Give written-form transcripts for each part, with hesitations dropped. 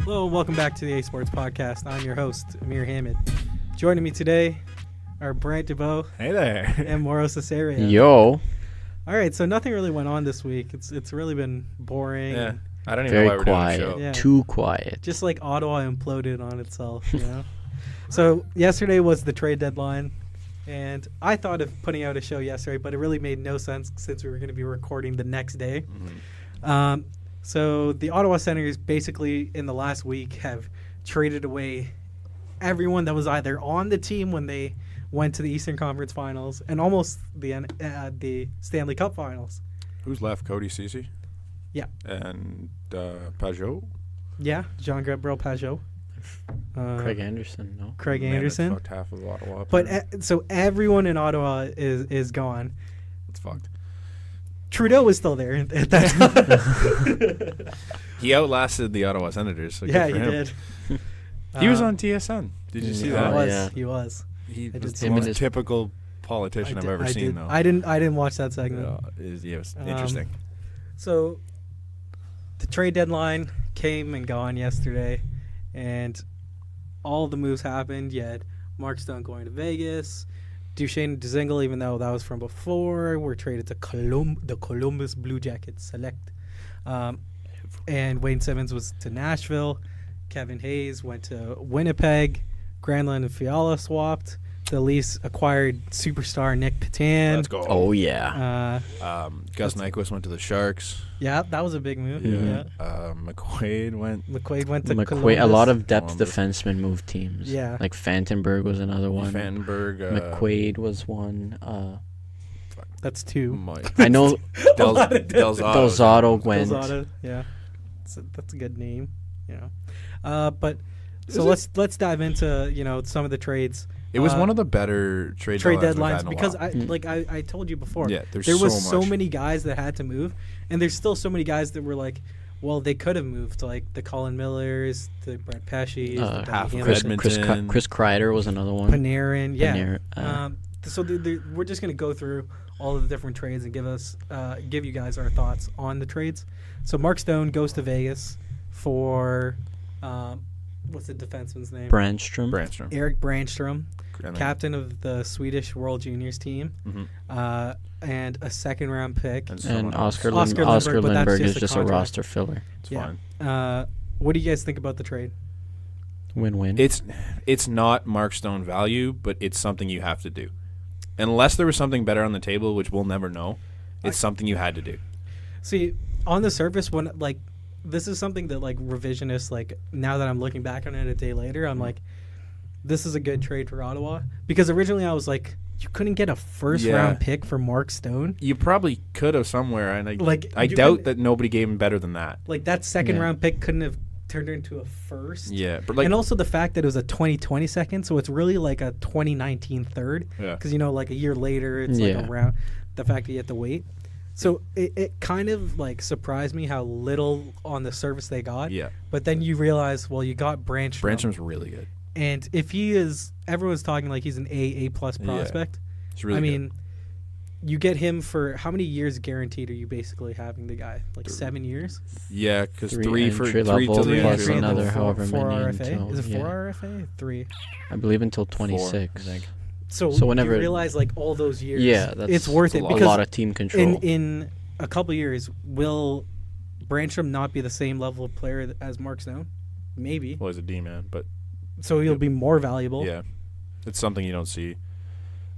Hello, and welcome back to the A Sports Podcast. I'm your host, Ameer Hamid. Joining me today are Brant DeVoe. Hey there. And Mauro Cesario. Yo. All right, so nothing really went on this week. It's really been boring. Yeah. I don't even Very know why we're quiet. doing a show. Yeah. Too quiet. Just like Ottawa imploded on itself, you know? So yesterday was the trade deadline, and I thought of putting out a show yesterday, but it really made no sense since we were going to be recording the next day. Mm-hmm. So the Ottawa Senators basically in the last week have traded away everyone that was either on the team when they went to the Eastern Conference Finals and almost the Stanley Cup Finals. Who's left? Cody Ceci? Yeah. And Pajot? Yeah, Jean-Gabriel Pajot. Craig Anderson, no? Craig Man, that Anderson. fucked half of Ottawa up But there. so everyone in Ottawa is gone. It's fucked. Trudeau was still there at that time. He outlasted the Ottawa Senators. So Yeah, good he for him. did. He was on TSN. Did you see Yeah. that? He was. yeah. He was. He I was did the see most that. typical politician I've ever seen, though. I didn't watch that segment. It was interesting. So the trade deadline came and gone yesterday, and all the moves happened. Yet Mark Stone going to Vegas, Duchesne Dzingel, even though that was from before, were traded to the Columbus Blue Jackets select, and Wayne Simmons was to Nashville. Kevin Hayes went to Winnipeg. Granlund and Fiala swapped. The Leafs acquired superstar Nick Petan. Let's go. Oh, yeah. Gus Nyquist went to the Sharks. Yeah, that was a big move. Yeah. McQuaid went. McQuaid went to McQuaid, Columbus. a lot of depth Columbus. defensemen moved teams. Yeah. Like Fantenberg was another one. Vandenberg. McQuade was one. That's two. Mike. I know Delzato. Delzato went. Delzado, yeah. That's a good name, you know. But so let's dive into some of the trades. It was one of the better trade deadlines we've had in a because while. I told you before. Yeah, there there's was so much. many guys that had to move, and there's still so many guys that were like, well, they could have moved, like the Colin Millers, the Brett Pesce, the half of Benny Hamlin, Edmonton. Chris Kreider was another one. Panarin, yeah. Panarin, So we're just gonna go through all of the different trades and give you guys our thoughts on the trades. So Mark Stone goes to Vegas for what's the defenseman's name? Brandstrom. Eric Brandstrom, And then- captain of the Swedish World Juniors team, Mhm. And a second-round pick. And someone And else. Oscar Lindberg, but that's Lindberg just is a just a contract. roster filler. It's Yeah. fine. What do you guys think about the trade? Win-win. It's not Mark Stone value, but it's something you have to do. Unless there was something better on the table, which we'll never know, it's something you had to do. See, on the surface, when this is something that revisionists now that I'm looking back on it a day later, I'm like, this is a good trade for Ottawa, because originally I was like, you couldn't get a first-round pick for Mark Stone. You probably could have somewhere, and I you doubt couldn't- that nobody gave him better than that. That second-round pick couldn't have turned into a first. Yeah, but and also the fact that it was a 2020 second, so it's really like a 2019 third. Yeah. Because a year later, it's Yeah. around the fact that you have to wait. So it kind of surprised me how little on the surface they got. Yeah. But then you realize, well, you got Brandstrom. Brandstrom's really good. And if he is, everyone's talking like he's an A+ prospect. It's really I good. mean, you get him for how many years guaranteed are you basically having the guy? 7 years? Yeah, because Three three till entry the level end. plus Three another till however four many RFA? until- Is it 4 yeah. RFA? 3. I believe until four, 26. I think. So whenever you realize all those years, Yeah, that's it's worth a it lot, because of team control. in a couple of years, will Brandstrom not be the same level of player as Mark Stone? Maybe. Well, he's a D-man, but So he'll be more valuable. yeah, it's something you don't see.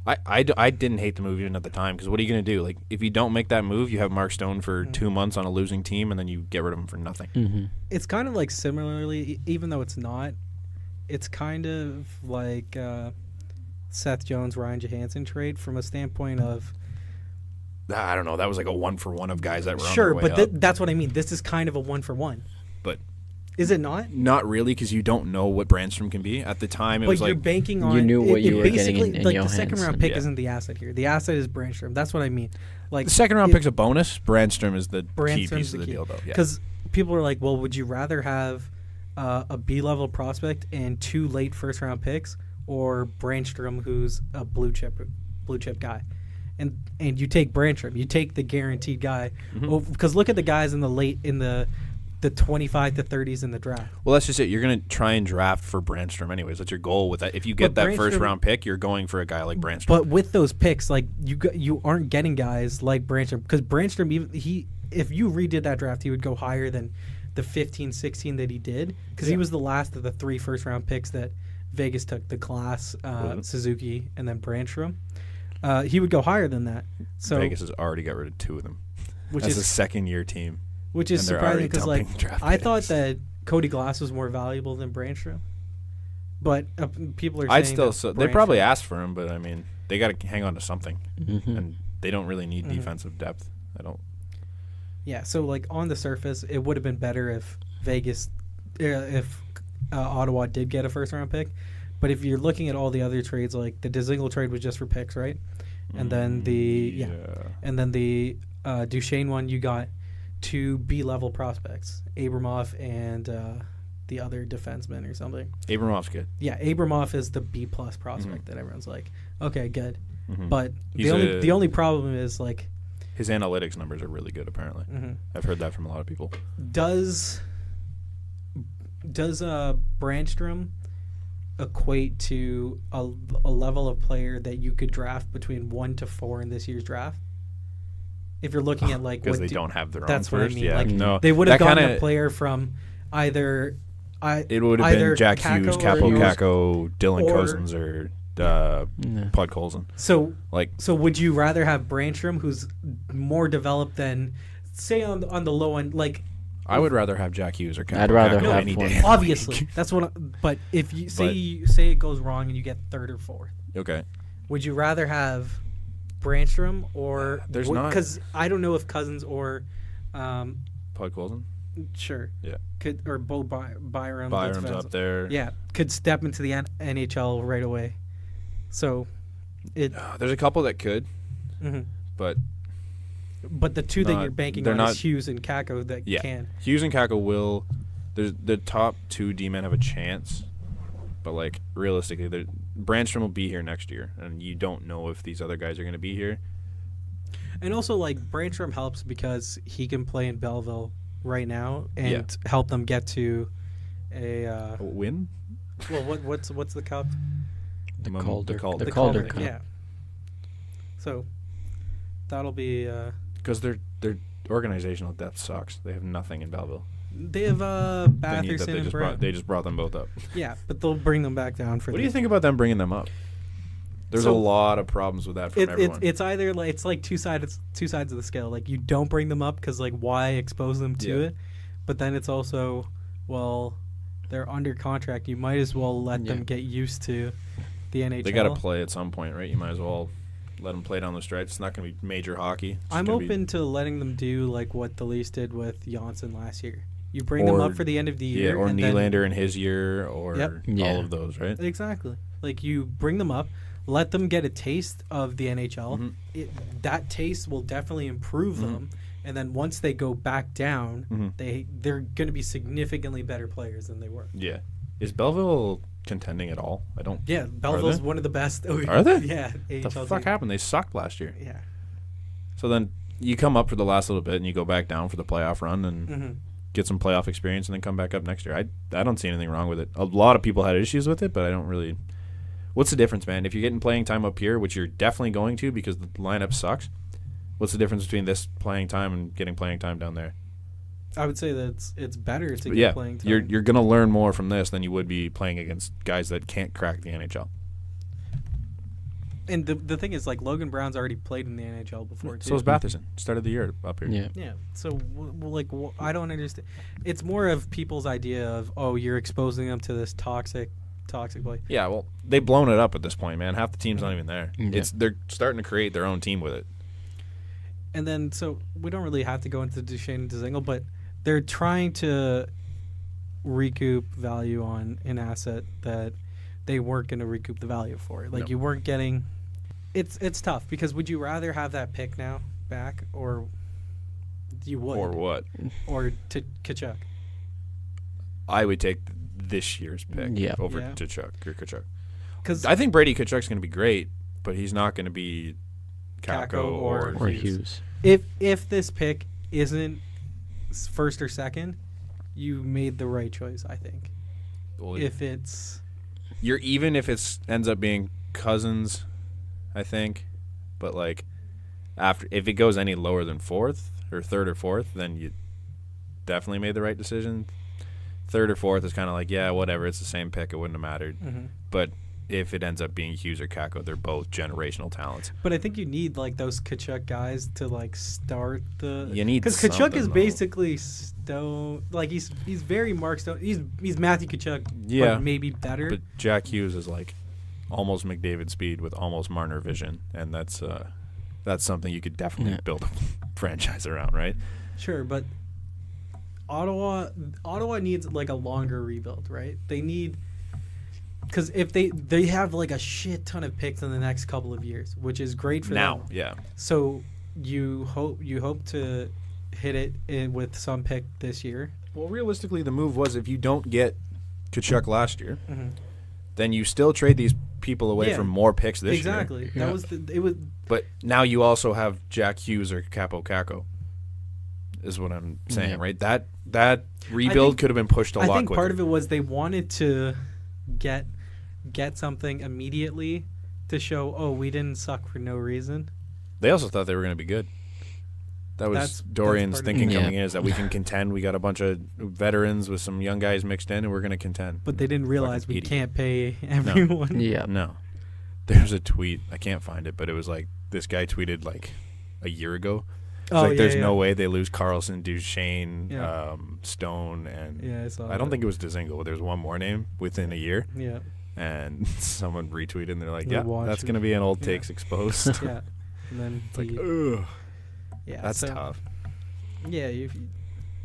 I didn't hate the move even at the time, because what are you going to do? If you don't make that move, you have Mark Stone for 2 months on a losing team, and then you get rid of him for nothing. Mm-hmm. It's kind of similarly, even though it's not, it's kind of like Seth Jones, Ryan Johansson trade from a standpoint of I don't know. That was like a 1-for-1 of guys that were sure, on their way but up. that's what I mean. This is kind of a 1-for-1. But Is it not? not really, because you don't know what Brandstrom can be. At the time, it But was you're like banking on You knew what you were getting basically, in the second round Johansson. pick Yeah. isn't the asset here. The asset is Brandstrom. That's what I mean. the second round pick's a bonus. Brandstrom is the key Brandstrom's piece of the deal, though. Yeah. Because people are like, well, would you rather have a B-level prospect and 2 late first-round picks, or Brandstrom, who's a blue chip guy? And you take Brandstrom, you take the guaranteed guy, because look at the guys in the the 25 to 30s in the draft. Well, that's just it. You're going to try and draft for Brandstrom anyways. That's your goal with that. If you get But that first Brandstrom- round pick, you're going for a guy like Brandstrom. But with those picks, like you aren't getting guys like Brandstrom, because Brandstrom, if you redid that draft, he would go higher than the 15, 16 that he did, because he was the last of the 3 first-round picks that Vegas took, the Glass, Suzuki, and then Brandstrom. He would go higher than that. So Vegas has already got rid of 2 of them. which As is a second-year team. Which is and they're surprising already because, like, dumping draft I thought picks. that Cody Glass was more valuable than Brandstrom. But people are saying I'd still. that They probably Brandstrom- asked for him, but I mean, they got to hang on to something, Mm-hmm. and they don't really need defensive depth. I don't. Yeah, so, like, on the surface, it would have been better if Ottawa did get a first-round pick. But if you're looking at all the other trades, like, the Dzingel trade was just for picks, right? And then the Duchesne one, you got 2 B-level prospects, Abramov and the other defenseman or something. Abramov's good. Yeah, Abramov is the B-plus prospect that everyone's like, okay, good. Mhm. But He's the only problem is, like, His analytics numbers are really good. Apparently, I've heard that from a lot of people. does Brandstrom equate to a level of player that you could draft between 1 to 4 in this year's draft? If you're looking at, like, Because what they don't have their own that's what I first. mean. Yeah, Like, no, they would have that gotten kinda- a player from either It would have either been Jack Kakko Hughes, or Capo Hughes. Kakko, Dylan or- Cousins, or Pud Colson. So Like, would you rather have Brandstrom, who's more developed than, say, on the low end, like, I would rather have Jack Hughes or Capo I'd rather Kakko have any one. day. obviously that's what. But if you say it goes wrong and you get 3rd or 4th, Okay. would you rather have Brandstrom or There's not- because I don't know if Cousins or Pud Colson. sure Yeah. could or Bo Byram Byram's defense- up there. yeah could step into the NHL right away. So it There's a couple that could, mhm. but but the 2 that Not- you're banking they're on not- is Hughes and Kakko that Yeah. can. Hughes and Kakko will. There's the top 2 D-men have a chance, but like realistically, Brandstrom will be here next year, and you don't know if these other guys are going to be here. And also, like, Brandstrom helps because he can play in Belleville right now and help them get to a Win? well, what's the cup? The Mum- Calder, the Calder. the Calder Cup, Cup. yeah. So that'll be Because their organizational depth sucks. They have nothing in Belleville. they have They need that. Batherson and Brown. They just brought them both up. Yeah, but they'll bring them back down for. What do you think about them bringing them up? There's a So- lot of problems with that from everyone. It's either like it's like two sides of the scale. Like, you don't bring them up because, like, why expose them to it? But then it's also, well, they're under contract. You might as well let them get used to the NHL. They got to play at some point, right? You might as well let them play down the stretch. It's not going to be major hockey. It's I'm gonna be- open to letting them do like what the Leafs did with Janssen last year. You bring them up for the end of the year. or and Nylander in his year, or Yep. all of those, right? Exactly. Like, you bring them up, let them get a taste of the NHL. Mhm. That taste will definitely improve them. And then once they go back down, they're going to be significantly better players than they were. Yeah. Is Belleville contending at all? I don't. Yeah, Belleville's they? one of the best. Are they? Yeah. What the AHL fuck team. happened? They sucked last year. Yeah. So then you come up for the last little bit and you go back down for the playoff run and get some playoff experience and then come back up next year. I don't see anything wrong with it. A lot of people had issues with it, but I don't really. What's the difference, man? If you're getting playing time up here, which you're definitely going to because the lineup sucks, what's the difference between this playing time and getting playing time down there? I would say that it's better to But get playing time. you're going to learn more from this than you would be playing against guys that can't crack the NHL. And the thing is, like, Logan Brown's already played in the NHL before, too. So is Batherson. Started the year up here. Yeah. Yeah. So, I don't understand. It's more of people's idea of, oh, you're exposing them to this toxic play. Yeah, well, they've blown it up at this point, man. Half the team's not even there. Yeah. They're starting to create their own team with it. And then, so we don't really have to go into Duchesne and Dzingel, but they're trying to recoup value on an asset that they weren't going to recoup the value for. Like, you weren't getting. It's tough because would you rather have that pick now back, or you would, Or what? or to Kachuk? I would take this year's pick over Yeah. Kachuk. Because I think Brady Kachuk's going to be great, but he's not going to be Kakko or Or Hughes. Hughes. if this pick isn't first or second, you made the right choice, I think. Well, If it's you're even if it ends up being Cousins, I think, but like if it goes any lower than fourth or third or fourth, then you definitely made the right decision. Third or fourth is kind of like, yeah, whatever, it's the same pick, it wouldn't have mattered. But if it ends up being Hughes or Kako, they're both generational talents. But I think you need like those Kachuk guys to like start the. You need because Kachuk is something, though. basically Stone. Like he's very Mark Stone. He's Matthew Kachuk. Yeah, but maybe better. But Jack Hughes is like almost McDavid speed with almost Marner vision, and that's something you could definitely build a franchise around, right? Sure, but Ottawa needs like a longer rebuild, right? They need. Because if they have like a shit ton of picks in the next couple of years, which is great for them. Yeah. So you hope to hit it with some pick this year. Well, realistically, the move was if you don't get Kachuk last year, then you still trade these people away from more picks this year. Exactly. That was it was. But now you also have Jack Hughes or Capo Kako, is what I'm saying, right? That rebuild could have been pushed a lot quicker. I think part of it was they wanted to get something immediately to show, we didn't suck for no reason. They also thought they were going to be good. That was Dorian's thinking coming in, is that we can contend. We got a bunch of veterans with some young guys mixed in, and we're going to contend. But they didn't realize we can't pay everyone. No. There's a tweet. I can't find it, but it was like this guy tweeted like a year ago. There's no way they lose Carlson, Duchesne, Stone, and I don't think it was Dzingel. There's one more name within a year. Yeah. And someone retweeted, and they're like, that's going to be an old takes exposed. Yeah. And then it's like, ugh. Yeah. That's tough. Yeah.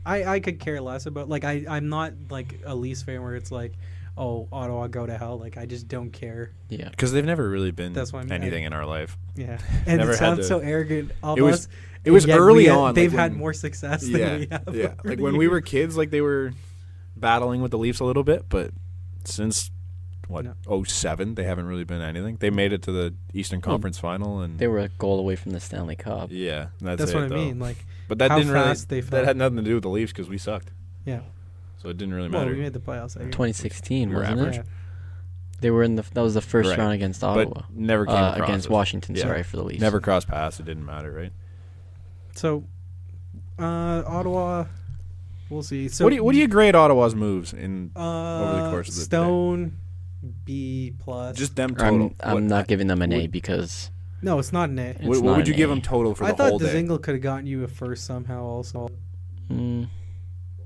I could care less about, like, I'm not like a Leafs fan where it's like, Ottawa, go to hell. Like, I just don't care. Yeah. Because they've never really been anything in our life. Yeah. And never it sounds so arrogant of us. It was early on. They've had more success than we have. Yeah. Like when we were kids, like they were battling with the Leafs a little bit, but since 07, they haven't really been anything. They made it to the Eastern Conference Final, and they were a goal away from the Stanley Cup. Yeah, that's what I mean. Like, but that didn't really. That had nothing to do with the Leafs because we sucked. Yeah. So it didn't really matter. Well, we made the playoffs. 2016, wasn't average. it? Yeah. They were in that was the first round against Ottawa. But never came across against Washington. Sorry for the Leafs. Never crossed paths. It didn't matter, right? So, Ottawa, we'll see. So, what do you grade Ottawa's moves in over the course of the Stone, B+. Just them total. I'm not giving them an A because. No, it's not an A. What would you give them total for the whole day? I thought Dzingel could have gotten you a first somehow also.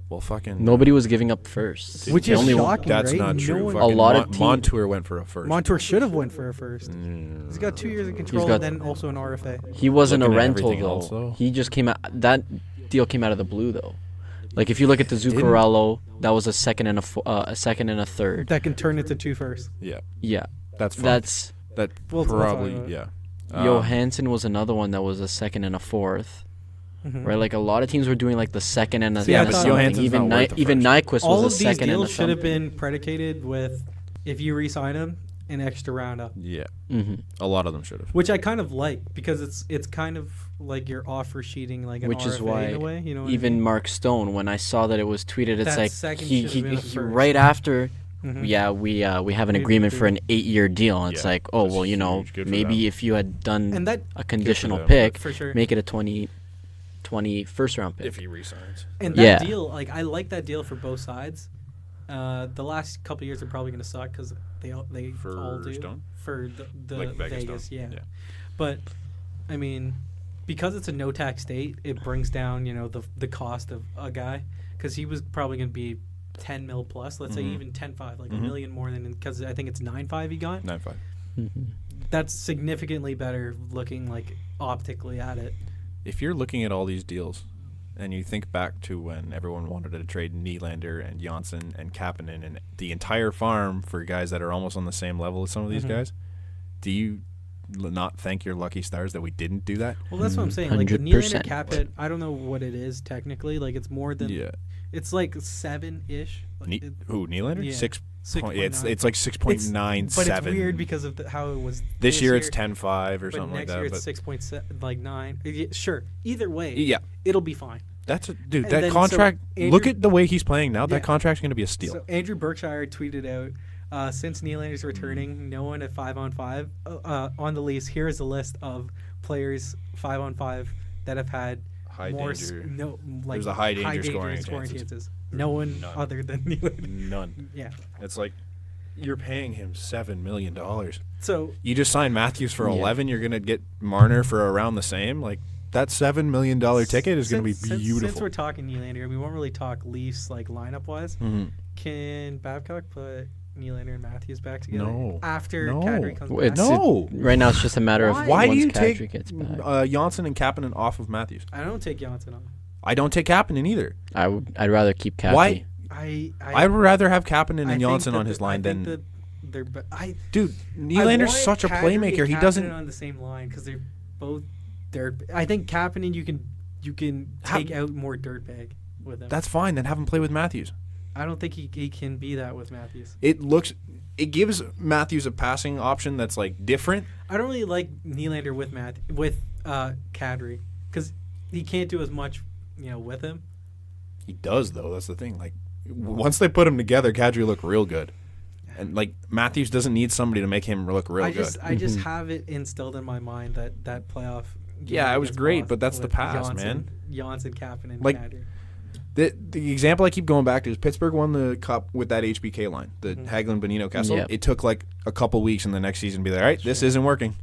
Well, fucking. Nobody was giving up first. Which is shocking, That's right? not true. A lot of teams. Montour went for a first. Montour should have went for a first. He's got 2 years of control and then also an RFA. He wasn't a Looking at rental, everything though. else, though. He just came out. That deal came out of the blue, though. Like, if you look at the Zuccarello, that was a second and a third. That can turn into 2 firsts. Yeah. Yeah. That's fun. That probably, yeah. Johansson was another one that was a second and a fourth. Right, like a lot of teams were doing like the second and a but Johansson's even not worth the even first. Nyquist All was of a these second and a deals should have something. been predicated with, if you re-sign him, an extra round up. Yeah. A lot of them should have. Which I kind of like because it's kind of like you're offer sheeting like an Which RFA is why in a way. You know what even I mean? Mark Stone, when I saw that it was tweeted, it's That like second he should have been a first. right after. We have an agreement for an 8-year deal, and it's like, That's maybe huge. if you had done that a conditional them, pick, for sure. make it a 20 first round pick. If he resigns. And that deal, like I like that deal for both sides. The last couple of years are probably going to suck because they all do Stone? for the Like Vegas, Stone. Yeah. But I mean, because it's a no tax state, it brings down the cost of a guy because he was probably going to be 10 mil plus. Let's say even 10.5, like $1 million more than because I think it's 9.5 he got. 9.5. That's significantly better looking like optically at it. If you're looking at all these deals, and you think back to when everyone wanted to trade Nylander and Janssen and Kapanen and the entire farm for guys that are almost on the same level as some of these guys, do you not thank your lucky stars that we didn't do that? Well, that's what I'm saying. Like the Nylander cap hit, I don't know what it is technically. Like it's more than. Yeah. It's like 7-ish. Who Nylander? Yeah. 6. 6.9. It's like 6.97. But it's weird because of how it was. This year it's 10.5 or something like that. But next year it's 6.9. Yeah, sure. Either way, yeah, it'll be fine. And that then, contract. so Andrew- look at the way he's playing now. Yeah. That contract's going to be a steal. So Andrew Berkshire tweeted out, since Nylander's returning, no one at 5-on-5 on the Leafs. Here is a list of players 5-on-5 that have had High more danger. like There's a high danger scoring chances. No one None. other than Nylander. None. Yeah. It's like you're paying him $7 million. So You just signed Matthews for Yeah. 11. You're going to get Marner for around the same. Like that $7 million ticket is going to be beautiful. Since we're talking Nylander, and we won't really talk Leafs like lineup wise. Mhm. Can Babcock put Nylander and Matthews back together No. after No. Kadri comes Well, back? it's- No. Right now, it's just a matter of Why do once you take Kadri gets back. Janssen and Kapanen off of Matthews? I don't take Johnson on. I don't take Kapanen either. I'd rather keep Cappy. Why? I I'd rather have Kapanen I and think Janssen that on his line than they're. dude. I Nylander's want such a Kadri playmaker. and He Kapanen doesn't. on the same line because they're both. I think Kapanen you can take out more dirtbag with him. That's fine. Then have him play with Matthews. I don't think he can be that with Matthews. It gives Matthews a passing option that's like different. I don't really like Nylander with Kadri because he can't do as much, with him. He does though. That's the thing. Like once they put him together, Kadri looked real good, and like Matthews doesn't need somebody to make him look real good. I just have it instilled in my mind that playoff. game Yeah, it was against great, Boston but that's the with past, man. Janssen, Kapanen, Like, Kadri. The example I keep going back to is Pittsburgh won the cup with that HBK line, the Mm-hmm. Hagelin, Bonino, Kessel. Yep. It took like a couple weeks in the next season to be like, all right, this isn't working.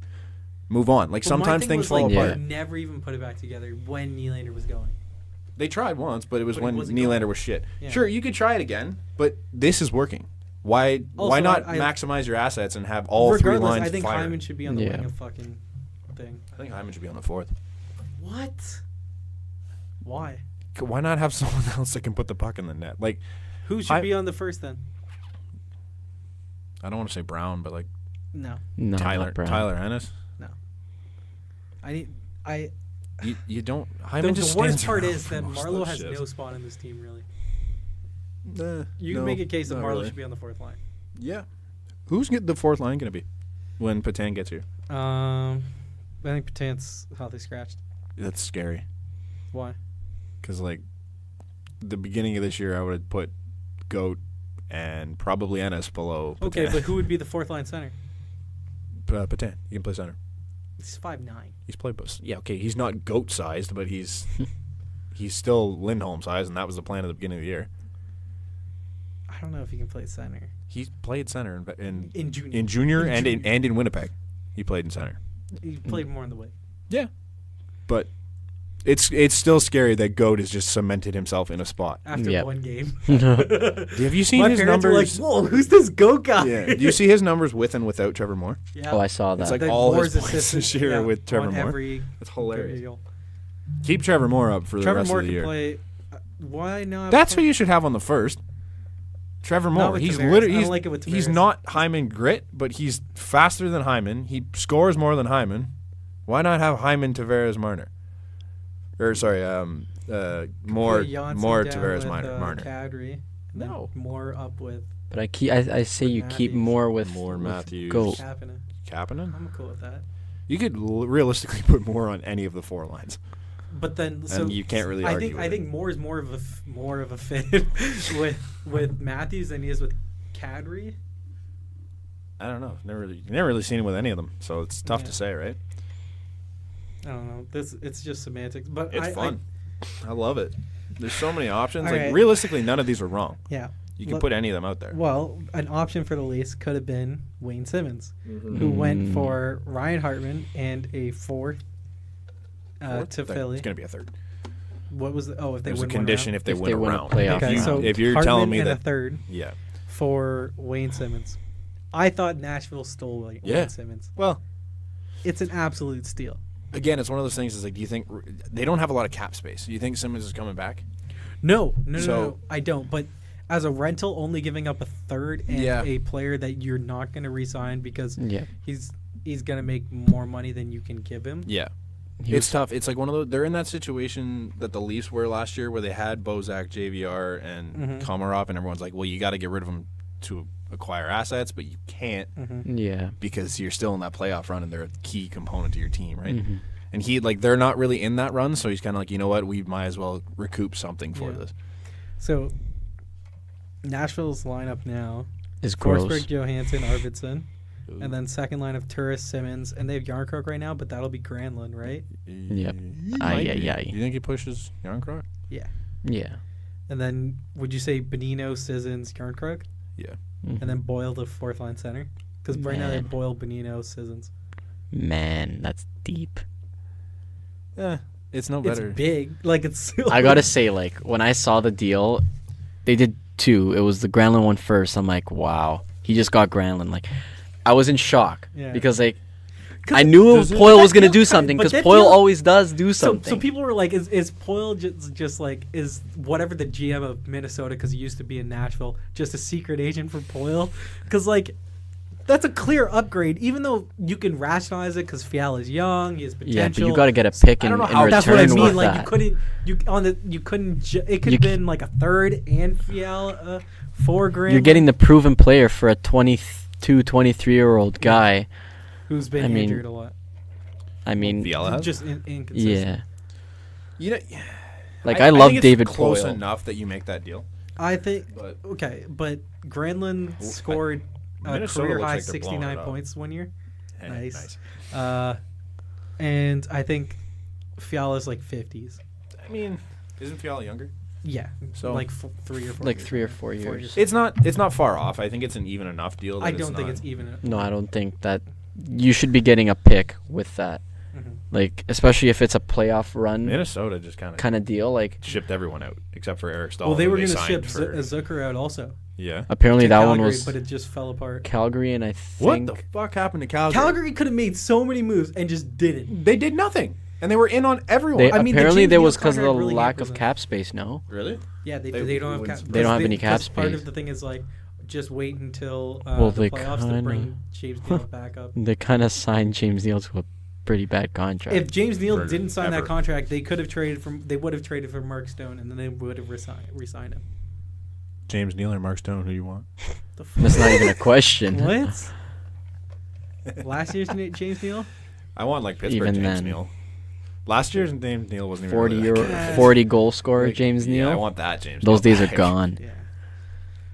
Move on. Like But sometimes my thing things was, fall like, apart. Yeah. they never even put it back together when Nylander was going. They tried once, but it was But it when wasn't Nylander going. was shit. Yeah. Sure, you could try it again, but this is working. Why Also, not I- maximize your assets and have all three Regardless, lines I think fired? Hyman should be on the Yeah. wing of fucking thing. I think Hyman should be on the fourth. What? Why? Why not have someone else that can put the puck in the net? Like, Who should be on the first then? I don't want to say Brown, but like No. No, Tyler not Brown. Ennis. I You don't. Hyman the just worst stands part around is for that most of Marlowe those has shits. no spot in this team really. Nah, You can no, make a case that not Marlowe really. should be on the fourth line. Yeah. Who's the fourth line going to be when Patan gets here? I think Patan's healthy scratched. That's scary. Why? Because, like, the beginning of this year, I would have put Goat and probably Ennis below Patan. Okay, but who would be the fourth line center? Patan. He can play center. He's 5'9". He's played both. Yeah, okay. He's not Goat sized, but he's still Lindholm sized, and that was the plan at the beginning of the year. I don't know if he can play center. He played center in junior. in junior In and junior. in Winnipeg. He played in center. He played more in the wing. Yeah, but it's still scary that Goat has just cemented himself in a spot. After Yep. one game. Have you seen My his parents numbers? were like, whoa, who's this goat guy? Yeah. Do you see his numbers with and without Trevor Moore? Yeah. Oh, I saw that. It's like The all Moore's his points assistants, this year yeah, with Trevor on Moore. every That's hilarious. deal. Keep Trevor Moore up for the Trevor rest Moore of the can year. play. Why not? That's who you should have on the first. Trevor Not Moore. with He's Tavares. literally I don't like it with he's Tavares. not Hyman grit, but he's faster than Hyman. He scores more than Hyman. Why not have Hyman, Tavares, Marner? Or sorry, more Put Janssen more down Tavares, with, Marner. Kadri, and then No. more up with But I say you keep Matthews. more with More with Matthews. Goat. Kapanen. Kapanen. I'm cool with that. You could realistically put more on any of the four lines. But then, so you can't really I argue think with I it. think Moore is more of a fit with Matthews than he is with Kadri. I don't know. Never really seen him with any of them, so it's tough Yeah. to say, right? I don't know. It's just semantics, but It's fun. I love it. There's so many options. All Like right. realistically, none of these are wrong. Yeah. You can Let- put any of them out there. Well, an option for the Leafs could have been Wayne Simmons, Mm-hmm. who went for Ryan Hartman and a fourth Fourth? to Third. Philly. It's gonna be a third. What was if they There's a win condition one if they If win they a win a round. playoff round? Okay, round. so if you're Hartman telling me and that, a third yeah. for Wayne Simmons. I thought Nashville stole Wayne Yeah. Simmons. Well, It's an absolute steal. again, it's one of those things. Is like, do you think they don't have a lot of cap space? Do you think Simmons is coming back? No, So- I don't. But as a rental, only giving up a third and Yeah. a player that you're not going to re-sign because Yeah. he's going to make more money than you can give him. Yeah. He It's was- tough. It's like one of those. They're in that situation that the Leafs were last year, where they had Bozak, JVR, and Mhm. Komarov, and everyone's like, "Well, you got to get rid of them to acquire assets, but you can't Yeah. because you're still in that playoff run, and they're a key component to your team, right?" Mhm. And they're not really in that run, so he's kind of like, you know what, we might as well recoup something for this. So Nashville's lineup now Is gross. Forsberg, Johansson, Arvidsson, and then second line of Turris, Simmons, and they have Yarncroke right now, but that'll be Granlund, right? Yep. You think he pushes Yarncroke? Yeah. Yeah. And then would you say Bonino, Sissons, Yarncroke? Yeah. Mhm. And then Boyle the fourth line center? Because right now they have Man. Boyle, Bonino, Sissons. Man, that's deep. Yeah. It's no better. It's big. Like, it's... I gotta say, like, when I saw the deal, they did two. It was the Granlund one first. I'm like, wow, he just got Granlund. Like, I was in shock because, like, I knew Poyle was gonna do something because Poyle always does do something. So people were like, is Poyle just like, is whatever the GM of Minnesota, because he used to be in Nashville, just a secret agent for Poyle? Because, like, that's a clear upgrade, even though you can rationalize it because Fiala's young, he has potential. Yeah, but you got to get a pick in return That's what I mean. with Like, that. you couldn't. It could have been like a third and Fiala, $4,000. You're getting the proven player for a 22, 23-year-old guy. who's been injured a lot. I mean, Fiala has? Just inconsistent. yeah. You know, Like, I love think it's David close Poyle. enough that you make that deal. I think. But Okay, but Granlund scored a Minnesota career looks high like they're blowing 69 it up. points one year. Hey, Nice. And I think Fiala's like 50s. I mean, isn't Fiala younger? Yeah, So- like 3 or 4. Like years. 3 or 4 years. It's not far off. I think it's an even enough deal. That I don't think not- it's even. No, I don't think that you should be getting a pick with that. Mhm. Like, especially if it's a playoff run Minnesota just kind of deal. Like, shipped everyone out except for Eric Stahl. Well, they who were going to signed ship for- Zucker out also. Yeah. apparently To that Calgary, one was but it just fell apart. Calgary, and I What think the fuck happened to Calgary? Calgary could have made so many moves and just didn't. They did nothing, and they were in on everyone. they I mean, the apparently James there Neal was because of the contract really lack hampers of them. cap space. No, Really? Yeah, they They don't have wouldn't cap. surprise They don't have any cap because Part space. of the thing is like just wait until Well, the they playoffs to kinda- bring James Neal back up. they kind of signed James Neal to a pretty bad contract. If James Neal For didn't sign that ever. contract, they would have traded for Mark Stone, and then they would have re-signed him. James Neal or Mark Stone? Who you want? The That's not even a question. What? Last year's James Neal? I want like Pittsburgh Even James then. Neal. Last year's James Neal wasn't even 40 really that good. 40 goal scorer Like, James Neal. Yeah, I want that James. Those Neal days are back. gone. Yeah.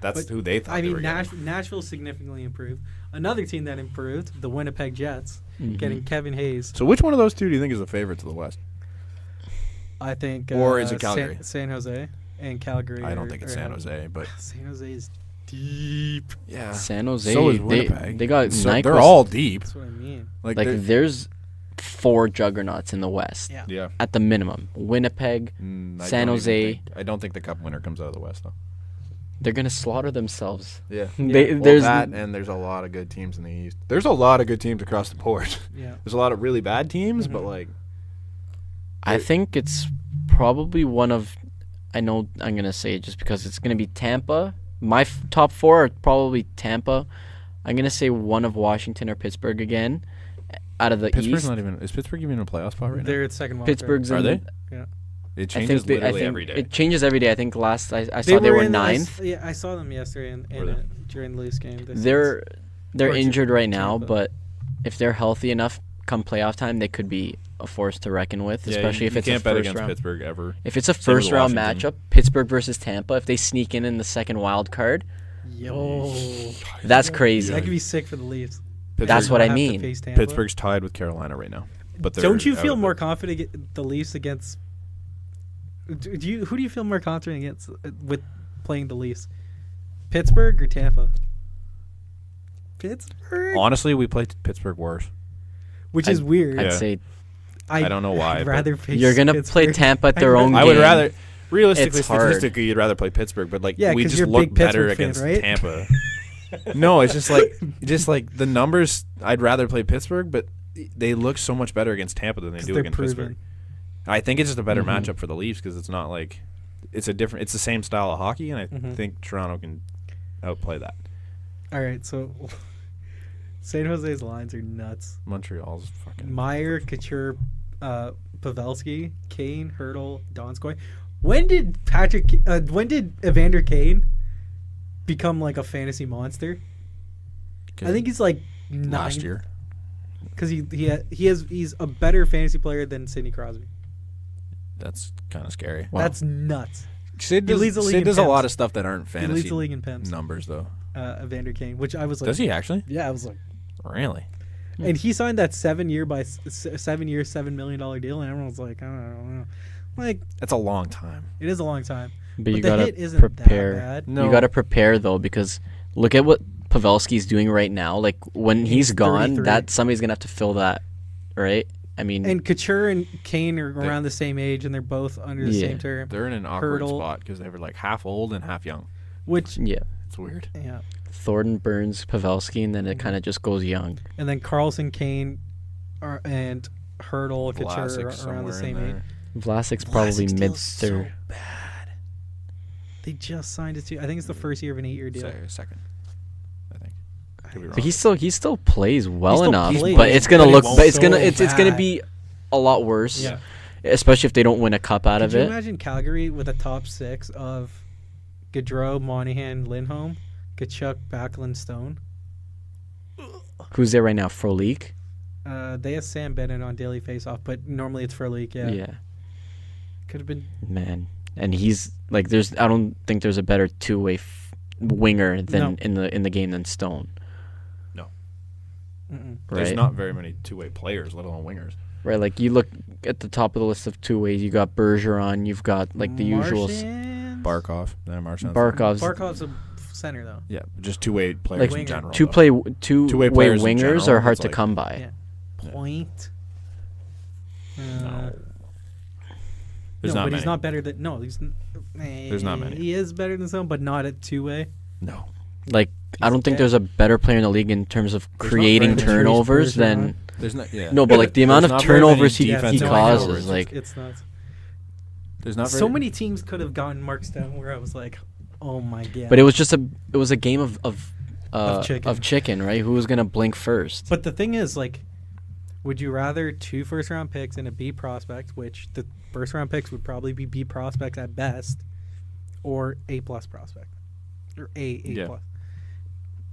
That's But, who they thought. I they mean, were getting. Nashville significantly improved. Another team that improved, the Winnipeg Jets, Mhm. getting Kevin Hayes. So which one of those two do you think is the favorite to the West? I think. Or is it Calgary? San Jose and Calgary. I don't think it's San Jose, but San Jose is deep. yeah. San Jose. So is they Winnipeg. they got So Nyquist. they're all deep. That's what I mean. Like like they're- there's 4 juggernauts in the West Yeah. yeah. at the minimum. Winnipeg, I San don't even Jose. think- I don't think the Cup winner comes out of the West though. they're gonna slaughter themselves. Yeah. They, Well, there's that, and there's a lot of good teams in the East. There's a lot of good teams across the board. Yeah. There's a lot of really bad teams, but Mhm. like I think it's probably one of. I know I'm gonna say it just because it's gonna be Tampa. My top 4 are probably Tampa. I'm gonna say one of Washington or Pittsburgh again. Out of the Pittsburgh's East, not even. Is Pittsburgh even in a playoff spot right They're at second wild Pittsburgh's now? Are in they? the- Yeah. It I changes think literally every day. It changes every day. I think last I They saw they were in the- ninth. yeah, I saw them yesterday Were they? during the Leafs game. They're Or injured right now, Tampa. but if they're healthy enough come playoff time, they could be a force to reckon with, Yeah, especially if you it's a can't bet first against round. Pittsburgh ever. If it's a Same with first round Washington. matchup, Pittsburgh versus Tampa, if they sneak in the second wild card, Yo. that's crazy. That could be sick for the Leafs. That's Pittsburgh- what I Have to mean. face Tampa. Pittsburgh's tied with Carolina right now. But they're Don't you out feel of more it. confident the Leafs against? Who do you feel more confident against with playing the Leafs? Pittsburgh or Tampa? Pittsburgh, Honestly, we played Pittsburgh worse. which is weird. I'd Yeah. say I don't know why, I'd but- rather face you're gonna play Pittsburgh. Tampa at their I'd own rather- I would game. rather, realistically, It's hard. statistically, you'd rather play Pittsburgh, but like Yeah, we 'cause just you're a look big better Pittsburgh fan, against right? Tampa. No, it's just like the numbers. I'd rather play Pittsburgh, but they look so much better against Tampa than they 'Cause do they're against proven. Pittsburgh. I think it's just a better Mhm. matchup for the Leafs because it's not like it's the same style of hockey, and I Mhm. think Toronto can outplay that. All right, so San Jose's lines are nuts. Montreal's fucking. Meyer, Couture, Pavelski, Kane, Hurdle, Donskoy. When did Evander Kane become like a fantasy monster? I think he's like last nine. year. because he's a better fantasy player than Sidney Crosby. That's kind of scary. Wow. That's nuts. Sid He leads the league in does a lot pimps. of stuff that aren't He leads the fantasy league in pimps. numbers, though. Evander Kane, which I was like, Does he actually? Yeah, I was like, Really? and he signed that 7-year $7 million deal, and everyone was like, I don't know, like That's a long time. it is a long time. But you the gotta hit isn't prepare. that bad. No. You gotta prepare though, because look at what Pavelski's doing right now. Like when he's gone, 33. that somebody's gonna have to fill that, right? I mean, And Couture and Kane are around the same age, and they're both under the Yeah. same term. They're in an awkward Hurdle. spot because they were like half old and half young. Which yeah, It's weird. yeah, Thornton, Burns, Pavelski, and then it kind of just goes young. and then Carlson, Kane, and Hurdle, Couture Vlasic's are around somewhere the in same age. there. Vlasic's probably Vlasic's mid deal's so third. bad. They just signed it to. I think it's the first year of an 8-year deal. Second, I think. Could be wrong. But he still plays well still enough. plays, but it's gonna but look. it's But it's so gonna it's gonna bad. be a lot worse. Yeah. Especially if they don't win a cup out Could of you it. imagine Calgary with a top 6 of Gaudreau, Monahan, Lindholm, Kachuk, Backlund, Stone? Who's there right now? Frolik. They have Sam Bennett on daily faceoff, but normally it's for a league. Yeah. Could have been. Man, and he's like, there's. I don't think there's a better two-way winger than No. in the game than Stone. Mm-mm. There's Right. not very many two-way players, let alone wingers. Right, like you look at the top of the list of two ways. You got Bergeron. You've got like the usual Marchand? Barkov. Marchand. Barkov's. Barkov's a center though. Yeah, just two-way players Like in winger. general. Two-way though. Two-way way players in wingers general, are hard it's to like- come by. Yeah. Point. No. There's no, not but many. he's not better than. No, he's. There's not many. He is better than some, but not at 2-way. No. Like I don't think dead. there's a better player in the league in terms of There's not creating very many. turnovers Bergeron. than. There's not. Yeah. No, but like the amount There's of not very many turnovers he defensive causes, turnovers. like It's nuts. There's not very, So many teams could have gotten Mark Stone where I was like, oh my god. But it was just a game of chicken. chicken, right? Who was gonna blink first? But the thing is, like, would you rather 2 first-round picks and a B prospect, which the first-round picks would probably be B prospects at best, or A+ prospect, or A Yeah. plus?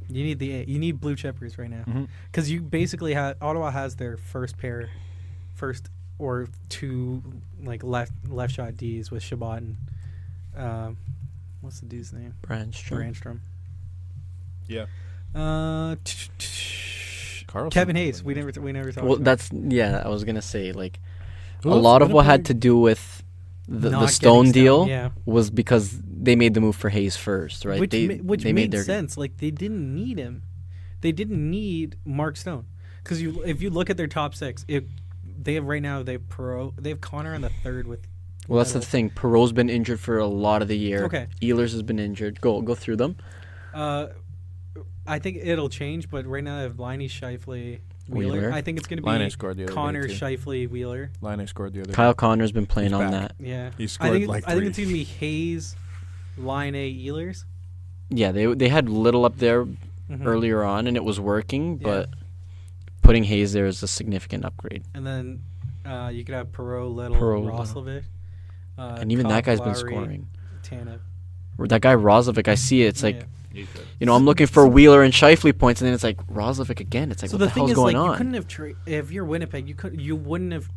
You need the A. You need blue chippers right now, Mhm. because you basically have Ottawa has their first or 2 like left shot Ds with Shabbat and what's the dude's name? Brandstrom. Yeah. Carlson. Kevin Hayes. We never talked Well, about. that's I was gonna say like Who a else? lot of what had Winnipeg? to do with the Not Stone getting deal yeah. was because they made the move for Hayes first, right? Which they made made their sense. Like they didn't need him. They didn't need Mark Stone because if you look at their top 6, they have right now they have Connor on the 3rd with. Well, that's the medals. thing. Perreault's been injured for a lot of the year. Okay. Ehlers has been injured. Go through them. I think it'll change, but right now they have Liney, Scheifele, Wheeler. Wheeler. I think it's going to Laine be scored the other Connor, day, too. Scheifele, Wheeler. Laine scored the other Kyle day. Connor's been playing He's on back. that. Yeah, He scored like I think 3. it's going to be Hayes, Line Ehlers. Yeah, they had Little up there Mhm. earlier on, and it was working, Yeah. but putting Hayes there is a significant upgrade. And then you could have Perreault, Little, Perreault, Roslovic. And even that guy's been Lowry, scoring. Tanev. That guy Roslovic, I see it. It's like, Yeah. He's good. I'm looking for Wheeler and Scheifele points, and then it's like Roslovic again. It's like, So what the the thing hell's is, going like, you on? couldn't have if you're Winnipeg, you wouldn't have.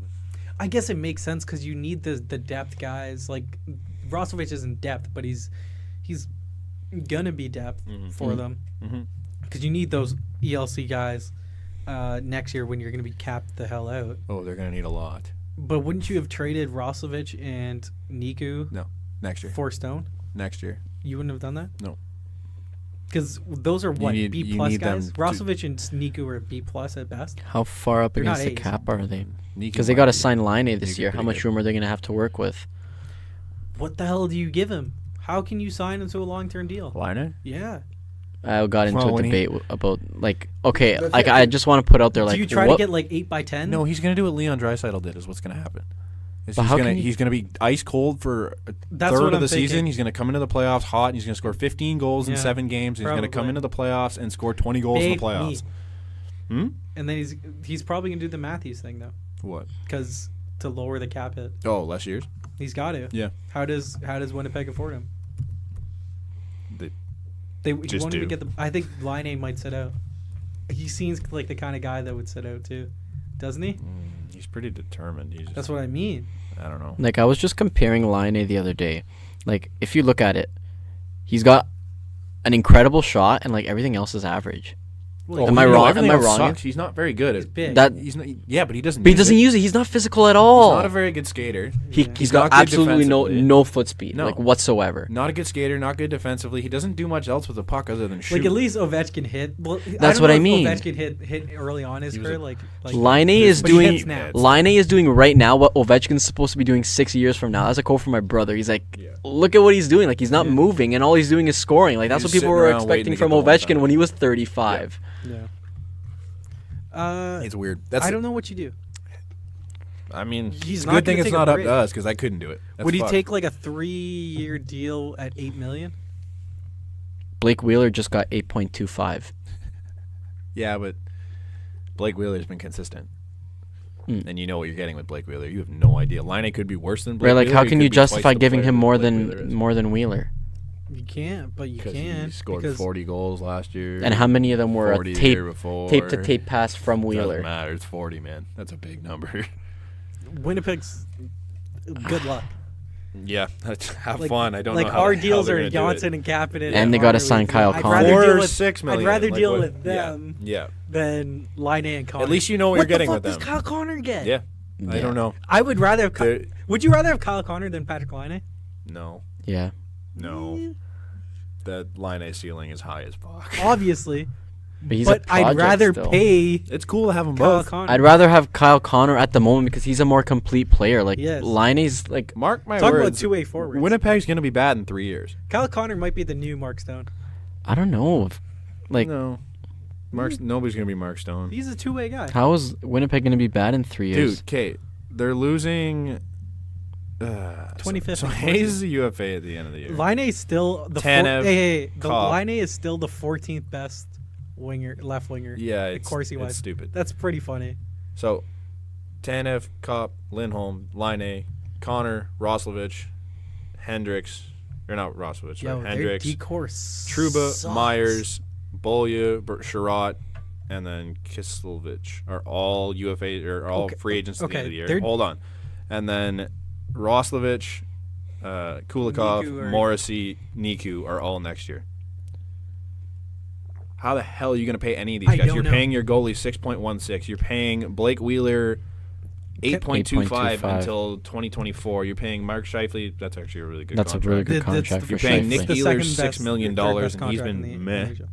I guess it makes sense because you need the depth guys. Like Roslovic isn't depth, but he's gonna be depth for them Mhm. because you need those ELC guys next year when you're gonna be capped the hell out. Oh, they're gonna need a lot But wouldn't you have traded Roslovic and Niku next year. for Stone? Next year. You wouldn't have done that. No. Because those are what need- B you plus need them guys. to- Roslovic and Niku are B plus at best. How far up They're not against the A's. cap are they? Niku Because they might got to be- sign Line A this Niku year. How pretty much good. room are they going to have to work with? What the hell do you give him? How can you sign him to a long-term deal? Laine? Yeah. I got into Well, a when he- debate about like, okay, The like thing- I just want to put out there like, do you try what, to get like 8x10? No, he's gonna do what Leon Draisaitl did. Is what's gonna happen. Is But he's how gonna can you- he's gonna be ice cold for a That's third what of I'm the season. thinking. He's gonna come into the playoffs hot. And he's gonna score 15 goals in Yeah, 7 games. And he's gonna come probably. into the playoffs and score 20 goals in the Bait me. playoffs. Hmm? And then he's probably gonna do the Matthews thing though, What? because to lower the cap hit, Oh, less years. he's got to. Yeah. How does Winnipeg afford him? They- He Just won't even do. get the. I think Line A might sit out. he seems like the kind of guy that would sit out too, doesn't he? He's pretty determined. That's what I mean. I don't know. Like, I was just comparing Laine the other day. Like, if you look at it, he's got an incredible shot, and like everything else is average. Well, Am I wrong? Everything Am I else wrong? sucks. He's not very good He's at big. That. He's not. Yeah, but he doesn't. But he doesn't use it. He's not physical at all. He's not a very good skater. He's He's got not good absolutely defensively. no foot speed, No. like whatsoever. Not a good skater. Not good defensively. He doesn't do much else with the puck other than shoot. Like at least Ovechkin hit. Well, That's don't what know I if mean. Ovechkin hit early on his He was career. a- Like Laine is but he doing. hits now. Laine is doing right now what Ovechkin's supposed to be doing 6 years from now. That's a quote from my brother. He's like, Yeah. look at what he's doing. Like, he's not Yeah. moving, and all he's doing is scoring. Like, that's He's what people sitting were around waiting expecting to from get the one Ovechkin time. when he was 35. Yeah. It's weird. That's I don't know what you do. I mean, He's it's a not good thing gonna it's take a not up break. to us because I couldn't do it. That's Would he fucked. take like a 3-year deal at $8 million? Blake Wheeler just got 8.25. Yeah, but Blake Wheeler's been consistent. Mm. And you know what you're getting with Blake Wheeler. You have no idea. Laine could be worse than Blake Right? Like, Wheeler. how He can could you be twice justify the giving player him that more Blake Wheeler is. than Wheeler? You can't, but you Because can. he scored because 40 goals last year. And how many of them were 40 a the tape year before. to tape pass from Doesn't Wheeler? matter. It's 40, man. That's a big number. Winnipeg's good luck. Yeah, have Like- fun. I don't like know how our how deals they're are gonna do it. Johnson and Kapanen. And they gotta sign Kyle I'd Connor. rather 4 deal or with 6 million. I'd rather like deal what- with them Yeah. than Laine and Connor. At least you know what you're getting the fuck with does them. Kyle Connor get? Yeah. I Yeah. don't know. I would rather have. They're- Would you rather have Kyle Connor than Patrick Laine? No. Yeah. No. That line A ceiling is high as fuck. Obviously, But he's but a I'd project rather still. pay It's cool to have them Kyle both. Connor. I'd rather have Kyle Connor at the moment because he's a more complete player. Like, Yes. Laine's like, Mark my Talk about words. two-way forwards. Winnipeg's going to be bad in 3 years. Kyle Connor might be the new Mark Stone. I don't know. Like, no. Nobody's going to be Mark Stone. He's a two-way guy. how is Winnipeg going to be bad in 3 years? Dude, Kate, they're losing. 25th So and Hayes is a UFA at the end of the year. Laine is still the Tanev, the Cobb. Laine is still the 14th best left winger. Yeah, Of course he was. it's stupid. That's pretty funny. So, Tanev, Kopp, Lindholm, Laine, Connor, Roslovich, Hendricks, or not Roslovich, Yo, right? their Hendricks, D-course Trouba, sucks. Myers, Bolya, Sherratt, and then Kislovich are all UFA or all Okay, free agents at the end of the year. they're- Hold on, and then Roslovich, Kulikov, Niku are- Morrissey, Niku are all next year. How the hell are you going to pay any of these I guys? don't You're know. paying your goalie 6.16. You're paying Blake Wheeler 8.25 until 2024. You're paying Mark Scheifele. That's actually a really good That's a contract. really good That's contract the- for You're paying Scheifele. Nick the Ehlers second $6 best- million, third best and he's contract in been the meh. NHL. You're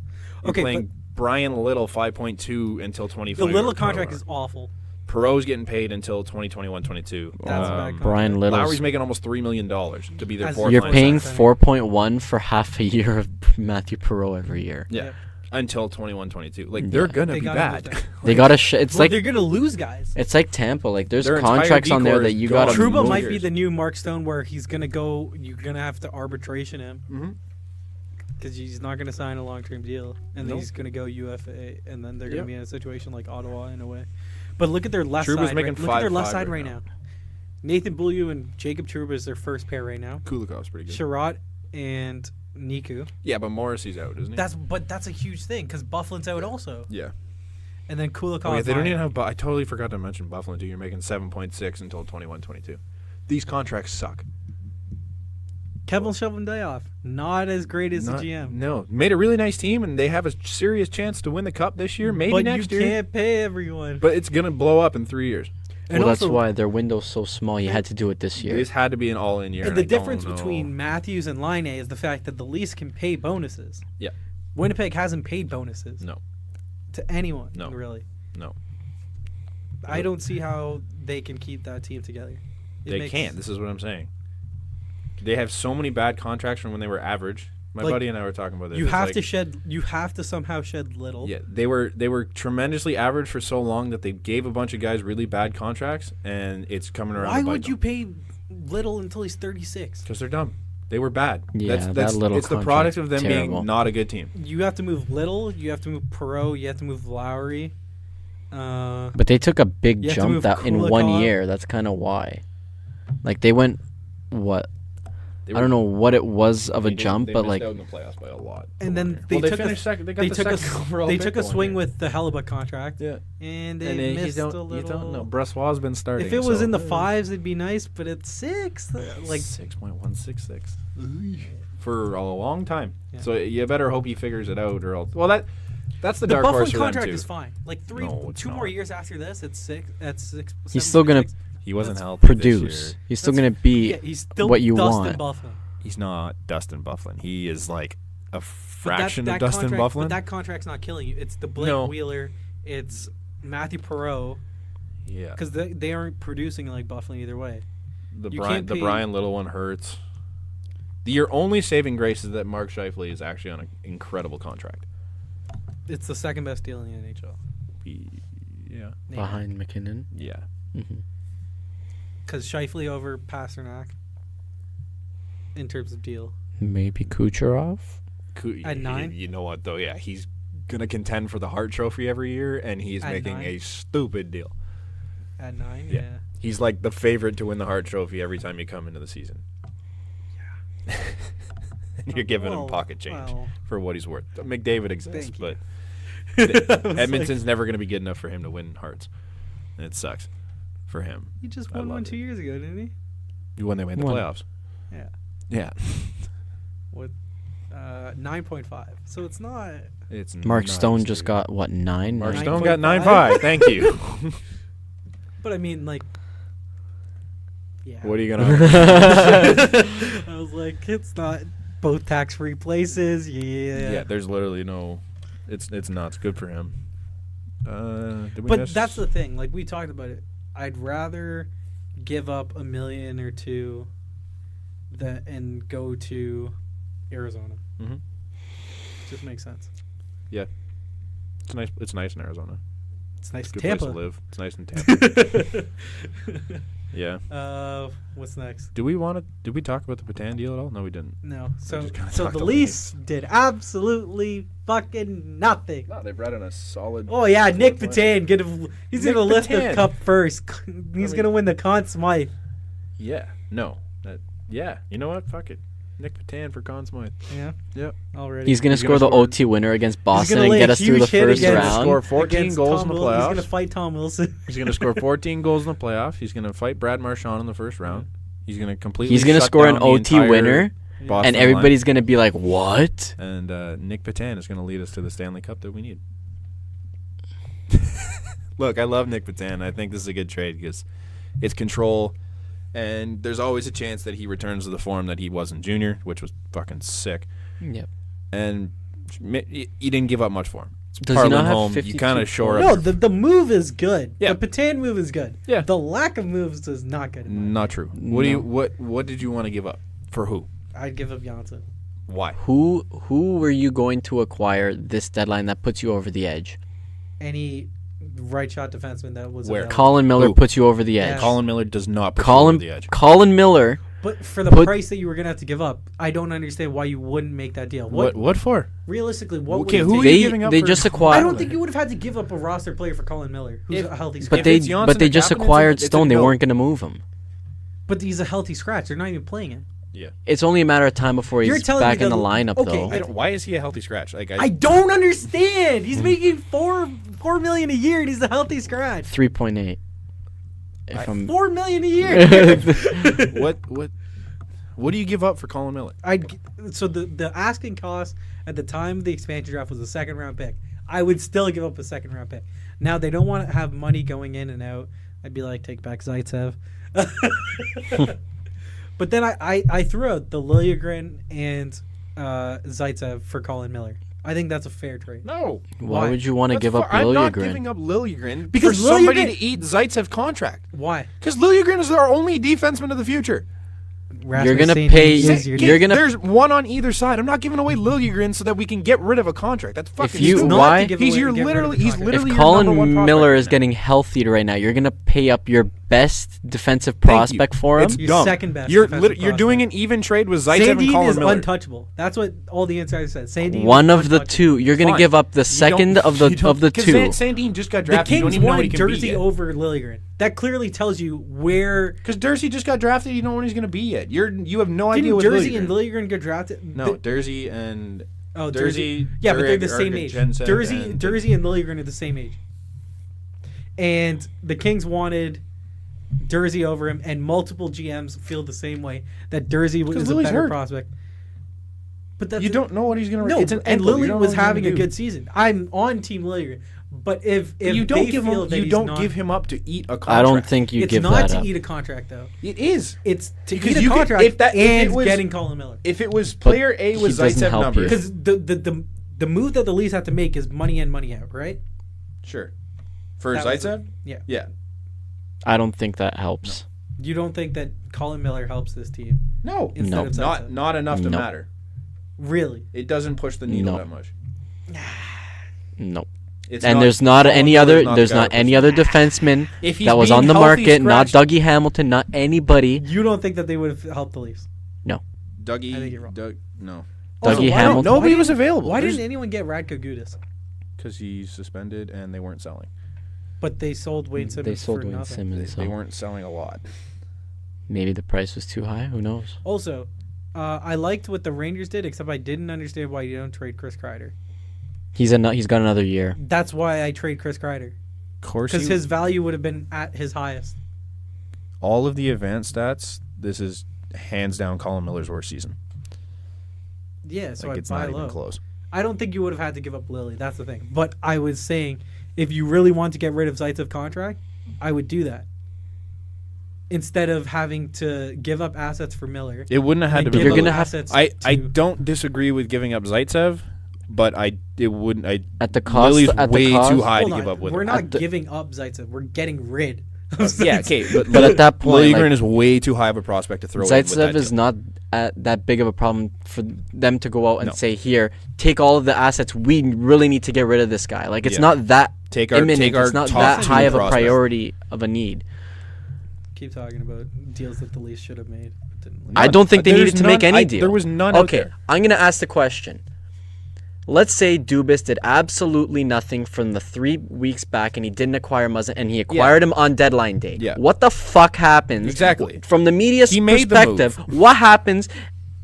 Okay, playing Brian Little 5.2 until The 2020. little contract is awful. Perot's getting paid until 2021-22. That's a bad contract. Brian Little's. Lowry's making almost $3 million to be their As fourth You're line paying center. 4.1 for half a year of Matthew Perot every year. Yeah. Until 21-22. Like, Yeah. they're going to They be gotta move bad. that. They got to. It's Well, like they're gonna lose guys. it's like Tampa. Like, there's Their entire contracts on there decor that is you gone. got to. Trouba move. might be the new Mark Stone, where he's gonna go. You're gonna have to arbitration him Mm-hmm. because he's not gonna sign a long-term deal, and then Nope. he's gonna go UFA, and then they're gonna Yep. be in a situation like Ottawa in a way. But look at their left Trouba's side. making Look at their left 5.5 side right right now. now. Nathan Beaulieu and Jacob Trouba is their first pair right now. Kulikov's pretty good. Sherratt and Niku. Yeah, but Morrissey's out, isn't he? That's a huge thing because Bufflin's out also, yeah. and then Kulikov. Oh, yeah, they don't even have. I totally forgot to mention Buffalo too. You're making 7.6 until 21-22. These contracts suck. Kevin Cheveldayoff, not as great as Not- the GM. No, made a really nice team, and they have a serious chance to win the cup this year, maybe but next you year. can't pay everyone. But it's gonna blow up in 3 years. And Well, that's also- why their window's so small. You had to do it this year. This had to be an all-in year. And and the I don't difference know. between Matthews and Laine is the fact that the Leafs can pay bonuses. Yeah. Winnipeg hasn't paid bonuses. No. To anyone. No. Really. No. I don't see how they can keep that team together. They can't. This is what I'm saying. They have so many bad contracts from when they were average. My Like, buddy and I were talking about this. You It's have like- to shed. You have to somehow shed little. Yeah, they were tremendously average for so long that they gave a bunch of guys really bad contracts, and it's coming around. Why would you pay little until he's 36? Because they're dumb. They were bad. Yeah, that's that little it's the product of them terrible. being not a good team. You have to move Little. You have to move Perot. You have to move Lowry. But they took a big You have to jump move that in 1 Kulikov. year. That's kind of why. Like, they went what I don't know what it was of a jump, but like out in the playoffs by a lot. And then they finished second. They got the second overall. They pick took a one swing year. with the Hellebuck contract. Yeah, and they missed a little. You don't know. Brassois been starting. If it was in the 5s, it'd be nice, but it's 6. Like 6.166 for a long time. Yeah. So you better hope he figures it out, or else. Well, that's the dark Bufflin horse for them contract too. is fine. Like No, it's 2 more not. years after this, it's 6. That's 6. he's still gonna He wasn't That's healthy this produce. year. He's still gonna be he's still what you Dustin want. Bufflin. He's not Dustin Bufflin. He is like a But fraction that of Dustin contract, Bufflin. But that contract's not killing you. It's the Blake No. Wheeler. It's Matthew Perreault. Yeah, Because they aren't producing like Bufflin either way. the you Brian can't pay- Brian Little one hurts. Your only saving grace is that Mark Scheifele is actually on an incredible contract. It's the second best deal in the NHL. Yeah, behind McKinnon. yeah. Because Scheifele over Pasternak in terms of deal. Maybe Kucherov. At 9? You know what though? Yeah, he's gonna contend for the Hart Trophy every year, and he's At making 9? a stupid deal. At 9, Yeah. yeah. He's like the favorite to win the Hart Trophy every time you come into the season. Yeah. And you're giving him pocket change for what he's worth. McDavid exists, Thank you. but I was Edmonton's never going to be good enough for him to win Hearts. And it sucks for him. He just I won one loved 2 it. years ago, didn't he? When they made the Won. playoffs. Yeah. Yeah. With 9.5. So it's not. It's Mark nuts, Stone just dude. got what 9? Mark 9.5? Stone got 9.5. Thank you. But I mean, like. Yeah. What are you going to I was like, it's not both tax-free places. Yeah. Yeah, there's literally no. It's nuts. Good for him. Did we But miss? that's the thing. Like we talked about it. I'd rather give up $1 million or $2 million and go to Arizona. Mhm. Just makes sense. It's nice. It's nice in Arizona. It's nice It's a in good Tampa. place to live. It's nice in Tampa. Yeah. What's next? Did we talk about the Patan deal at all? No, we didn't. No. So just kinda so talked the about Leafs did absolutely fucking nothing. No, they brought in a solid. Oh yeah, Nick Nick Patan he's Nick gonna lift the Patan. cup first. He's gonna win the Conn Smythe. Yeah. No. Yeah. You know what? Fuck it. Nick Patan for Conn Smythe. Yeah. Yep. Already. He's gonna He's score gonna the score- OT winner against Boston gonna and lay get a us through the huge hit first He's gonna round. score 14 against goals Tom in the He's playoffs. gonna fight Tom Wilson. He's going to score 14 goals in the playoffs. He's going to fight Brad Marchand in the first round. He's going to completely. He's gonna shut score down an the OT entire winner, Boston and line. everybody's gonna be like, "What?" And Nick Patan is going to lead us to the Stanley Cup that we need. Look, I love Nick Patan. I think this is a good trade because it's control, and there's always a chance that he returns to the form that he was in junior, which was fucking sick. Yep. And you didn't give up much for him. Does he not have home, you 52 kind of shore No, up. the move is good. Yeah. The Patan move is good. Yeah. The lack of moves is not good. Not true. What did you want to give up for who? I'd give up Janssen. Why? Who were you going to acquire this deadline that puts you over the edge? Any right shot defenseman that was Where? available. Colin Miller Who? puts you over the edge. Yeah. Colin Miller does not put you over the edge. Colin Miller. But for the Put- price that you were gonna have to give up, I don't understand why you wouldn't make that deal. What for? Realistically, what Okay, would who it are take? you giving up They for- just I acquired. don't think you would have had to give up a roster player for Colin Miller, who's If- a healthy But scratch. they it's Janssen but they and just Kapanen, acquired it's a Stone. They no. weren't going to move him. But he's a healthy scratch. They're not even playing him. Yeah. It's only a matter of time before You're he's telling back me in the that- lineup, okay, though. Why is he a healthy scratch? Like I don't understand. He's making $4 million a year, and he's a healthy scratch. 3.8. If I'm $4 million a year. what do you give up for Colin Miller? So the asking cost at the time of the expansion draft was a second round pick. I would still give up a second round pick. Now they don't want to have money going in and out. I'd be like, take back Zaitsev. But then I threw out the Liljegren and Zaitsev for Colin Miller. I think that's a fair trade. No. why would you want to give up I'm not Liljegren? giving up Liljegren Because for somebody Liljegren- to eat Zaitsev contract. Why? Because Liljegren is our only defenseman of the future. You're gonna Rasmus pay- Sandin is your You're gonna- There's one on either side. I'm not giving away Liljegren so that we can get rid of a contract. That's fucking you- stupid. not why- to give He's away- your get rid of literally. the He's contract. literally If your number one Colin prospect Miller right is now. getting healthy right now, you're gonna pay up your best defensive prospect for him. It's You're dumb. second best. You're defensive you're doing an prospect. even trade with Zaitsev and Sandin Colin is Miller. untouchable. That's what all the insiders said. Sandin One is of the untouchable. two. You're going to Fine. give up the second of the two. Because Sandin just got The drafted. You don't Kings even know what wanted he can be Jersey yet. over Liljegren. That clearly tells you where. Because Jersey just got drafted. You don't know what he's going to be yet. You have no idea Didn't what Jersey Liljegren. and Liljegren get drafted? No, Jersey and Oh, Jersey. Yeah, but they're the Derek same are age. Jensen Jersey and Liljegren are the same age. And the Kings wanted Jersey over him, and multiple GMs feel the same way that Jersey is a Lily's better hurt. prospect. But that's You don't know what he's going to. no, it's an and ankle. You Lily don't know was what he's gonna having a do. good season. I'm on Team Liljegren, but if You don't they give feel him. that You he's don't not, give him up to eat a contract. I don't think you it's give not that to up. eat a contract though. It is. It's to Because eat a you could- contract if it and was- getting Colin Miller. If it was player A he was doesn't Zaitsev help you. numbers, Because the move that the Leafs have to make is money in, money out, right? sure. For That was Zaitsev, Yeah. yeah. I don't think that helps. You don't think that Colin Miller helps this team No, instead No. of Zaitsev? not enough to No. matter. Really? It doesn't push the needle No. that much. No. It's And not- there's not Colin any Miller's other. not the There's guy not to any push other it. defenseman If he's that was being on the healthy market. Not scratched- Dougie Hamilton. Not anybody. You don't think that they would have helped the Leafs? Dougie. I think you're wrong. No, Also, Dougie why Hamilton. don't- nobody why was didn't- available. Why didn't anyone get Radko Gudas? Because he's suspended and they weren't selling. But they sold Wayne Simmons They sold for Wayne nothing. Simmons. They So weren't selling a lot. maybe the price was too high. Who knows? Also, I liked what the Rangers did, except I didn't understand why you don't trade Chris Kreider. He's got another year. That's why I trade Chris Kreider. Of course, Because his value would have been at his highest. all of the advanced stats. This is hands down Colin Miller's worst season. Yeah, so Like I it's buy not low. even close. I don't think you would have had to give up Lily. That's the thing. But I was saying, if you really want to get rid of Zaitsev contract, I would do that. Instead of having to give up assets for Miller. It wouldn't have had to and be. give You're up gonna have- assets I to- don't disagree with giving up Zaitsev, but it wouldn't. At the cost. Lily's at way the cost, too high Hold to give on, up with. We're him. not At the- giving up Zaitsev. We're getting rid of Yeah, Zaitsev. okay, But at that point, Liljegren like, is way too high of a prospect to throw in with Zaitsev that is deal. not that big of a problem for them to go out and No. say, "Here, take all of the assets. We really need to get rid of this guy." Like it's Yeah. not that Take our imminent. take our It's not top that two high of a prospects. priority of a need. Keep talking about deals that the Leafs should have made. But didn't. I don't think they There's needed to make none- any deal. There was none out Okay, there. I'm gonna ask the question. Let's say Dubas did absolutely nothing from the 3 weeks back, and he didn't acquire Muzzin, and he acquired him on deadline day. Yeah. What the fuck happens? Exactly. From the media's He made the perspective, move. what happens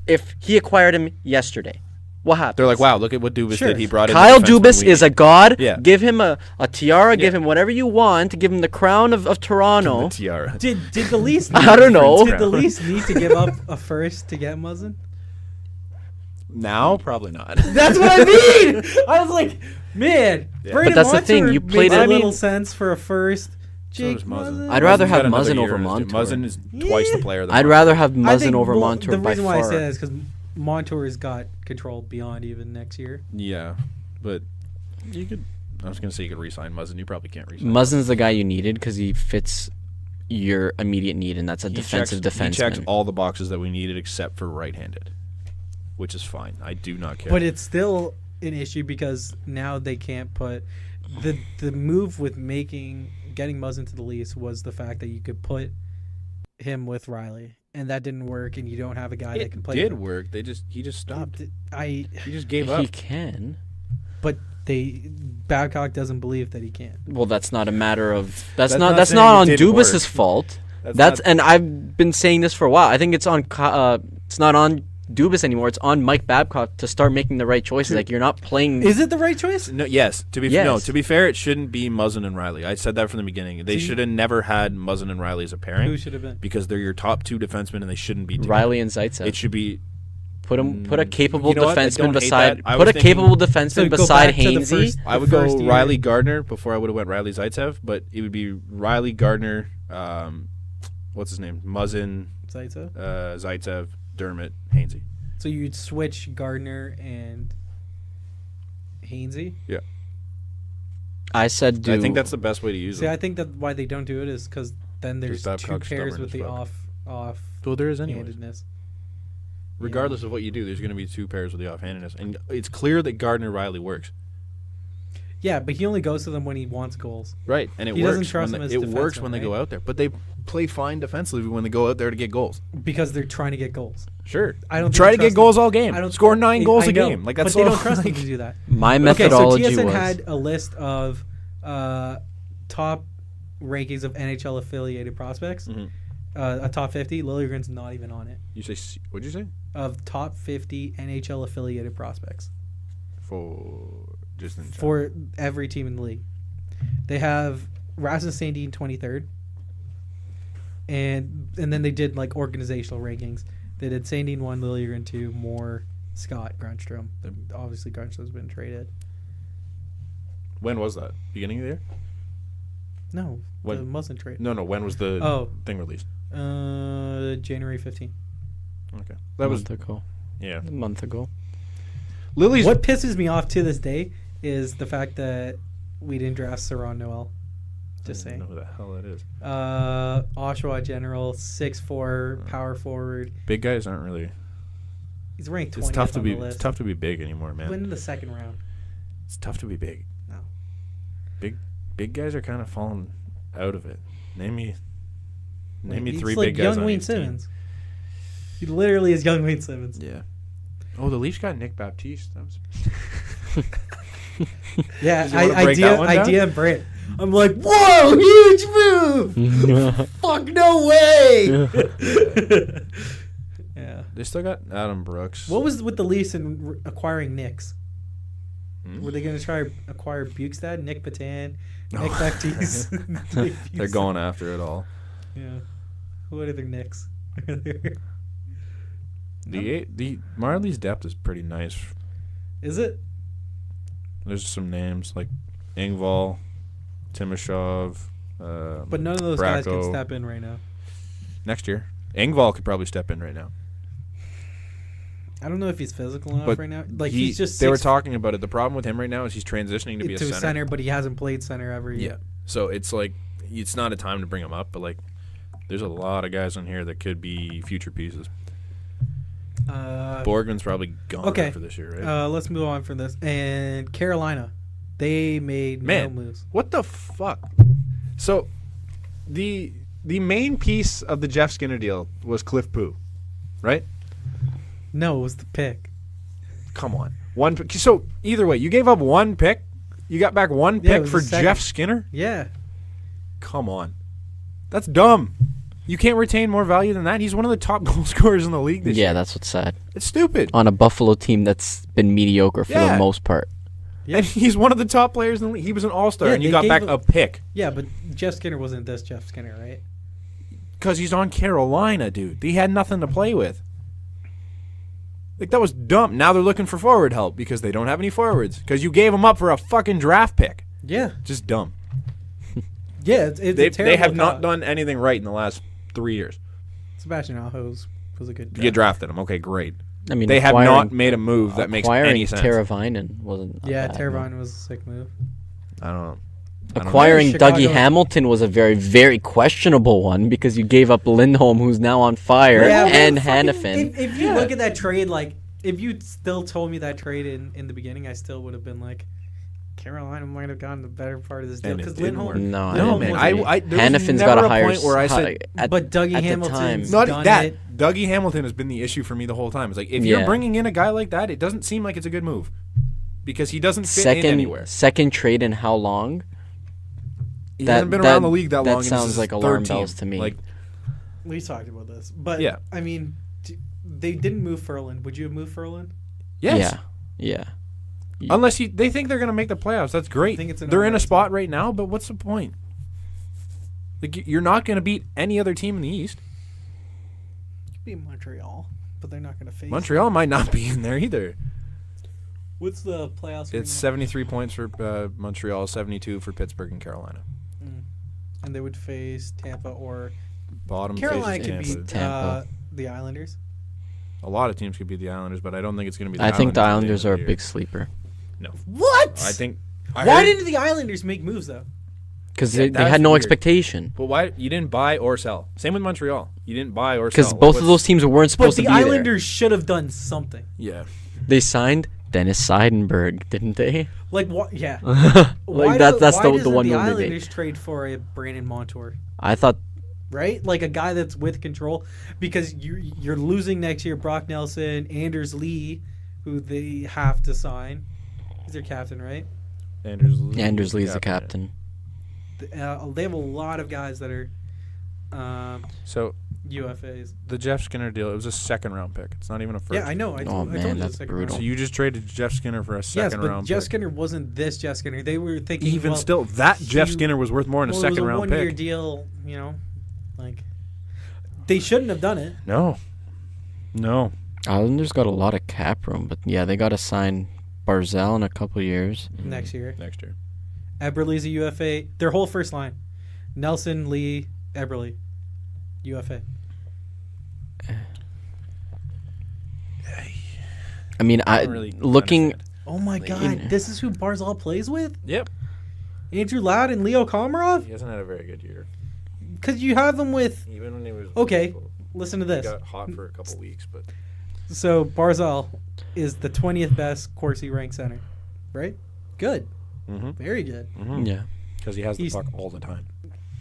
if he acquired him yesterday? What happens? They're like, wow, look at what Dubas Sure. did. He brought in Kyle the defenseman Dubas we is a need. god. Yeah. Give him a tiara. Give Yeah. him whatever you want. Give him the crown of Toronto. The tiara. Did the Leafs? I don't know. Did the Leafs need to give up a first to get Muzzin? Now, probably not. That's what I mean. I was like, man, Yeah. Brandon But that's the thing, Montour you played makes it- a little sense for a first. Jake does Muzzin. Muzzin. I'd rather Muzzin's have got another Muzzin year over in his team. Montour. Muzzin is twice the Yeah. player. Than I'd Montour. rather have I Muzzin think over well, Montour the by reason why I far. say that is because Montour's got control beyond even next year. Yeah, but you could. I was gonna say you could re-sign Muzzin. You probably can't re-sign. Muzzin's the guy you needed because he fits your immediate need, and that's a defensive He checks defenseman. all the boxes that we needed except for right-handed, which is fine. I do not care. But it's still an issue because now they can't put the move with getting Muzzin to the Leafs was the fact that you could put him with Riley, and that didn't work, and you don't have a guy that can play. did him. work. He just stopped. I He just gave He up. can. but Babcock doesn't believe that he can. Well, that's not a matter of. That's That's not. not That's saying not it on didn't Dubas's work. fault. That's That's not- and I've been saying this for a while. I think it's on. It's not on Dubas anymore. It's on Mike Babcock to start making the right choices. Like you're not playing. Is it the right choice? No, yes. To be Yes. fair, it shouldn't be Muzzin and Riley. I said that from the beginning. They See? should have never had Muzzin and Riley as a pairing Who should have been? because they're your top two defensemen and they shouldn't be together. Riley and Zaitsev. It should be. Put a capable You know what? I defenseman don't hate beside. that. I Put was a thinking- capable So defenseman go beside back to the Hainsey. first- I would first go year. Riley Gardner before I would have went Riley Zaitsev, but it would be Riley Gardner. What's his name? Muzzin, Zaitsev? Zaitsev, Dermott, Hainsey. So you'd switch Gardner and Hainsey? Yeah, I said, do. I think that's the best way to use See, them. I think that why they don't do it is because then there's Because two Babcock's pairs stubborn with as the fuck. off Well, there is anyways. handedness. Regardless of what you do, there's going to be two pairs with the offhandedness, and it's clear that Gardner Riley works. Yeah, but he only goes to them when he wants goals. Right, and it He works. doesn't trust when them they- as it works defensemen, when they go right? out there, but they play fine defensively when they go out there to get goals. Because they're trying to get goals. Sure, I don't try to think get trust goals them. all game. I don't Score 9 goals I a know, game. Like that's but they all, don't trust like, them to do that. My Okay, so methodology TSN was had a list of top rankings of NHL affiliated prospects. Mhm. A top 50. Liljegren's not even on it. You say what'd you say? Of top 50 NHL affiliated prospects For just in general. for every team in the league. They have Rasmus Sandin 23rd. And then they did like organizational rankings. They did Sandin 1, Liljegren 2, Moore, Scott, Grunstrom. Obviously Grunstrom's been traded. When was that? Beginning of the year? No, When? the wasn't traded. No. When was the thing released? January 15th. Okay, a that was month ago. yeah. A month ago. Lily's What pisses me off to this day is the fact that we didn't draft Saron Noel. Just I don't saying. know who the hell that is. Oshawa General, 6'4", power forward. Big guys aren't really. He's ranked 20th It's tough to on be. the list. It's tough to be big anymore, man. Win in the second round. It's tough to be big. No. Big guys are kind of falling out of it. Name me He's three like big guys young on Wayne each team. Simmons. He literally is young Wayne Simmons. Yeah. Oh, the Leafs got Nick Baptiste. That was. Yeah, Did you wanna break that one down? idea and Brent. I'm like, whoa, huge move! Fuck, no way! Yeah. They still got Adam Brooks. What was with the Leafs in acquiring Knicks? Hmm? Were they going to try to acquire Bukestad, Nick Patan, Nick Oh. Baptiste? They're going after it all. Yeah. What are their Knicks? The Marley's depth is pretty nice. Is it? There's some names like Engvall, Timoshov. But none of those guys can Bracco. step in right now. Next year, Engvall could probably step in right now. I don't know if he's physical enough But right now. Like he's just They were 6 talking about it. The problem with him right now is he's transitioning to be a to center. but he hasn't played center ever Yeah. yet. So it's like it's not a time to bring him up, but like there's a lot of guys on here that could be future pieces. Borgman's probably gone okay. for this year, right? Let's move on from this. And Carolina, they made no moves. What the fuck? So the main piece of the Jeff Skinner deal was Cliff Poo, right? No, it was the pick. Come on. So either way, you gave up one pick. You got back one Yeah, it pick was for the second. Jeff Skinner? Yeah. Come on. That's dumb. You can't retain more value than that. He's one of the top goal scorers in the league this year. Yeah, that's what's sad. It's stupid. On a Buffalo team that's been mediocre for Yeah. the most part. Yeah. And he's one of the top players in the league. He was an all-star, Yeah, and you they got gave back him- a pick. Yeah, but Jeff Skinner wasn't this Jeff Skinner, right? Because he's on Carolina, dude. He had nothing to play with. Like, that was dumb. Now they're looking for forward help because they don't have any forwards. Because you gave him up for a fucking draft pick. Yeah. Just dumb. Yeah, it's a They terrible have not call. done anything right in the last 3 years. Sebastian Aho was a good You draft. drafted him. Okay, great. I mean, They have acquiring- not made a move that makes acquiring any sense. Teravainen wasn't. a Yeah, bad Teravainen was a sick move. I don't know. move. I don't know. Acquiring Chicago- Dougie Hamilton was a very, very questionable one because you gave up Lindholm, who's now on fire, Yeah, and but fucking- Hannafin. If you look at that trade, like, if you still told me that trade in the beginning, I still would have been like, Carolina might have gotten the better part of this deal And it because didn't work. Lindholm. No, No, I man. didn't agree. There was Hannafin's never got a a higher point where I said, But Dougie at the Hamilton's time. not done that. it. Dougie Hamilton has been the issue for me the whole time. It's like, if Yeah. you're bringing in a guy like that, it doesn't seem like it's a good move. Because he doesn't fit in anywhere. second trade in how long? He that- hasn't been that- around the league that that long. and this sounds is like his alarm third team. bells to me. Like, We talked about this, but Yeah. I mean, they didn't move Ferland. Would you have moved Ferland? yes. Yeah. Unless they think they're going to make the playoffs. That's great. I think it's an They're in a alright spot right now, but what's the point? Like, you're not going to beat any other team in the East. Could be Montreal, but they're not going to face Montreal might not be in there either. What's the playoffs? right It's now? 73 points for Montreal, 72 for Pittsburgh and Carolina. And they would face Tampa or Bottom Carolina faces could Tampa. beat Tampa. the Islanders. A lot of teams could beat the Islanders, but I don't think it's going to be the I think the Islanders Islanders at are the a end big of sleeper the year. What? No. I think. Why didn't the Islanders make moves though? because Yeah, they that's had no weird. expectation. But why you didn't buy or sell? Same with Montreal. You didn't buy or sell. Because both of those teams weren't But supposed the to be Islanders should have done something. Yeah. there. They signed Dennis Seidenberg, didn't they? Like what? Yeah. Like that's why the doesn't one the move they Islanders made. trade for a Brandon Montour? I thought Right? Like a guy that's with control, because you're losing next year Brock Nelson, Anders Lee, who they have to sign. He's their captain, right? Anders Lee's the captain. They have a lot of guys that are So UFAs. the Jeff Skinner deal, it was a second-round pick. It's not even a first. Yeah, I know. I told you that's it's a second brutal. So round. you just traded Jeff Skinner for a Yes, second-round but Jeff pick. Skinner wasn't this Jeff Skinner. They were thinking Even well, still, that Jeff he- Skinner was worth more than a well, it was second-round one-year pick. deal. You know, like they shouldn't have done it. No. Islanders got a lot of cap room, but yeah, they got to sign Barzal in a couple years. Next year. Next year. Eberle's a UFA. Their whole first line: Nelson, Lee, Eberle, UFA. I mean, don't really looking. understand. Oh my God! This is who Barzal plays with? Yep. Andrew Ladd and Leo Komarov? He hasn't had a very good year. Because you have them with. Even when he was Okay, listen to he this. got hot for a couple weeks, but So Barzal is the 20th best Corsi ranked center, right? Good, very good. Yeah. Because he has the He's- puck all the time.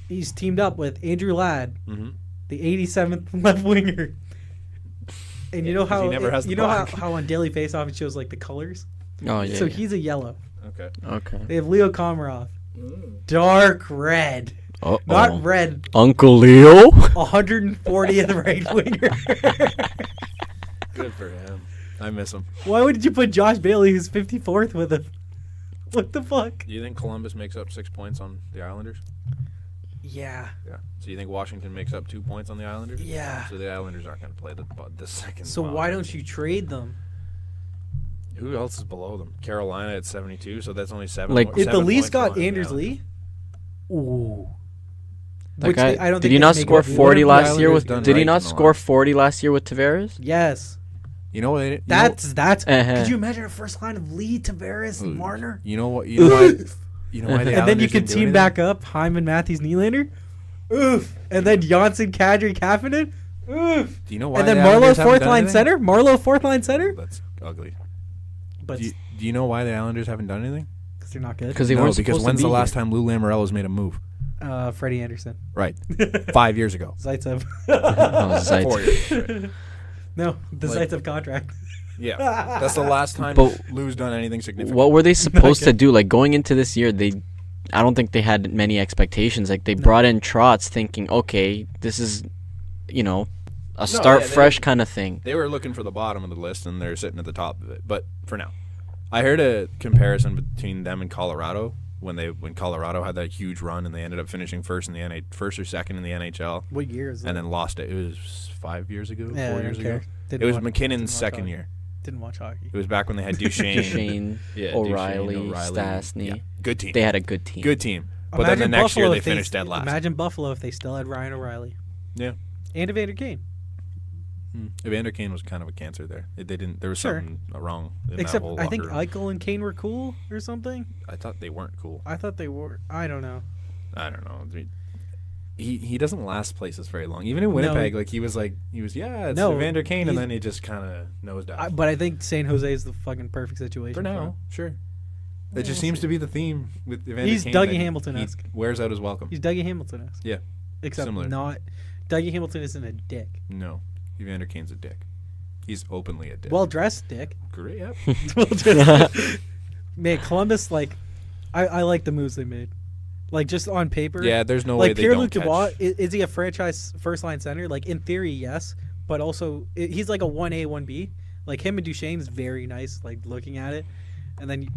He's teamed up with Andrew Ladd, Mm-hmm. the 87th left winger. And you know 'cause how he never has the you know puck. how on Daily Faceoff it shows like the colors. Oh yeah. So yeah. he's a yellow. Okay. Okay. They have Leo Komarov, dark red, Uh-oh. not red, Uncle Leo. 140th ranked winger. Good for him. I miss him. Why would you put Josh Bailey, who's 54th, with him? What the fuck? Do you think Columbus makes up 6 points on the Islanders? Yeah. Yeah. So you think Washington makes up 2 points on the Islanders? Yeah. So the Islanders aren't going to play the second. So spot. why don't you trade them? Who else is below them? Carolina at 72, so that's only 7. Like, If the 7 Leafs points got behind the Anders Islanders. Lee, ooh. That Which guy, I don't did think he they not make score up. 40 the last year Islanders with? done Did he right not in the score line? 40 last year with Tavares? Yes. You know what? That's. Uh-huh. Could you imagine a first line of Lee, Tavares, and Marner? You know what? You know why? You know why the And then you Islanders could didn't do team anything? back up Hyman, Matthews, Nylander. Oof. And then Janssen, Kadri, Kapanen. Oof. Do you know why? And then the Marlowe, Islanders haven't fourth done line anything? center. Marlowe, fourth line center. That's ugly. But Do you know why the Islanders haven't done anything? because they're not good. Because they No, weren't because supposed when's to the be last here. time Lou Lamoriello's made a move? Freddie Anderson. Right. 5 years ago. Zaitsev. Oh, Zaitsev. 4 years. Right. No, the Like- Zaitsev contract. Yeah. That's the last time But- Lou's done anything significant. What were they supposed to good. do? Like going into this year, I don't think they had many expectations. Like they brought in Trotz thinking, okay, this is, a start yeah, fresh kind of thing. They were looking for the bottom of the list, and they're sitting at the top of it. But for now, I heard a comparison between them and Colorado when Colorado had that huge run and they ended up finishing first or second in the NHL, What year is it? and then lost it. It was 5 years ago, Yeah, I 4 don't years care. ago. Didn't It was watch- McKinnon's didn't watch second hockey. year. Didn't watch hockey. It was back when they had Duchesne, Duchesne, yeah, O'Reilly, O'Reilly. Stastny. Yeah, good team. They had a good team. Good team. But then the next year they finished dead last. Imagine Buffalo if they still had Ryan O'Reilly. Yeah. And Evander Kane. Evander Kane was kind of a cancer there. They didn't. There was Sure. something wrong. In Except that whole I think locker room. Eichel and Kane were cool or something. I thought they weren't cool. I thought they were. I don't know. I don't know. I mean, he doesn't last places very long. Even in Winnipeg, it's No, Evander Kane, and he's- then he just kind of nosedived. But I think San Jose is the fucking perfect situation For now, him. sure. Yeah, It just we'll seems see. to be the theme with Evander He's Kane. Dougie that Hamilton-esque. He wears out his welcome. He's Dougie Hamilton-esque. Yeah. Except Similar. not. Dougie Hamilton isn't a dick. No, Evander Kane's a dick. He's openly a dick. Well dressed dick. great. Yep. Well dressed. Man, Columbus, I like the moves they made. Like, just on paper. Yeah, there's no way Like, they Pierre-Luc don't Dubois, catch. is he a franchise first-line center? Like, in theory, yes. But also, he's like a 1A, 1B. Like, him and Duchesne's very nice, like, looking at it. And then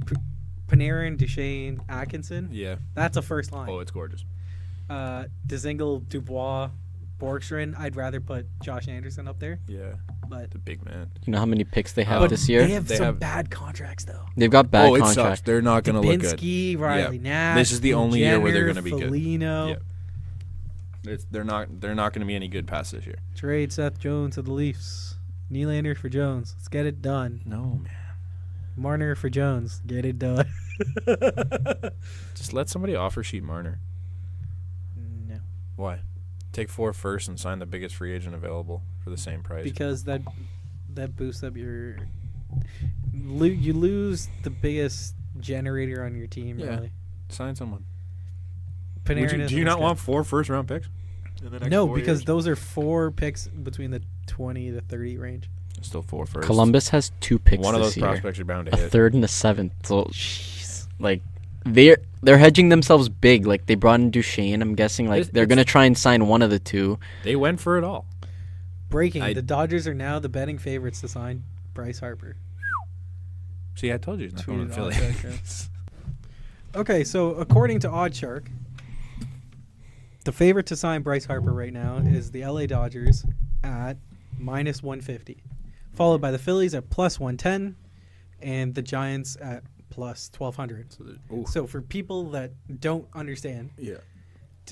Panarin, Duchesne, Atkinson. Yeah. That's a first line. Oh, it's gorgeous. Dzingel, Dubois, Borgstrand. I'd rather put Josh Anderson up there. Yeah. But The big man. You know how many picks they have But this year? they have They some have- bad contracts, though. They've got bad it sucks. contracts. They're not going to look good. Dubinsky, Riley Nash. This is the only year where they're Jenner, gonna be good. Foligno. Yeah. They're not going to be any good past this year. Trade Seth Jones to the Leafs. Nylander for Jones. Let's get it done. No, man. Marner for Jones. Get it done. Just let somebody offer sheet Marner. No. Why? Take 4 first and sign the biggest free agent available for the same price. Because that boosts up your You lose the biggest generator on your team. Yeah. Really. Sign someone. Panarin Do you not want 4 first-round picks? In the next No, 4 because years? those are 4 picks between the 20 to 30 range. Still 4 first. Columbus has 2 picks One of this those year. prospects are bound to A hit. 3rd and a 7th. So, like, they're hedging themselves big. Like, they brought in Duchesne. I'm guessing, like, they're going to try and sign one of the 2. They went for it all. Breaking: the Dodgers are now the betting favorites to sign Bryce Harper. See, I told you he's not going to Philly. Okay, so according to OddsShark, the favorite to sign Bryce Harper right now is the LA Dodgers at minus 150, followed by the Phillies at plus 110, and the Giants at plus 1200. So for people that don't understand,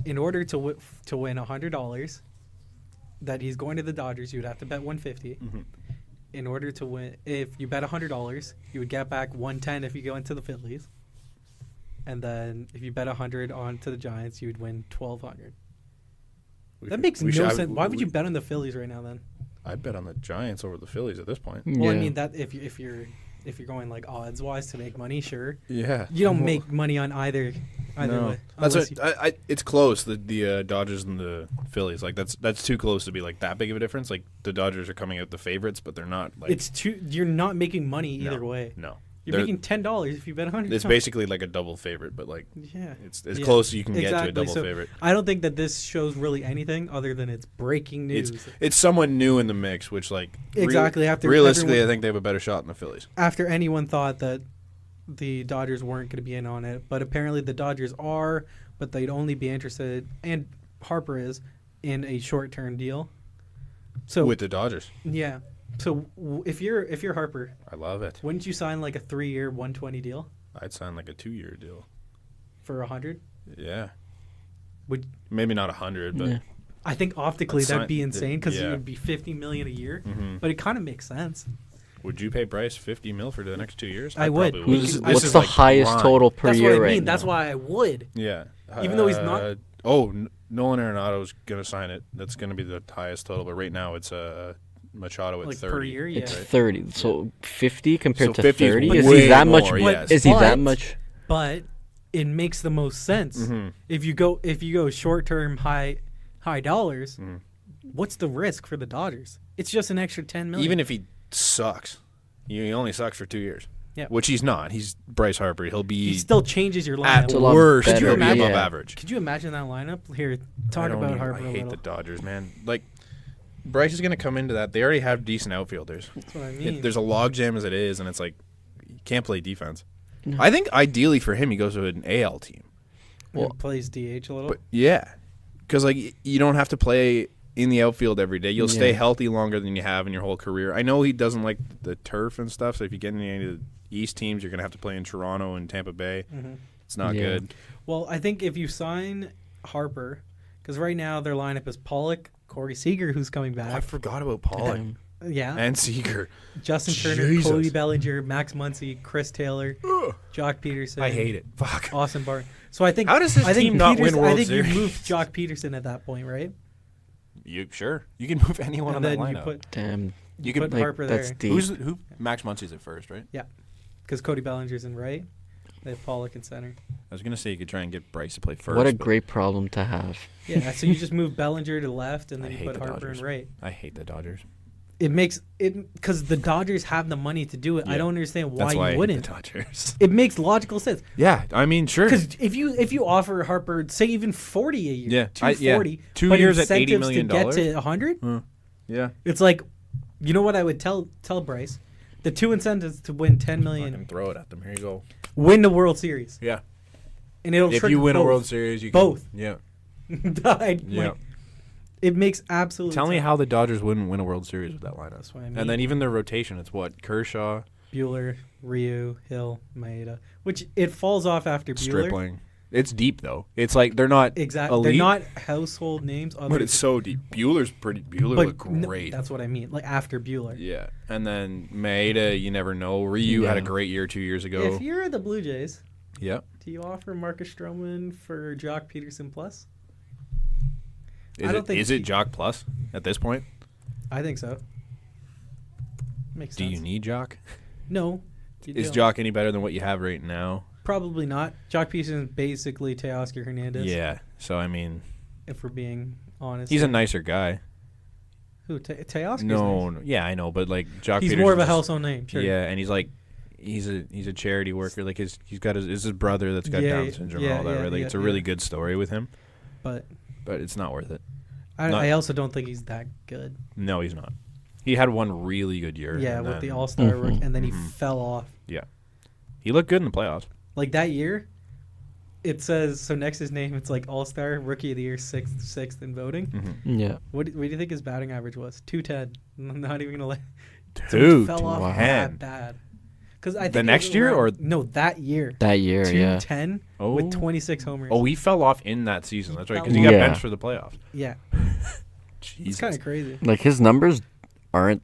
in order to win $100 that he's going to the Dodgers, you would have to bet 150. Mm-hmm. In order to win, if you bet $100, you would get back 110 if you go into the Phillies. And then if you bet 100 on to the Giants, you would win 1,200. That makes no sense. Why would you bet on the Phillies right now then? I'd bet on the Giants over the Phillies at this point. Well, I mean that if you're going like odds wise to make money, sure. Yeah. You don't make money on either No. way. That's unless what, it's close. The Dodgers and the Phillies, like that's too close to be like that big of a difference. Like the Dodgers are coming out the favorites, but they're not. Like it's too. You're not making money either no, way. No. You're making $10 if you bet 100. It's basically like a double favorite, but like it's as Yeah. close as you can get Exactly. to a double So favorite. I don't think that this shows really anything other than it's breaking news. It's someone new in the mix, which like Exactly, after realistically, everyone- I think they have a better shot than the Phillies. After anyone thought that the Dodgers weren't going to be in on it, but apparently the Dodgers are, but they'd only be interested, and Harper is, in a short-term deal. So With the Dodgers, yeah. So if you're Harper, I love it. wouldn't you sign like a 3-year, 120 deal I'd sign like a 2-year deal. for 100? Yeah, Would maybe not 100, but Yeah. I think optically Let's that'd sign- be insane because yeah. it would be $50 million a year, Mhm. but it kind of makes sense. Would you pay Bryce $50 million for the next 2 years? I would. probably Who's- What's is the like highest prime. total per That's year what I right mean. now? That's why I would. Yeah. Even though he's not- Nolan Arenado is going to sign it. That's going to be the highest total. But right now it's Machado at Like 30. per year, yeah. It's 30. So 50 compared So to 50 is 30? way Is he that more, much? yes. Is he that But- much? But it makes the most sense Mhm. if you go short term high dollars. Mhm. What's the risk for the Dodgers? It's just an extra 10 million. Even if he sucks, he only sucks for 2 years. Yeah. Which he's not. He's Bryce Harper. He'll be he still changes your at lineup. a lot worst better, he'll be above yeah. average. Could you imagine that lineup? Here, I talk don't about even- Harper I a hate little. the Dodgers, man. Like Bryce is going to come into that. They already have decent outfielders. That's what I mean. There's a logjam as it is, and it's like you can't play defense. No. I think ideally for him, he goes to an AL team. Well, plays DH a little. But yeah, because like you don't have to play in the outfield every day. You'll stay Yeah. healthy longer than you have in your whole career. I know he doesn't like the turf and stuff. So if you get into any of the East teams, you're gonna have to play in Toronto and Tampa Bay. Mhm. It's not Yeah. good. Well, I think if you sign Harper, because right now their lineup is Pollock, Corey Seager, who's coming I back. forgot about Pollock Yeah. and Seager. Justin Turner, Jesus. Cody Bellinger, Max Muncy, Chris Taylor, Jock Peterson. I hate it. Fuck. Austin Barton. So I think How does this I think team not Peters- win World I think Series? you moved Jock Peterson at that point, right? You sure you can move anyone And on that then you lineup? put Damn. You put can. Like, Harper that's there deep. Who? Max Muncy's at first, right? because Cody Bellinger's in right. They have Pollock in center. I was gonna say you could try and get Bryce to play first. What a but great problem to have. Yeah, so you just move Bellinger to left and then I you hate put the Harper Dodgers. in right. I hate the Dodgers. It makes it because the Dodgers have the money to do it. I Yeah. don't understand why That's why I you hate wouldn't. the Dodgers. It makes logical sense. Yeah, I mean, sure. Because if you offer Harper say even 40 a year, Yeah, 240, 2 but years at $80 incentives million to get to 100, Yeah. it's like, you know what I would tell Bryce, the 2 incentives to win 10 Fucking million, throw it at them. Here you go. win the World Series, Yeah. and it'll If trigger you win a both. World Series, you Both. can. Yeah. Like, it makes absolute. Tell me sense. how the Dodgers wouldn't win a World Series with that lineup. That's what I mean. And then even their rotation, it's what? Kershaw, Bueller, Ryu, Hill, Maeda, which it falls off after Bueller. Stripling. It's deep though. It's like they're not Exactly, elite, they're not household names. but it's so deep. Bueller's Bueller but looked no, great. that's what I mean. Like after Bueller. Yeah. And then Maeda, you never know. Ryu had a Yeah. great year 2 years ago. If you're the Blue Jays, Yeah. do you offer Marcus Stroman for Jock Peterson plus? I Is don't it think is it Jock Plus at this point? I think so. Makes Do sense. you need Jock? No, Is Jock any better than what you have right now? Probably not. Jock Peterson is basically Teoscar Hernandez. Yeah. So, I mean. If we're being honest. He's a nicer guy. Who? Teoscar's No, nice. yeah, I know. But, like, Jock He's Peterson's more of a household name. Sure. Yeah, and he's like. He's a charity worker. Like he's got his brother that's got Down syndrome and all that. Right? Like it's a really good story with him. But it's not worth it. I also don't think he's that good. No, he's not. He had one really good year. Yeah, with the All-Star work, and then he fell off. Yeah, he looked good in the playoffs. Like that year, it says so next to his name. It's like All-Star Rookie of the Year, sixth in voting. Mm-hmm. Yeah. What do you think his batting average was? 210. I'm not even gonna let. So he fell off that bad. Because I think the next year or no that year. That year, 210 with 26 homers. Oh, he fell off in that season. That's right, because he got benched for the playoffs. Yeah. It's kind of crazy. Like his numbers aren't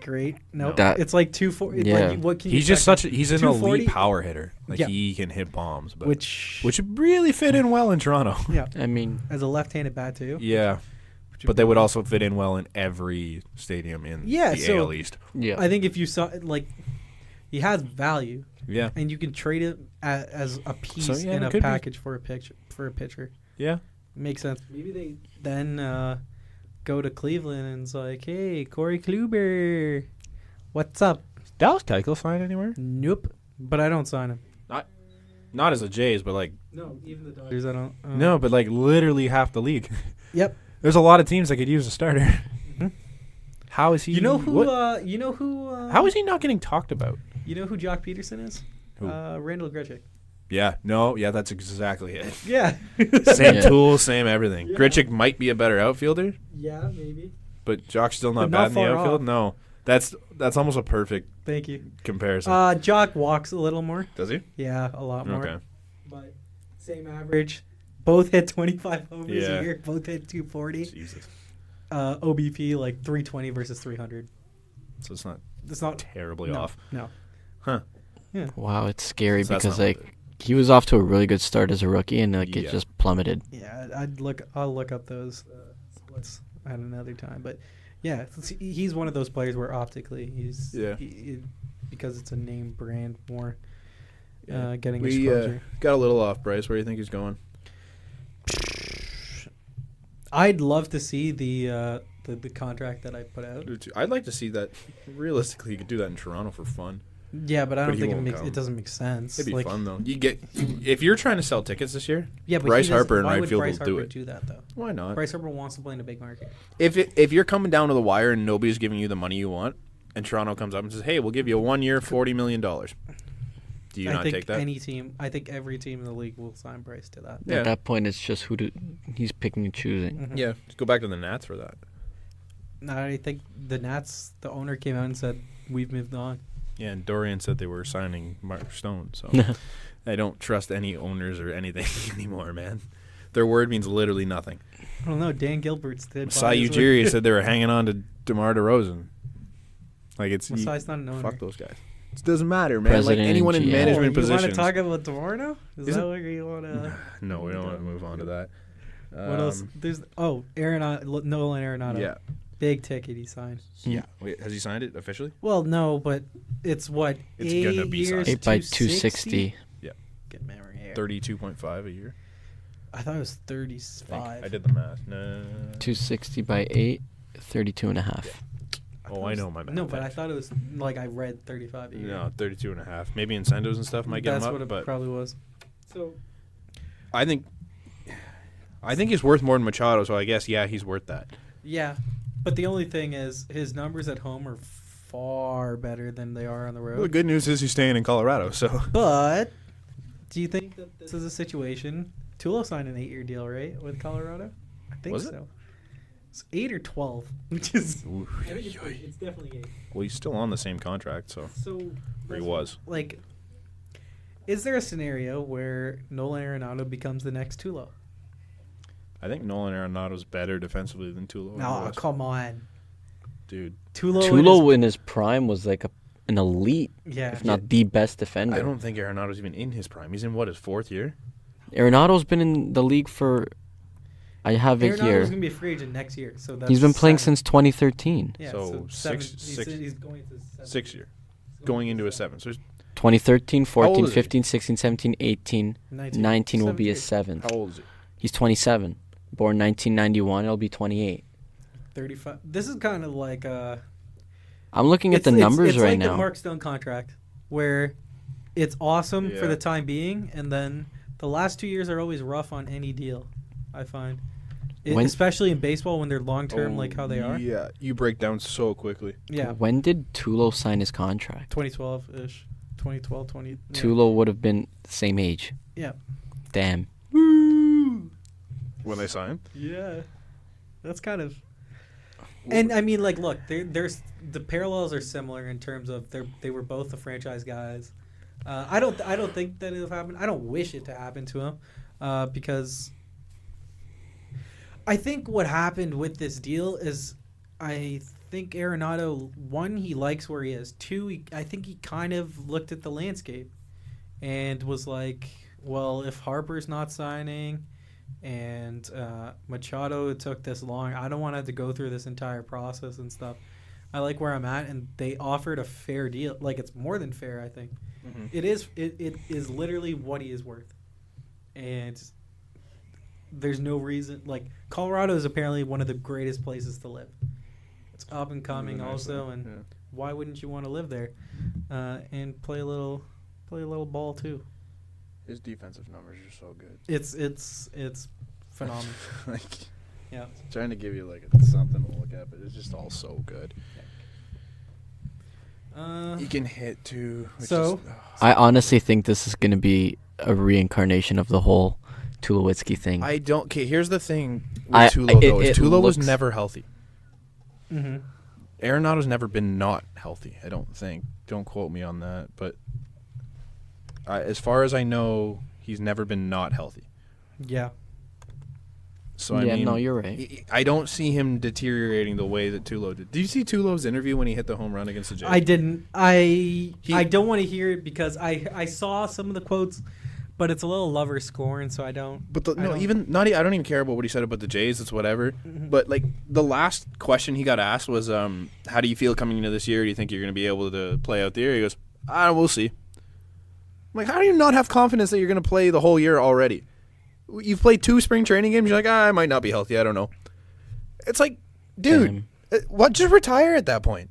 great. No, no. It's like 240. Yeah. Like, what can he's just he's an elite power hitter. Like he can hit bombs, but which really fit in well in Toronto. Yeah, I mean, as a left-handed bat too. Yeah, but they would also fit in well in every stadium in the AL East. Yeah, I think if you saw like. He has value. Yeah. And you can trade it as a piece in a package for a pitcher. Yeah. Makes sense. Maybe they then go to Cleveland and it's like, hey, Corey Kluber, what's up? Is Dallas Keuchel signed anywhere? Nope. But I don't sign him. Not as a Jays, but like. No, even the Dodgers, I don't. No, but like literally half the league. Yep. There's a lot of teams that could use a starter. Mm-hmm. How is he? You know who? How is he not getting talked about? You know who Jock Peterson is? Randall Grichuk. Yeah. No. Yeah, that's exactly it. Yeah. Same tool, same everything. Yeah. Grichuk might be a better outfielder. Yeah, maybe. But Jock's still not bad in the outfield. Off. No. That's almost a perfect. Thank you. Comparison. Jock walks a little more. Does he? Yeah, a lot more. Okay. But same average. Both hit 25 homers a year. Both hit 240. Jesus. OBP like 320 versus 300. So it's not terribly off. No. Huh. Yeah. Wow, it's scary because like he was off to a really good start as a rookie and like it just plummeted. Yeah, I'll look up those at another time, but yeah, he's one of those players where optically he's because it's a name brand more getting exposure. Got a little off, Bryce. Where do you think he's going? I'd love to see the contract that I put out. I'd like to see that. Realistically, you could do that in Toronto for fun. Yeah, but I don't think it doesn't make sense. It'd be fun though. If you're trying to sell tickets this year. Yeah, but Bryce Harper and right field will do it. Do that though? Why not? Bryce Harper wants to play in a big market. If you're coming down to the wire and nobody's giving you the money you want, and Toronto comes up and says, "Hey, we'll give you a 1 year, $40 million." Do you not take that? I think every team in the league will sign Bryce to that. Yeah. At that point, it's just he's picking and choosing. Mm-hmm. Yeah, just go back to the Nats for that. No, I think the Nats, the owner came out and said, we've moved on. Yeah, and Dorian said they were signing Mark Stone, so I don't trust any owners or anything anymore, man. Their word means literally nothing. I don't know. Dan Gilbert's did. Masai Ujiri said they were hanging on to DeMar DeRozan. Like Masai's not an owner. Fuck those guys. It doesn't matter, man. President like anyone in management positions. You want to talk about DeMar now? Is that what you want to? No, we don't want to move on to that. What else? There's Nolan Arenado. Yeah. Big ticket he signed. Yeah. Wait, has he signed it officially? Well, no, but it's what? It's gonna be signed. 8 by 260. Yeah. Good memory here. 32.5 a year. I thought it was 35. I did the math. No. 260 by 8, 32 and a half. Yeah. I know my math. No, but I thought it was like I read 35 a year. No, 32 and a half. Maybe incentives and stuff might get him up. That's what it probably was. So, I think he's worth more than Machado. So I guess he's worth that. Yeah, but the only thing is his numbers at home are far better than they are on the road. Well, the good news is he's staying in Colorado. So, but do you think that this is a situation? Tulo signed an 8-year deal, right, with Colorado? I think so. It's 8 or 12, which is it's definitely 8. Well, he's still on the same contract, so or he was. Like, is there a scenario where Nolan Arenado becomes the next Tulo? I think Nolan Arenado's better defensively than Tulo. No, come on, dude. Tulo in his prime was like an elite, if not the best defender. I don't think Arenado's even in his prime. He's in his 4th year. Arenado's been in the league for. I have it here. Arenado's gonna be a free agent next year, so that's he's been playing since 2013. Yeah, so he's going to 6 year, going into a 7. So 2013, old 14, is he? 15, 16, 17, 18, 19 will be his 7th. How old is he? He's 27. Born 1991, it'll be 28. 35. This is kind of like I'm looking at the numbers it's right like now. the Mark Stone contract, where it's awesome for Yeah. the time being, and then the last 2 years are always rough on any deal, I find. Especially in baseball when they're long-term like how they are. Yeah, you break down so quickly. Yeah, When did Tulo sign his contract? 2012-ish. 2012, 20... Yeah. Tulo would have been the same age. Yeah. Damn. Woo! When they sign? Yeah. That's kind of... And, I mean, like, look, there's the parallels are similar in terms of they were both the franchise guys. I don't think that it'll happen. I don't wish it to happen to him because I think what happened with this deal is I think Arenado, one, he likes where he is. Two, I think he kind of looked at the landscape and was like, well, if Harper's not signing and Machado took this long, I don't want to have to go through this entire process and stuff. I like where I'm at, and they offered a fair deal. Like, it's more than fair, I think. Mm-hmm. It is literally what he is worth. And there's no reason. Like, Colorado is apparently one of the greatest places to live. It's up and coming also, and why wouldn't you want to live there and play a little ball too? His defensive numbers are so good. It's phenomenal. Like, yeah. Trying to give you like something to look at, but it's just all so good. He can hit too. I honestly think this is going to be a reincarnation of the whole Tulowitzki thing. I don't. Okay, here's the thing with Tulo though. Tulo was never healthy. Mm-hmm. Arenado's never been not healthy. I don't think. Don't quote me on that, but as far as I know, he's never been not healthy. Yeah. So I mean, no, you're right. I don't see him deteriorating the way that Tulo did. Did you see Tulo's interview when he hit the home run against the Jays? I didn't. I don't want to hear it because I saw some of the quotes, but it's a little lover scorn, so I don't. But I don't even care about what he said about the Jays. It's whatever. Mm-hmm. But like the last question he got asked was, "How do you feel coming into this year? Do you think you're going to be able to play out there?" He goes, "We'll see." I'm like, how do you not have confidence that you're going to play the whole year already? You've played 2 spring training games. You're like, I might not be healthy. I don't know. It's like, dude, what? Just retire at that point.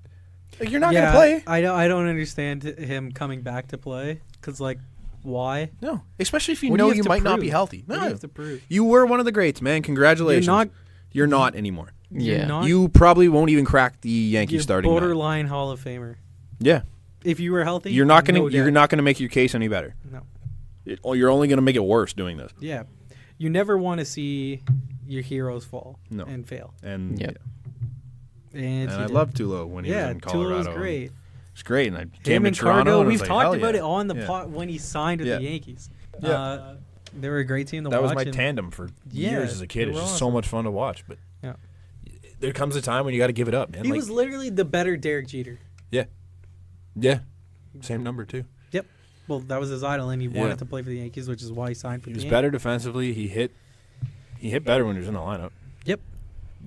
Like, you're not going to play. I don't understand him coming back to play because, like, why? No, especially if you know you might not be healthy. No, you have to prove. You were one of the greats, man. Congratulations. You're not anymore. Yeah. You probably won't even crack the Yankee starting lineup. Borderline Hall of Famer. Yeah. If you were healthy, you're not gonna make your case any better. No. You're only gonna make it worse doing this. Yeah. You never want to see your heroes fall and fail. And and I love Tulo when he was in Colorado. Tulo's great. It's great. And I came in Toronto. We've talked about it on the pot when he signed with the Yankees. Yeah. They were a great team to watch. That was my tandem for years as a kid. It's just so much fun to watch. But there comes a time when you got to give it up, man. He was literally the better Derek Jeter. Yeah. Yeah. Same number, too. Yep. Well, that was his idol, and he wanted to play for the Yankees, which is why he signed for the Yankees. He was better defensively. He hit better when he was in the lineup. Yep.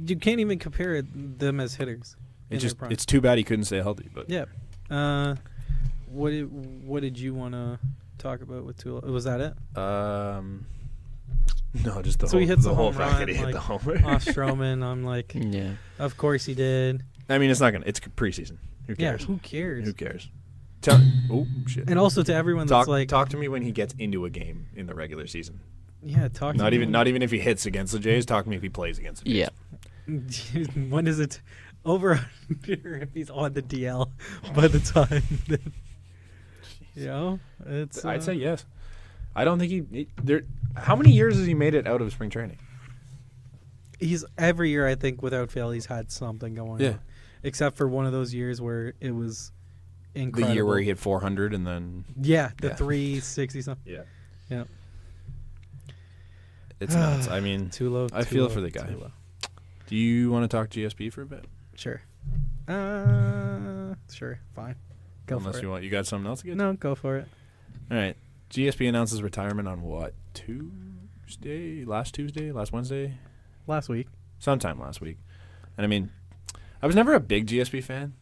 You can't even compare them as hitters. It's too bad he couldn't stay healthy. But yeah. What did you want to talk about with Tulo? Was that it? No, just the so whole, he hits the a whole home fact run, that he hit the homer. Off Stroman. I'm like, of course he did. I mean, it's preseason. Who cares? Yeah, who cares? Who cares? Shit. And also to everyone that's talk to me when he gets into a game in the regular season. Yeah, talk to me. Not even if he hits against the Jays. Talk to me if he plays against the Jays. Yeah. When is it over under if he's on the DL by the time that, it's I'd say yes. I don't think how many years has he made it out of spring training? He's every year, I think, without fail, he's had something going on. Except for one of those years where it was incredible. The year where he hit 400 and then... Yeah, 360 something. Yeah. It's nuts. I mean, Tulo, I feel for the guy. Tulo. Do you want to talk GSP for a bit? Sure. Sure. Fine. Go Unless for it. you want. You got something else to get? No, go for it. All right. GSP announces retirement on what? Tuesday? Last Tuesday? Last Wednesday? Last week. Sometime last week. And I mean, I was never a big GSP fan.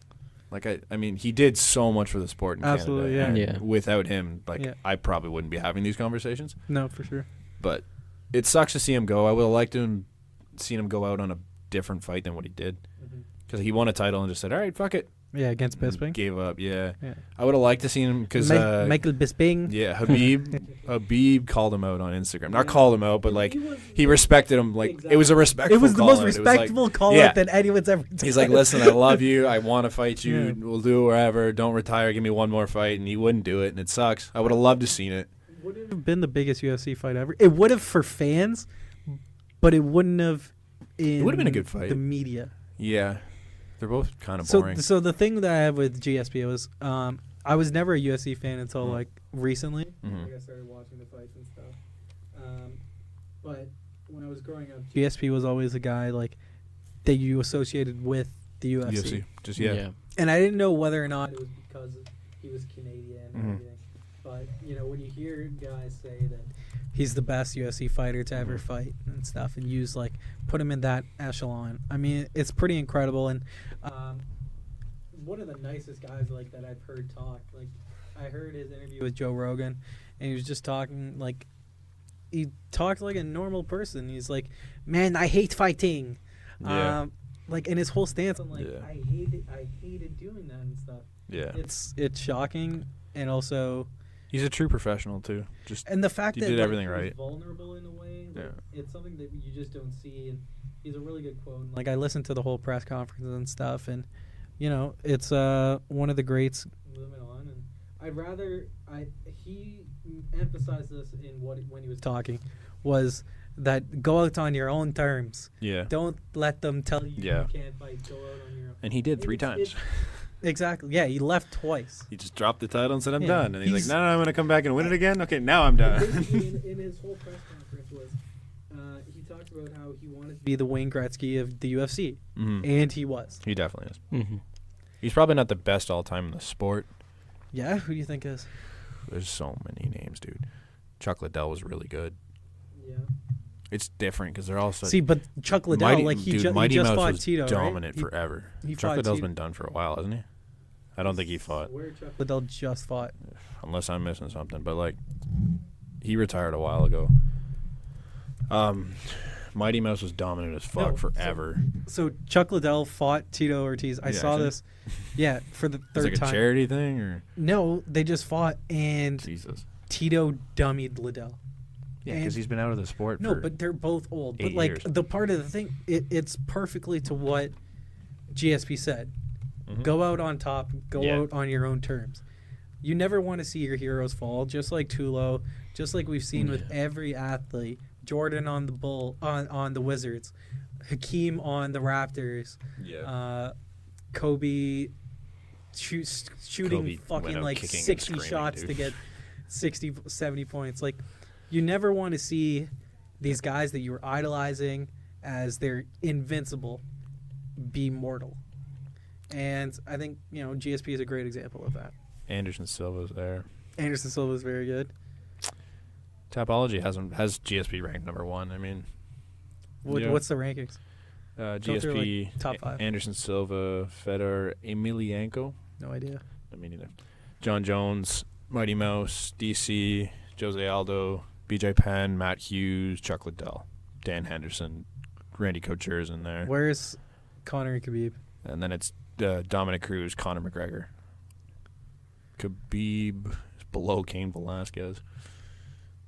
Like I mean, he did so much for the sport in Absolutely, Canada. yeah. And without him, Yeah. I probably wouldn't be having these conversations. No, for sure. But it sucks to see him go. I would have liked to seen him go out on a different fight than what he did, because he won a title and just said, "All right, fuck it." Yeah, against Bisping. Gave up. Yeah. Yeah. I would have liked to see him because Michael Bisping. yeah, Habib called him out on Instagram. Not called him out, but like he respected him. Like it was a respectful. It was the most call-out. It was respectable like, call yeah. out that anyone's ever done. He's like, listen, I love you. I want to fight you. Yeah. We'll do whatever. Don't retire. Give me one more fight. And he wouldn't do it, and it sucks. I would have loved to seen it. Would have been the biggest UFC fight ever. It would have for fans, but it wouldn't have. It would have been a good fight. The media. Yeah, they're both kind of boring. So the thing that I have with GSP was, I was never a UFC fan until like recently. Mhm. Like I started watching the fights and stuff. But when I was growing up, GSP was always a guy like that you associated with the UFC. Just Yeah. And I didn't know whether or not it was because he was Canadian and Mhm. everything. But, when you hear guys say that he's the best UFC fighter to ever fight and stuff, and put him in that echelon, I mean, it's pretty incredible. And one of the nicest guys that I've heard talk, I heard his interview with Joe Rogan, and he was just talking, he talked like a normal person. He's like, man, I hate fighting. Yeah. And his whole stance, I'm like, Yeah. I hated doing that and stuff. Yeah. It's shocking, and also, He's a true professional too. Just and the fact he that did everything he was right. vulnerable in a way, Yeah. it's something that you just don't see. And he's a really good quote. And, I listened to the whole press conference and stuff, and it's one of the greats moving on. And I'd rather he emphasized this in when he was talking was that go out on your own terms. Yeah. Don't let them tell you Yeah. you can't fight. Go out on your own. And he did 3 times. Exactly. Yeah, he left twice. He just dropped the title and said, I'm Yeah. done. And he's like, no, I'm going to come back and win it again? Okay, now I'm done. in his whole press conference was he talked about how he wanted to be the Wayne Gretzky of the UFC, Mhm. and he was. He definitely is. Mm-hmm. He's probably not the best all time in the sport. Yeah, who do you think is? There's so many names, dude. Chuck Liddell was really good. Yeah. It's different because they're all so. See, but Chuck Liddell, he just Mouse fought was Tito, dominant right? forever. he Chuck fought Liddell's Tito. been done for a while, hasn't he? I don't think he fought, Where Chuck Liddell just fought. unless I'm missing something. But he retired a while ago. Mighty Mouse was dominant as fuck No, forever. So Chuck Liddell fought Tito Ortiz. I Yeah, saw actually? this. Yeah, for the It's third like a time. charity thing, or No, they just fought, and Jesus. Tito dummied Liddell. Yeah, And- because he's been out of the sport. No, for but they're both old. But 8 years. the part of the thing, it's perfectly to what GSP said. Mhm. Go out on top. Go Yeah. out on your own terms. You never want to see your heroes fall, just like Tulo, just like we've seen with every athlete. Jordan on the on the Wizards, Hakeem on the Raptors, Yeah. Kobe shooting Kobe went fucking out like kicking and 60 screaming, shots dude. to get 60, 70 points. You never want to see these guys that you were idolizing as they're invincible be mortal. And I think, GSP is a great example of that. Anderson Silva's there. Anderson Silva is very good. Tapology has GSP ranked number 1. I mean, Yeah. What's the rankings? Go through, GSP, top 5. Anderson Silva, Fedor Emelianenko. No idea. I mean, neither. John Jones, Mighty Mouse, DC, Jose Aldo, BJ Penn, Matt Hughes, Chuck Liddell, Dan Henderson, Randy Couture's in there. Where's Conor and Khabib? And then it's Dominic Cruz, Conor McGregor. Khabib is below Cain Velasquez.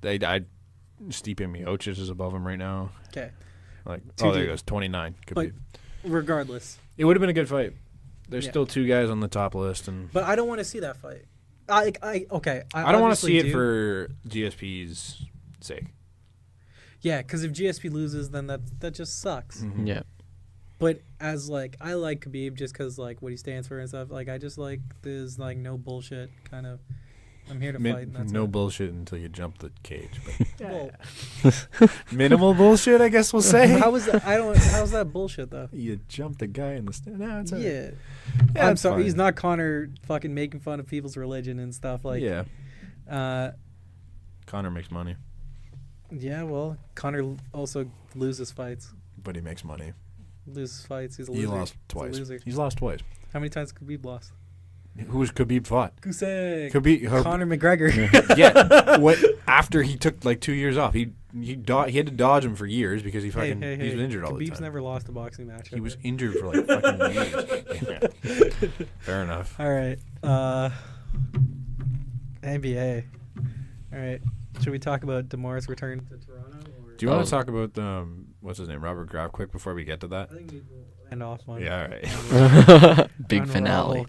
Stipe Miocic is above him right now. Okay. There he goes, 29. But Khabib. regardless. It would have been a good fight. There's Yeah. still 2 guys on the top list, and But I don't want to see that fight. I I don't want to see obviously it do. for GSP's sake. Yeah, because if GSP loses, then that just sucks. Mhm. Yeah. But as I like Khabib just because what he stands for and stuff. I just like this no bullshit kind of. I'm here to fight. And that's no it. bullshit until you jump the cage. But Well, minimal bullshit, I guess we'll say. how's that bullshit though? You jump the guy in the stand. No, it's alright. Yeah. Yeah, I'm it's sorry. fine. He's not Connor fucking making fun of people's religion and stuff Yeah, Uh, Connor makes money, yeah. Well, Connor also loses fights. but he makes money. Loses fights. He's a He loser. lost He's a twice. loser. He's lost twice. How many times Khabib lost? Who's Khabib fought? Usyk. Khabib. Conor McGregor. Yeah. What? After he took like 2 years off, he had to dodge him for years because he fucking he was injured all the Khabib's time. never lost a boxing match. He was injured for like fucking years. Yeah. Fair enough. All right. NBA. All right. Should we talk about DeMar's return to Toronto? Or? Do you want to talk about what's his name, Robert Kraft, quick before we get to that? I think we will end off one. Yeah, all right. Big finale.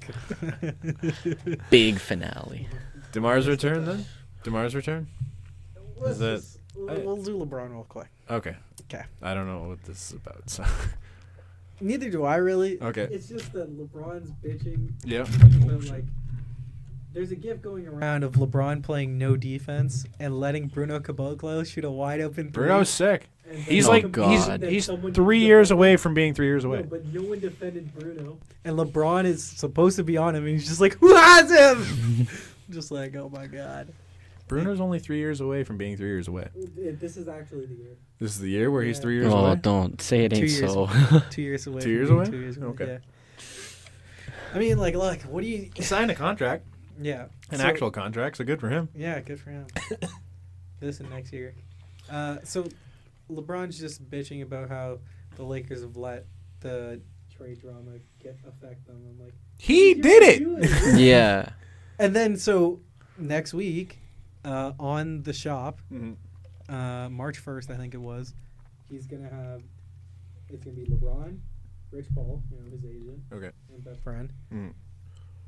Big finale. DeMar's return then? DeMar's return? Let's Is that- just- we'll do LeBron real quick. Okay. Okay. I don't know what this is about. So. Neither do I really. Okay. It's just that LeBron's bitching. Yeah. But like, there's a gif going around of LeBron playing no defense and letting Bruno Caboclo shoot a wide open three. Bruno's sick. And He's then like God. he's someone 3 defended years him. away from being 3 years away. No, but no one defended Bruno. And LeBron is supposed to be on him, and he's just like, who has him? Just like, oh my God. Bruno's only 3 years away from being 3 years away. This is actually the year. This is the year where he's Yeah. 3 years Oh, away. don't say it 2 ain't years. so. 2 years away. 2 from years being away? 2 years away. Okay. Yeah. I mean, like, look, what do you? He signed a contract, Yeah. an So- actual contract, so good for him. Yeah, good for him. This and next year. So LeBron's just bitching about how the Lakers have let the trade drama affect them. I'm like, He "You're did it. doing it." Yeah. And then so next week, on the shop, Mhm. March 1st, I think it was, he's gonna have. It's gonna be LeBron, Rich Paul, his agent, Okay. and best friend, Mm.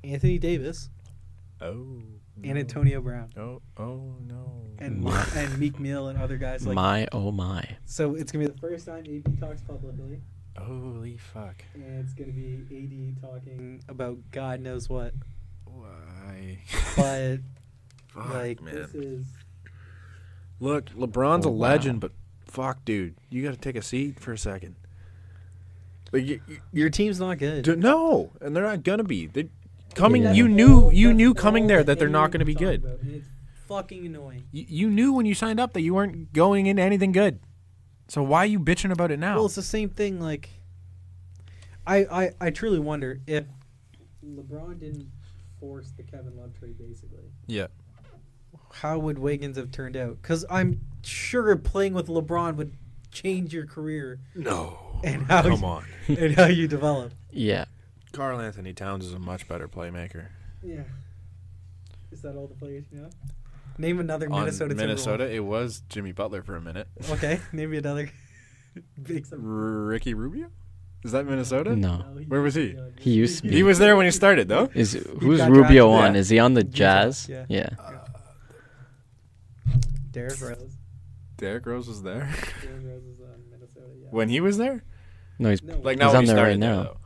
Anthony Davis, Oh. and Antonio Brown, Oh. Oh no. and and Meek Mill and other guys like. My oh my. So it's gonna be the first time AD talks publicly, Holy fuck. and it's gonna be AD talking about God knows what. Why? But Fuck, like man. this is Look, LeBron's Oh, a wow. legend, but fuck, dude, you got to take a seat for a second. Like, your team's not good. no, and they're not gonna be. They coming. Yeah. You knew coming there that they're not gonna be good. And it's fucking annoying. You knew when you signed up that you weren't going into anything good. So why are you bitching about it now? Well, it's the same thing. Like, I truly wonder if LeBron didn't force the Kevin Love trade, basically. Yeah. How would Wiggins have turned out? Because I'm sure playing with LeBron would change your career No. and how Come on. and how you develop. Yeah. Karl Anthony Towns is a much better playmaker. Yeah. Is that all the players you know? Name another On Minnesota. Minnesota, it was Jimmy Butler for a minute. Timberwolves. Okay, name me another. Big. Ricky Rubio? Is that Minnesota? No. Where was he? He used to be. He was there when he started, though. Is who's got Rubio drafted. on? Yeah. Is he on the Utah, Jazz? yeah. Yeah. Derrick Rose. Derrick Rose was there Derrick Rose is on Minnesota. Yeah. when he was there. No, he's No, Like He's now, when on he there started right there, now. though.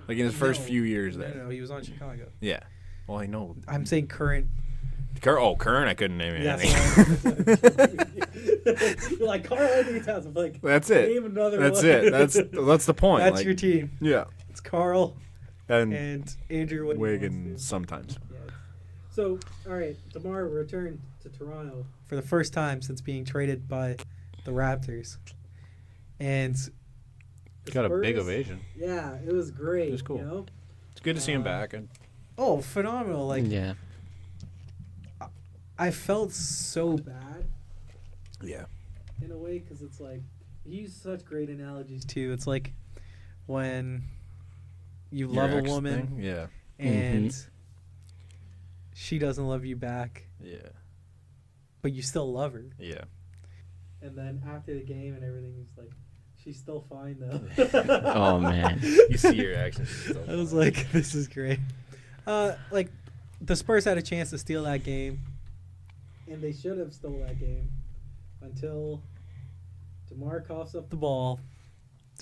Like in his first few years there. No, he was on Chicago. Yeah. Well, I know. I'm saying current. Current. I couldn't name Yeah, anything. you're like Karl Anthony Towns. I'm like, That's it. name another That's one. it. That's the point. That's like, your team. Yeah. It's Carl And and Andrew Wiggins sometimes. Yeah. So, all right, DeMar returned to Toronto for the first time since being traded by the Raptors, and the Got a big Spurs- ovation. Yeah, it was great. It was cool. You know? It's good to see him back. And Oh, phenomenal! Like yeah. I felt so bad yeah. in a way because it's like he used such great analogies too. It's like when you love a woman Thing? Yeah. and she doesn't love you back, Yeah. but you still love her. Yeah. And then after the game and everything, he's like, she's still fine though. Oh man. You see your reaction. I was like, this is great. Like the Spurs had a chance to steal that game, and they should have stole that game until DeMar coughs up the ball.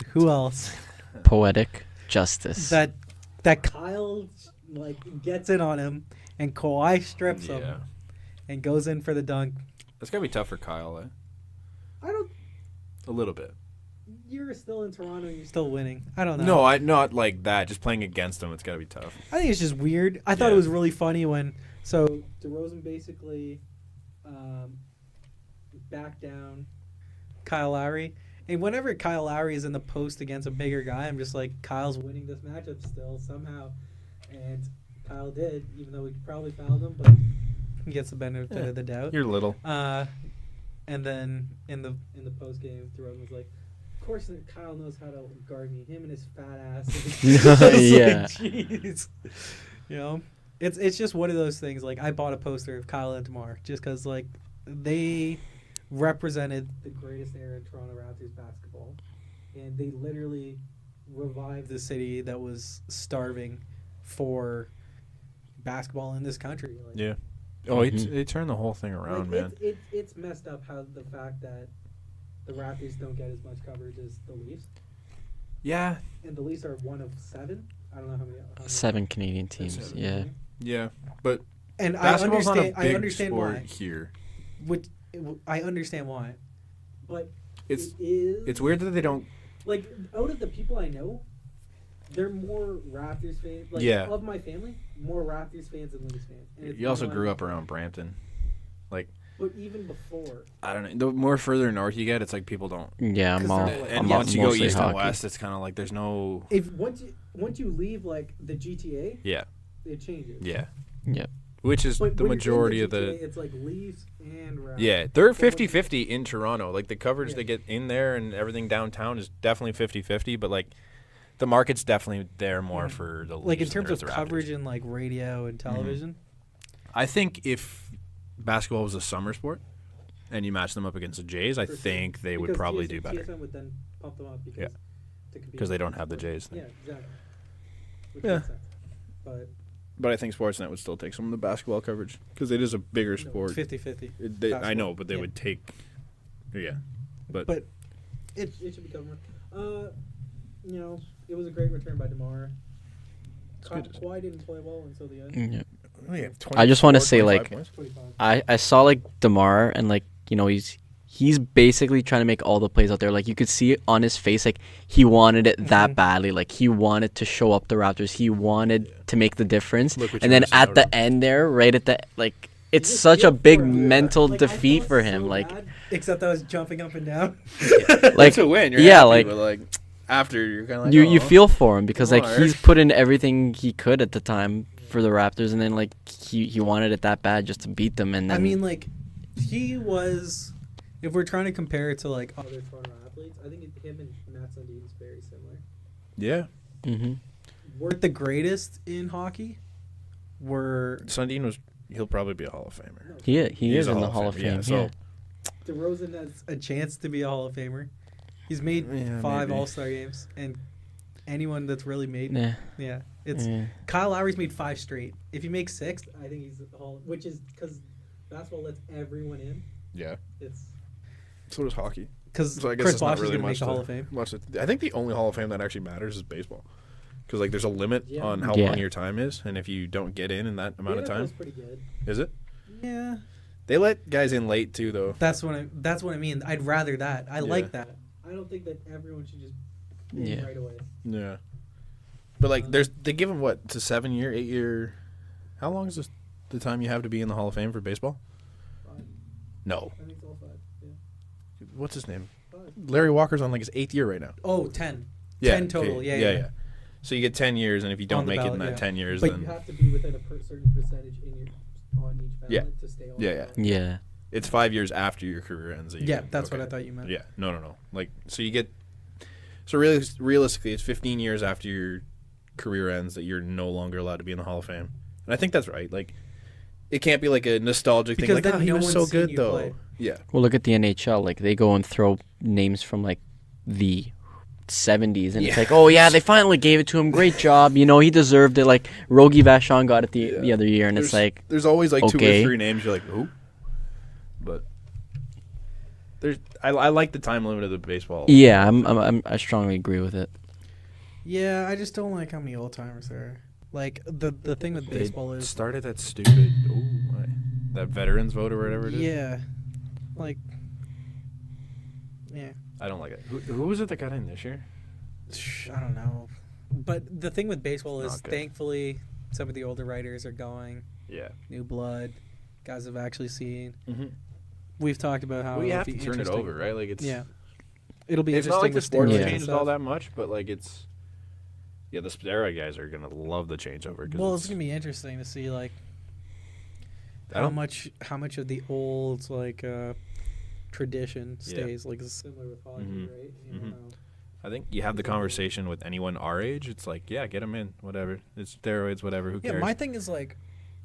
Who else? Poetic justice. That Kyle like gets in on him, and Kawhi strips Yeah. him and goes in for the dunk. That's gotta be tough for Kyle. I don't. A little bit. You're still in Toronto. You're still winning. I don't know. No, I not like that. Just playing against him, it's gotta be tough. I think it's just weird. I thought Yeah. it was really funny when DeRozan basically backed down Kyle Lowry, And whenever Kyle Lowry is in the post against a bigger guy, I'm just like, Kyle's winning this matchup still somehow. And Kyle did, even though we probably fouled him, but he gets the benefit of the doubt. You're little. And then in the post game, Jerome was like, "Of course, Kyle knows how to guard me. Him and his fat ass." Yeah. Jeez. You know, it's just one of those things. Like, I bought a poster of Kyle and DeMar just because like they represented the greatest era in Toronto Raptors basketball, and they literally revived the city that was starving for basketball in this country. Like, Yeah. Oh, they turned the whole thing around, man. It's messed up how the fact that the Raptors don't get as much coverage as the Leafs. Yeah. And the Leafs are one of 7. I don't know how many. 7 Canadian teams. 7. Yeah. Yeah, but And I basketball's not a understand. big I understand sport why. here. I understand why, but It's it is weird that they don't. like, out of the people I know, they're more Raptors fans. Like, Yeah. of my family, more Raptors fans than Leafs fans. And it's You also more grew like- up around Brampton. But even before, I don't know. The more further north you get, it's like people don't. Yeah, I'm 'Cause all. they're like- And I'm once you go mostly east hockey. and west, it's kind of like there's no. if once you leave like the GTA, Yeah. it changes. Yeah. Yep. Which is But the when you're in majority of GTA, the. it's like Leafs and Raptors. Yeah, they're 50-50 in Toronto. Like, the coverage Yeah. they get in there and everything downtown is definitely 50-50, but, like, the market's definitely there more for the Leafs Like, in than terms there of is the Raptors. coverage and like radio and television. I think if basketball was a summer sport and you match them up against the Jays, I For sure. think they would Because probably TSN do better TSN would then pump them up because Yeah. to compete because they with don't have the Sports. Jays thing. Yeah, exactly. Which Yeah. makes sense. But But I think Sportsnet would still take some of the basketball coverage because it is a bigger sport. 50-50. I basketball. know, but they Yeah. would take. Yeah, but It should be covered. You know, it was a great return by DeMar. good. Kawhi didn't play well until the end. Yeah. yeah, I just wanna say, 25 like, points. 25. I saw like DeMar and like, you know, he's basically trying to make all the plays out there. Like, you could see it on his face, like he wanted it that badly. Like, he wanted to show up the Raptors. He wanted to make the difference. Look what And you're then missing at out the on. end there, right at the like, it's You just such a feel big for him. mental Like, I defeat felt for him. so Like, bad, except I was jumping up and down. like It's a win. You're yeah, happy, like but, like after you're kind of like you "Oh." feel for him because like Come on, he's Eric. put in everything he could at the time for the Raptors, and then like he wanted it that bad just to beat them, and then I mean, like, he was. If we're trying to compare it to like other Toronto athletes, I think him and Matt Sundin is very similar. Yeah, Weren't the greatest in hockey. Sundin was. He'll probably be a Hall of Famer. No, he He's is a in the Hall of Fame. so Yeah. DeRozan has a chance to be a Hall of Famer. He's made Yeah, 5 maybe. All-Star games, and anyone that's really made, Yeah. it's Yeah. Kyle Lowry's made 5 straight. If he makes 6th, I think he's the Hall. Which is because basketball lets everyone in. Yeah, It's so does hockey. because So I guess Chris it's not Bosh is really going to make much the Hall to- of Fame. much to- I think the only Hall of Fame that actually matters is baseball, because like there's a limit Yeah. on how Yeah. long your time is, and if you don't get in that amount of NFL's time, pretty good. is it? Yeah, They let guys in late too, though. that's what I mean. I'd rather that. I Yeah. like that. I don't think that everyone should just in Yeah. right away. Yeah, but like they give them what to 7 year, 8 year. How long is this the time you have to be in the Hall of Fame for baseball? 5. No. I think it's all 5. Yeah. What's his name? 5. Larry Walker's on like his 8th year right now. Oh, 10. Yeah, 10 total. okay. Yeah. So you get 10 years, and if you don't On the make it in ballot, that yeah. 10 years, But then you have to be within a certain percentage on each ballot Yeah. to stay on. Yeah, the yeah. ballot. Yeah. it's 5 years after your career ends. That you Yeah, can- that's okay. what I thought you meant. Yeah, no. Like, so you get. So really, realistically, it's 15 years after your career ends that you're no longer allowed to be in the Hall of Fame, and I think that's right. Like, it can't be like a nostalgic Because thing. Like, then he no was one's so seen good you though. play. Yeah, Well, look at the NHL. Like, they go and throw names from like the 70s, and it's Yeah. like, oh yeah, they finally gave it to him. Great job. You know, he deserved it. Like Rogie Vachon got it the other year, and it's like, there's always like 2 okay. or 3 names. You're like, who? But there's, I like the time limit of the baseball. yeah, I strongly agree with it. Yeah, I just don't like how many old timers there are. Like the thing with They baseball is started that stupid. That veterans vote or whatever it is. yeah, like yeah. I don't like it. Who was it that got in this year? I don't know, but the thing with baseball is Not good. thankfully some of the older writers are going. Yeah. New blood, guys have actually seen. Mm-hmm. We've talked about how We it'll have be to turn it interesting. over, right? Like it's Yeah, It'll be It's interesting. not like the with sport steroids Yeah. and changes stuff. all that much, but like it's the steroid guys are gonna love the changeover. Well, it's gonna be interesting to see like I how don't- much of the old like tradition Yeah. stays. Like it's similar with hockey, Mhm. right? Mhm. Know. I think you have the conversation with anyone our age. It's like, yeah, get them in, whatever. It's steroids, whatever. Who Yeah, cares? my thing is like,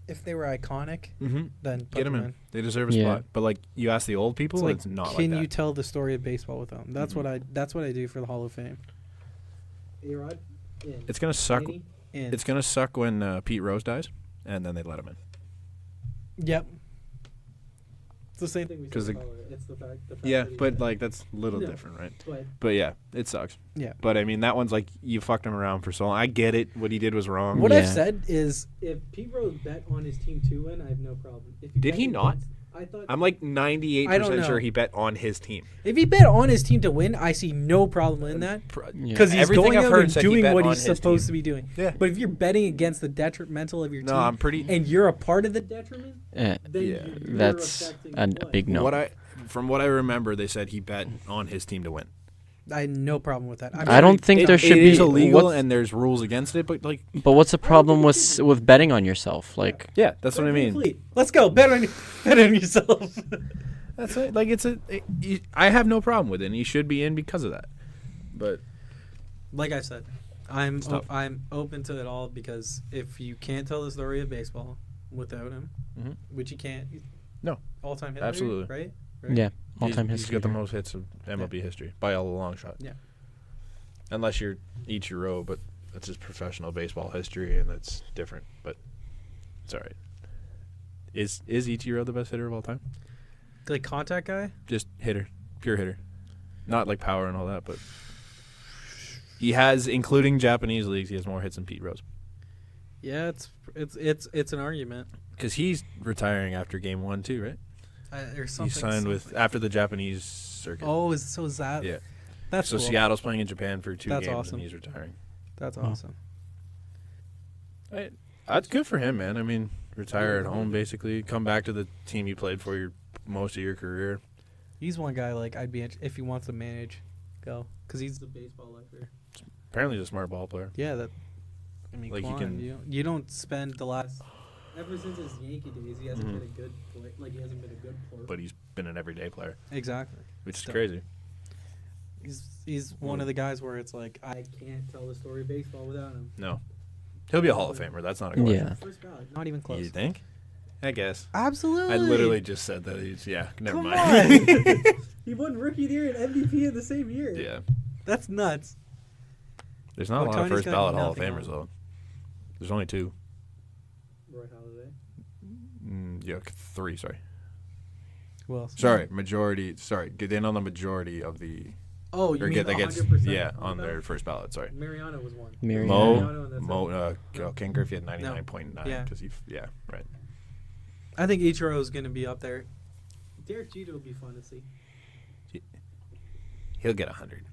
if they were iconic, mm-hmm. then put Get them them in. They deserve a Yeah. spot. But like, you ask the old people, It's like, it's not like can that. you tell the story of baseball with them? That's Mhm. That's what I do for the Hall of Fame. A-Rod, in. It's gonna suck. Manny, in. It's gonna suck when Pete Rose dies, and then they let him in. Yep. It's the same thing we 'Cause said the- with Color. It's the fact. Yeah, that he but did. like that's a little No. different, right? But But yeah, it sucks. yeah. But I mean, that one's like you fucked him around for so long. I get it. What he did was wrong. What I've Yeah. said is, if Pete Rose bet on his team to win, I have no problem. If Did bet he not? against- I thought I'm like I don't 98% know. sure he bet on his team. if he bet on his team to win, I see no problem in that Yeah. because he's Everything going I've out heard and said he doing bet what on he's his supposed team. to be doing. Yeah. But if you're betting against the detrimental of your No, team, I'm pretty. and you're a part of the detriment, Yeah. then Yeah. you're That's affecting a what? big no. From what I remember, they said he bet on his team to win. I had no problem with that. I'm I don't sure think It- there should it be. is illegal what's- and there's rules against it, but like, but what's the problem with betting on yourself? Like, yeah, that's what I mean. Fleet. Let's go. Bet on yourself. That's it. Like I have no problem with it. And he should be in because of that. But Like I said, I'm Stop. I'm open to it all because if you can't tell the story of baseball without him, Mhm. which you can't. No. All-time hit Absolutely. leader, right? yeah, all-time he's history. got the most hits of MLB history by a long shot. Yeah. Unless you're Ichiro, but that's just professional baseball history, and that's different. But it's all right. Is Ichiro the best hitter of all time? Like contact guy. Just hitter, pure hitter, not like power and all that, but he has, including Japanese leagues, he has more hits than Pete Rose. Yeah, it's an argument. Because he's retiring after Game 1 too, right? There's He something. signed with after the Japanese circuit. Oh, is that? Yeah. That's So cool. Seattle's playing in Japan for 2 That's games, awesome. and he's retiring. That's Oh. awesome. That's good for him, man. I mean, retire at home basically, come back to the team you played for most of your career. He's one guy like I'd be if he wants to manage, go because he's the baseball lifer. Apparently, he's a smart ball player. Yeah, that. I mean, Like, come you on, can- you don't spend the last. Ever since his Yankee days, he hasn't Mhm. been a good player. Like he hasn't been a good player. But he's been an everyday player, Exactly. which is Still. crazy. He's one of the guys where it's like I can't tell the story of baseball without him. No, he'll be a Hall of Famer. That's not a question. Yeah. First ballot, not even close. You think? I guess. Absolutely. I literally just said that. He's never Come mind. on. He won Rookie of the Year and MVP in the same year. Yeah. That's nuts. There's not a lot of Ohtani's first got ballot Hall of nothing Famers on. though. There's only 2. Roy Halladay. Yeah, 3. Sorry. Who else? Sorry, majority. Sorry, get in on the majority of the. Oh, you Or mean get that gets 100% yeah on on the their ballot? first ballot. Sorry. Mariano was one. Mariano. and that's Mo. it. Ken Griffey had 99.9 Yeah. because yeah, right. I think Ichiro is going to be up there. Derek Jeter will be fun to see. He'll get 100.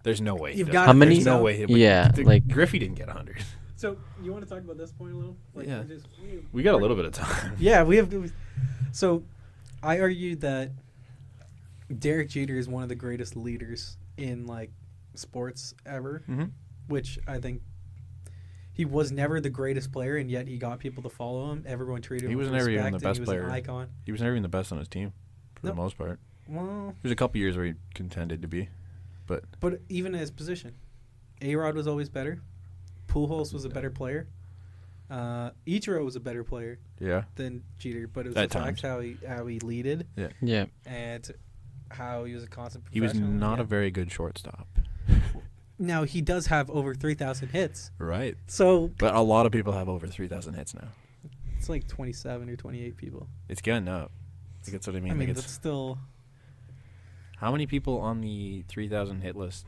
There's no way. You've he got does. How many- There's no way. Yeah, like- Griffey didn't get 100. So you want to talk about this point a little? Yeah. Just, We got a little bit of time. Yeah, we have. So, I argued that Derek Jeter is one of the greatest leaders in like sports ever, Mm-hmm. which I think he was never the greatest player, and yet he got people to follow him. Everyone treated him. He was with never even respect, the and he best was player. An icon. He was never even the best on his team for Nope. the most part. Well, There's a couple years where he contended to be, but but even his position, A-Rod was always better. Pujols was a better player. Ichiro was a better player yeah. than Jeter, but it was At the fact times. how he leaded Yeah. and how he was a constant He was professional. not Yeah. a very good shortstop. Now he does have over 3,000 hits, Right. so But a lot of people have over 3,000 hits now. it's like 27 or 28 people. It's getting up. Like, that's what I mean. I mean, Like, that's it's, still how many people on the 3,000 hit list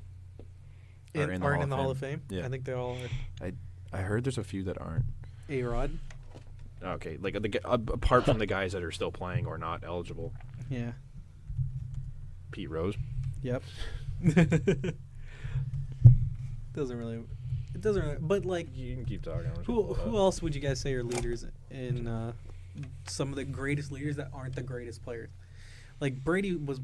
are in the aren't Hall in the of Hall Fame? of Fame. Yeah. I think they all are. I heard there's a few that aren't. A-Rod, Okay, like apart from the guys that are still playing or not eligible. yeah, Pete Rose. yep. doesn't really, it doesn't. Really, but like, You can keep talking. who else would you guys say are leaders in some of the greatest leaders that aren't the greatest players? Like Brady was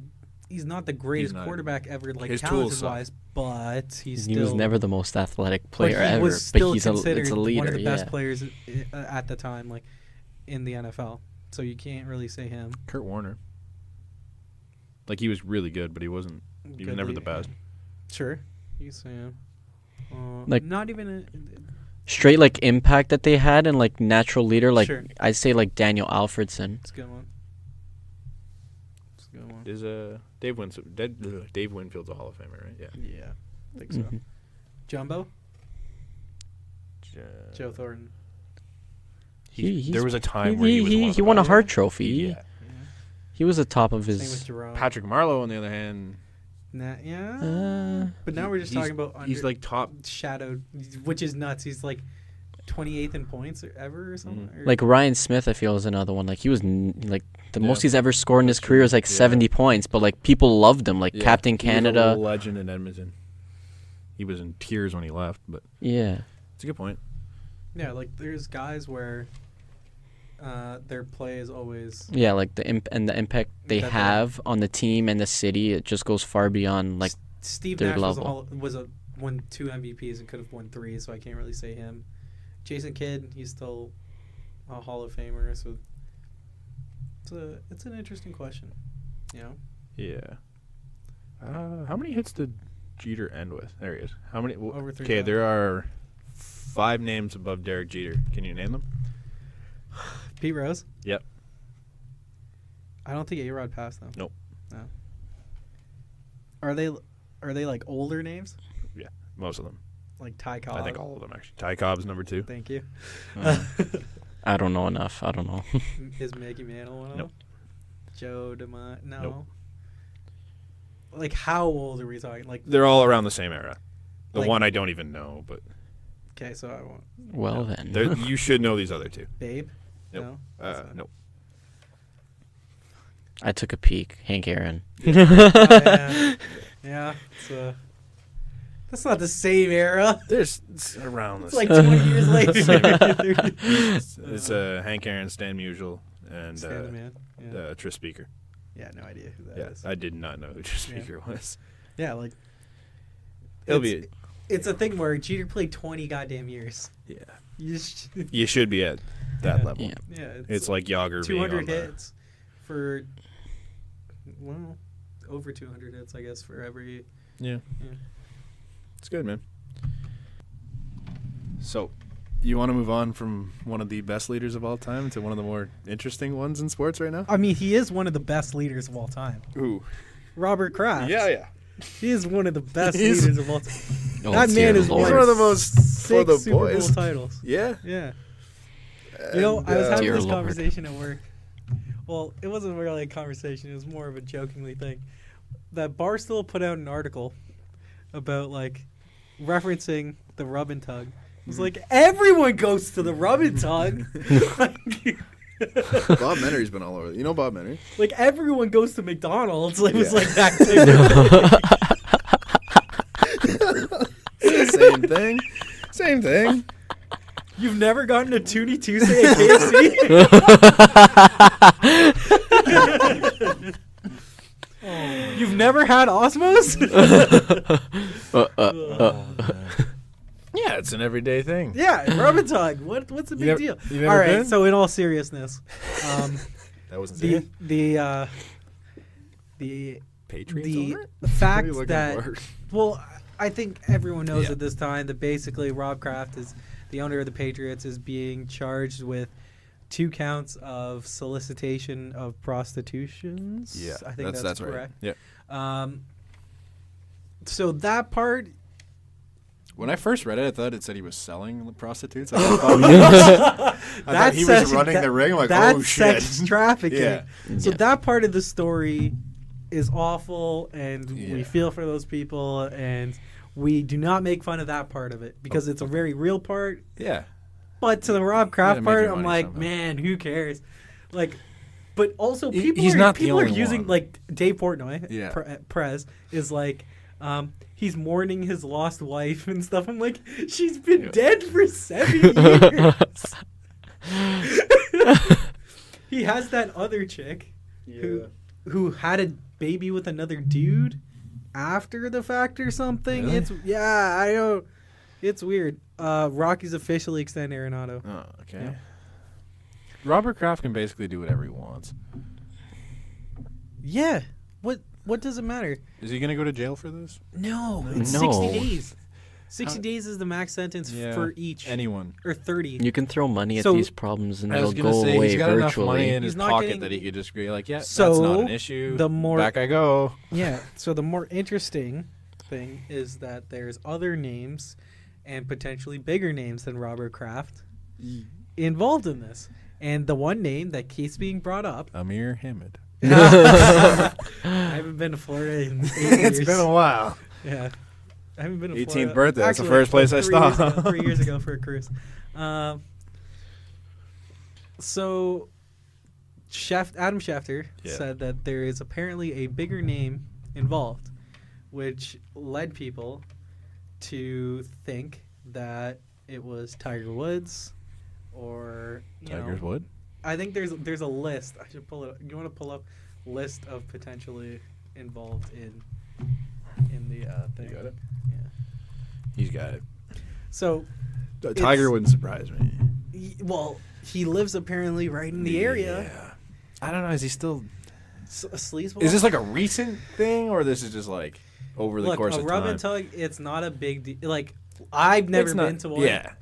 he's not the greatest not- quarterback ever, like his tools talent wise, but he's He still was never the most athletic but player he ever, was still but he's considered it's a leader. one of the yeah. best players at the time, like in the NFL. So you can't really say him. Kurt Warner. Like, he was really good, but he wasn't. He was Good never the leader. best. Sure, you can say him. Like- not even Straight like impact that they had and like natural leader. Like Sure. I'd say like Daniel Alfredson. it's a good one. It's a good one. Is Dave Winfield's a Hall of Famer, right? Yeah. Yeah, I think so. Mhm. Jumbo, Joe Thornton. He's- There was a time where he was one of he the won a best. Hart Trophy. Yeah. He was the top of Same with his. Jerome. Patrick Marleau, on the other hand, But now we're just talking about he's like top. shadowed, which is nuts. He's like 28th in points ever or something. Mm-hmm. Or- Like Ryan Smith, I feel is another one. Like he was like the Yeah. most he's ever scored in his career is like Yeah. 70 points, but like people loved him. Like Yeah. Captain He was a Canada. legend in Edmonton. He was in tears when he left, but Yeah. it's a good point. yeah, like there's guys where their play is always Yeah, like the impact they That they- have on the team and the city, it just goes far beyond like Steve their Nash level. won 2 MVPs and could have won 3, so I can't really say him. Jason Kidd, he's still a Hall of Famer, so it's an interesting question. You know, Yeah. How many hits did Jeter end with? There he is. How many? Over Okay, 3,000. there are 5 names above Derek Jeter. Can you name them? Pete Rose. Yep. I don't think A-Rod passed them. Nope. No. Are they like older names? Most of them. Like Ty Cobb? I think all of them, actually. Ty Cobb's number 2. Thank you. I don't know enough. I don't know. Is Mickey Mantle one of Nope. them? Joe DeMar? No. Nope. Like how old are we talking? Like They're all around the same era. The Like- one I don't even know, but okay, so I won't. Well then. you should know these other 2. Babe? Nope. No. Nope. I took a peek. Hank Aaron. Oh, yeah. Yeah. That's not the same era. There's around It's this. like 20 years later. It's Hank Aaron, Stan Musial, and Stand the man. Yeah. Tris Speaker. Yeah, no idea who that Yeah, is. I did not know who Tris Yeah. Speaker was. Yeah, like He'll it's, be. it's a thing where Jeter played 20 goddamn years. Yeah. You You should be at that Yeah. level. Yeah. yeah, It's like Yager being 200 on the, hits for over 200 hits, I guess, for every. Yeah. Yeah. It's good, man. So, you want to move on from one of the best leaders of all time to one of the more interesting ones in sports right now? I mean, he is one of the best leaders of all time. Ooh. Robert Kraft. Yeah. He is one of the best He's- leaders of all time. Oh, That dear man is Lord. He's one of the most for Six the Super Bowl boys. titles. Yeah. Yeah. You know, And, I was having Dear this Lord. conversation at work. Well, it wasn't really a conversation. It was more of a jokingly thing. That Barstool put out an article about, like, referencing the rub and tug. It was like, everyone goes to the rub and tug. Bob Menery's been all over. You know Bob Menery? Like, everyone goes to McDonald's. It was Yeah. like that. Same thing. Same thing. You've never gotten a Toonie Tuesday at KFC? You've never had Osmos? Yeah, it's an everyday thing. Yeah, rub and tug. What's the big never- deal? you never All right, been? so in all seriousness, That wasn't the it. the Patriots the owner? fact What are you looking that for? well, I think everyone knows Yeah. at this time that basically Rob Kraft is the owner of the Patriots is being charged with 2 counts of solicitation of prostitutions. Yeah, I think that's right. correct. Yeah. So that part. When I first read it, I thought it said he was selling the prostitutes. I thought he was running the ring. I'm like, that's oh shit. sex trafficking. Yeah. So Yeah. that part of the story is awful, and we Yeah. feel for those people, and we do not make fun of that part of it because it's a very real part. Yeah. But to the Rob Kraft make part, your I'm money like, somehow. man, who cares? Like, but also He- people he's are, not the people are only using one. like Dave Portnoy, Yeah. Prez is like. He's mourning his lost wife and stuff. I'm like, she's been dead for 7 years. He has that other chick who had baby with another dude after the fact or something. Really? I know. It's weird. Rockies officially extend Arenado. Oh, okay. Yeah. Robert Kraft can basically do whatever he wants. Yeah. What does it matter? Is he gonna go to jail for this? No. It's No. 60 days. 60 days is the max sentence for each. Anyone. Or 30. You can throw money at So- these problems and I it'll was gonna go say away he's got enough money virtually. in his He's not pocket getting- that he could just be like, yeah, So, that's not an issue. the more- Back I go. Yeah. So the more interesting thing is that there's other names and potentially bigger names than Robert Kraft involved in this. And the one name that keeps being brought up. Ameer Hamid. I haven't been to Florida in 8 years. It's been a while. Yeah. I haven't been to 18th Florida. birthday, that's the Actually, first place I 3 years stopped. ago- 3 years ago for a cruise. So Adam Schefter said that there is apparently a bigger name involved, which led people to think that it was Tiger Woods or Tiger's Wood? I think there's a list. I should pull it up. You want to pull up list of potentially involved in the thing. You got it? Yeah. He's got it. So Tiger wouldn't surprise me. he lives apparently right in the area. Yeah. I don't know. Is he still... A sleazeball. Is this like a recent thing, or this is just like over the course a of rub time? and tug? It's not a big deal. Like I've never It's not- been to one. Yeah.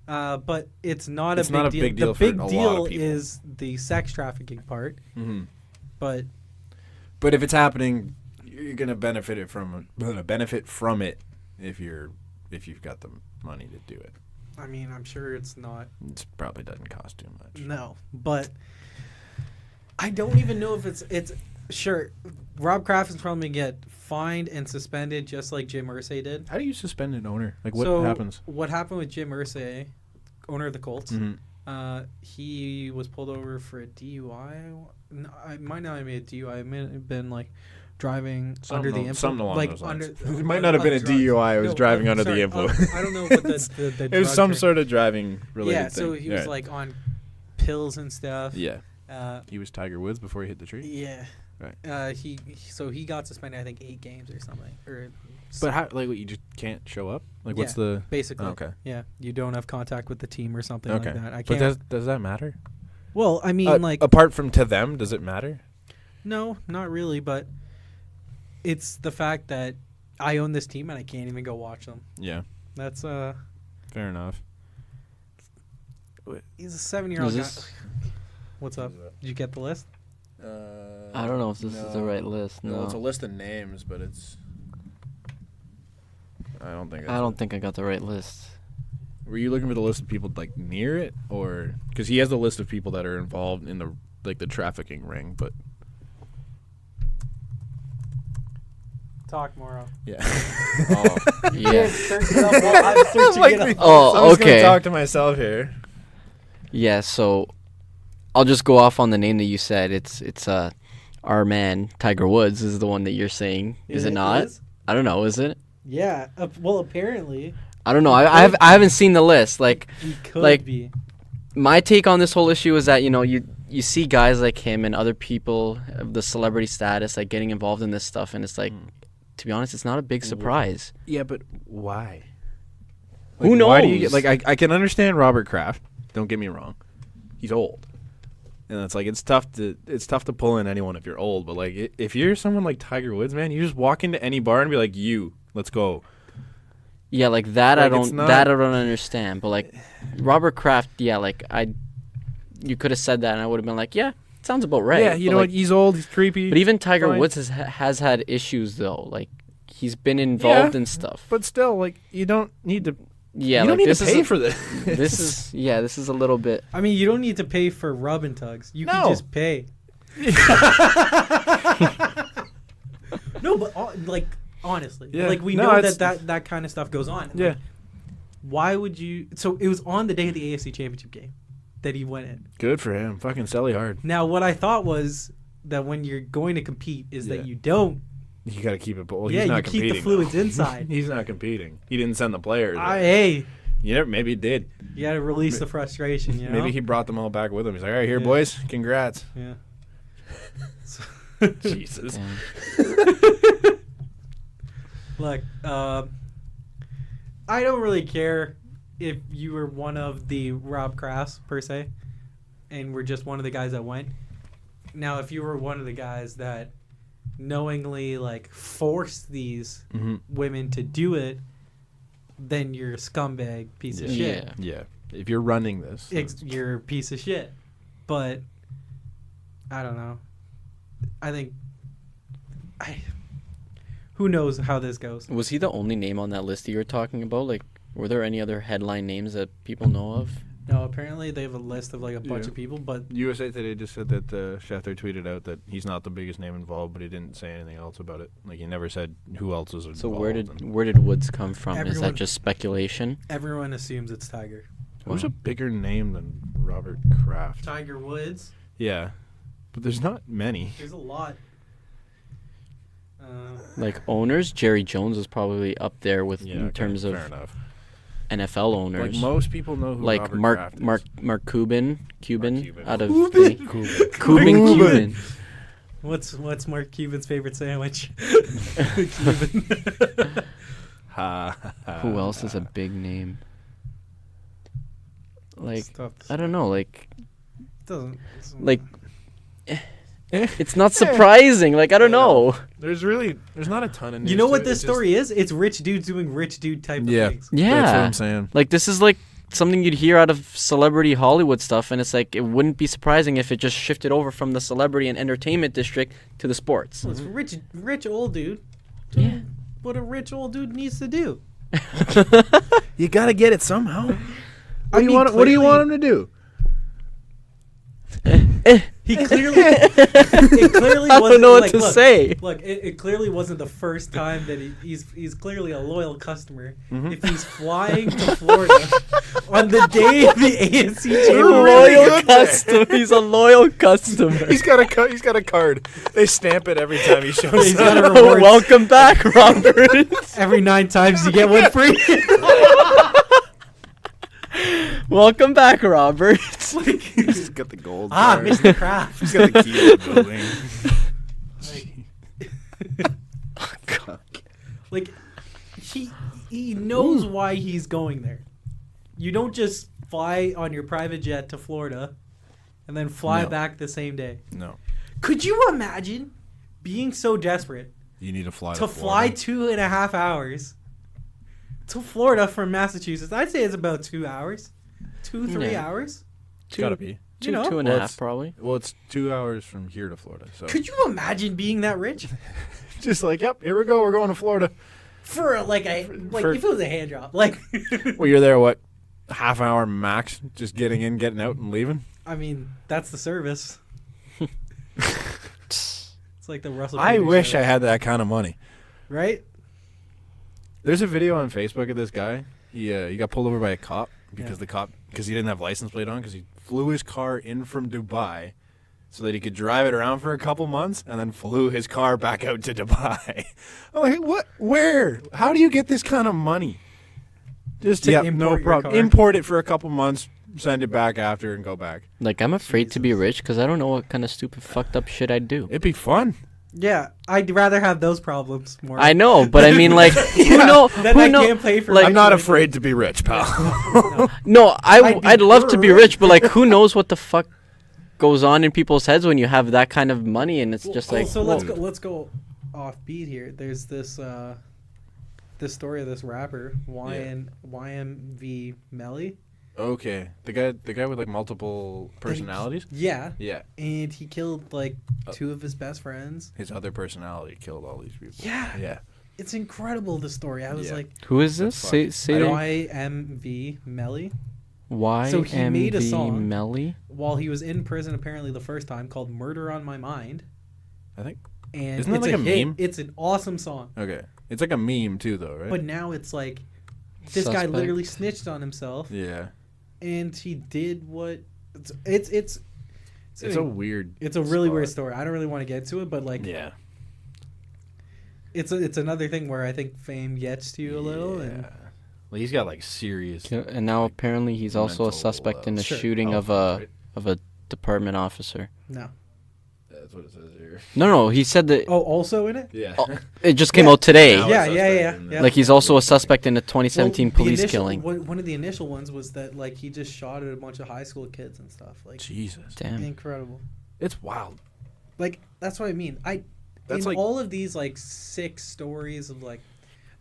But it's not It's a not big a deal. big deal The for big a lot of deal people. is the sex trafficking part. Mm-hmm. But But if it's happening, you're gonna benefit from it if you've got the money to do it. I mean, I'm sure it's not. It probably doesn't cost too much. No, but I don't even know if it's sure. Rob Kraft is probably gonna get fined and suspended just like Jim Irsay did. How do you suspend an owner? Like, what So happens? What happened with Jim Irsay, owner of the Colts? Mm-hmm. He was pulled over for a DUI. No, I might not have been a DUI. It might have been like driving under the influence. Something along like those lines. It might not have been a DUI. It was driving under the influence. I don't know what the It was drug some drug- sort of driving related Yeah, thing. so he was Right. like on pills and stuff. Yeah. He was Tiger Woods before he hit the tree. Yeah. Right. He got suspended, I think, 8 games or something. But how? Like, what, you just can't show up? Like, what's the? basically? Oh, okay. Yeah, you don't have contact with the team or something Okay. like that. I But can't. does that matter? Well, I mean, like, apart from to them, does it matter? no, not really. But it's the fact that I own this team and I can't even go watch them. Yeah. That's Fair enough. he's a 7-year-old guy. Is this- What's up? Did you get the list? I don't know if this is the right list. No, it's a list of names, but it's. I don't think. I don't think I got the right list. Were you looking for the list of people like near it, or because he has a list of people that are involved in the trafficking ring? But Talk more. yeah. Yeah. Search it up while I'm searching it up. Oh, okay. Talk to myself here. Yeah, so I'll just go off on the name that you said. It's our man Tiger Woods is the one that you're saying. Is it not? is? I don't know. Is it? Yeah. Well, apparently I don't know. I haven't seen the list. Like he could Like- be. my take on this whole issue is that you see guys like him and other people of the celebrity status like getting involved in this stuff, and it's like, to be honest, it's not a big surprise. Yeah, but why? Who Why do you knows? get, like I can understand Robert Kraft. Don't get me wrong, he's old, and it's like it's tough to pull in anyone if you're old. But like if you're someone like Tiger Woods, man, you just walk into any bar and be like, let's go. Yeah, like that Like, I it's don't not- that I don't understand. But like Robert Kraft, yeah, like you could have said that and I would have been like, yeah, sounds about right. Yeah, you But, know like, what? He's old. He's creepy. But even Tiger Fine. Woods has had issues though. Like he's been involved in stuff. But still, like you don't need to. Yeah, you like don't need this to is pay a- for this. this is a little bit. I mean, you don't need to pay for rub and tugs. You can No. just pay. No, but like honestly, Yeah. like we No, Oh, know it's- that kind of stuff goes on. Yeah. Like, why would you? So it was on the day of the AFC Championship game that he went in. Good for him. Fucking Sally hard. Now, what I thought was that when you're going to compete, is Yeah. that you don't. You got to keep it. Well, Yeah, he's you not keep the competing, fluids though. inside. He's not competing. He didn't send the players. Hey, Maybe he did. you got to release the frustration. You know. Maybe he brought them all back with him. He's like, all right, here, Yeah. boys, congrats. Yeah. Jesus. Look, I don't really care if you were one of the Rob Crafts, per se, and were just one of the guys that went. Now, if you were one of the guys that knowingly, like, forced these women to do it, then you're a scumbag piece of shit. Yeah. If you're running this. You're a piece of shit. But, I don't know. I think... who knows how this goes? Was he the only name on that list that you were talking about? Like, were there any other headline names that people know of? No, apparently they have a list of, like, a bunch of people, but... USA Today just said that Schefter tweeted out that he's not the biggest name involved, but he didn't say anything else about it. Like, he never said who else was involved. So where did Woods come from? Is that just speculation? Everyone assumes it's Tiger. Who's a bigger name than Robert Kraft? Tiger Woods. Yeah, but there's not many. There's a lot. Like owners, Jerry Jones is probably up there with in terms of fair enough. NFL owners. Like most people know who like Robert Kraft is. Mark Cuban out of Cuban. What's Mark Cuban's favorite sandwich? Cuban. Who else is a big name? Like Stuff. I don't know. Like It's it's not surprising. Like I don't know. There's not a ton of news. You know to what it. this It's story is? It's rich dudes doing rich dude type of things. Yeah, that's what I'm saying. Like this is like something you'd hear out of celebrity Hollywood stuff, and it's like it wouldn't be surprising if it just shifted over from the celebrity and entertainment district to the sports. Well, it's rich old dude. Yeah. What a rich old dude needs to do. You gotta get it somehow. What do you want him to do? He clearly, it clearly I wasn't, don't know what like, to look, say. Look, it clearly wasn't the first time that he's clearly a loyal customer. If he's flying to Florida on the day the ANC championship, He's a loyal customer. He's got a card. They stamp it every time he shows He's up. got a reward. Welcome back, Robert. Every 9 times you get one free. Welcome back, Robert. He's got the gold. Ah, card. Mr. Kraft. He's got the key to the building. Like he knows why he's going there. You don't just fly on your private jet to Florida and then fly back the same day. No. Could you imagine being so desperate You need to fly to fly 2.5 hours to Florida from Massachusetts? I'd say it's about 2 hours. 3 hours. It's gotta be. Two, You know? 2.5 Well, it's- probably. Well, it's 2 hours from here to Florida. So Could you imagine being that rich? just like, yep, here we go. We're going to Florida. For if it was a hand job. Like Well, you're there, what, half hour max, just getting in, getting out, and leaving? I mean, that's the service. It's like the Russell I Peters wish show, I had that kind of money. right? There's a video on Facebook of this guy. He got pulled over by a cop because he didn't have license plate on because he flew his car in from Dubai so that he could drive it around for a couple months and then flew his car back out to Dubai. I'm like, what? Where? How do you get this kind of money? Just To import no your problem. car? Import it for a couple months, send it back after, and go back. Like I'm afraid to be rich because I don't know what kind of stupid fucked up shit I'd do. It'd be fun. Yeah, I'd rather have those problems more. I know, but I mean, like, who Then I know? can't pay for. like- I'm not afraid to be rich, pal. No, I'd love to be rich. rich, but like, who knows what the fuck goes on in people's heads when you have that kind of money, and it's just like. So whoa. let's go off beat here. There's this story of this rapper YMV Melly. Okay, the guy with like multiple personalities. Yeah, Yeah, and he killed like 2 of his best friends. his other personality killed all these people. Yeah, Yeah. it's incredible. The story. I was Yeah. like, Who is this? That's Say that. YMV Melly. YMV So he made a song. Melly. While he was in prison, apparently the first time, called "Murder on My Mind." I think. And Isn't that it's like a hit. meme? It's an awesome song. Okay, it's like a meme too, though, right? But now it's like this guy Suspect. literally snitched on himself, yeah, and he did what it's it's a weird. it's a really weird spot. story. I don't really want to get to it, but like Yeah. it's another thing where I think fame gets to you a little, and Well, he's got like serious. And now apparently he's also a mental, suspect in the Sure. shooting Oh, of a right. of a department officer. no, That's what it says here. No, he said that Oh, also in it? Yeah. it just came out today. Now Yeah, it's yeah, suspect yeah, in yeah. the- Like he's also a suspect in the 2017 Well, the police initial- killing. One of the initial ones was that like he just shot at a bunch of high school kids and stuff. Like Jesus. Damn. incredible. It's wild. Like that's what I mean. That's in like- all of these like sick stories of like,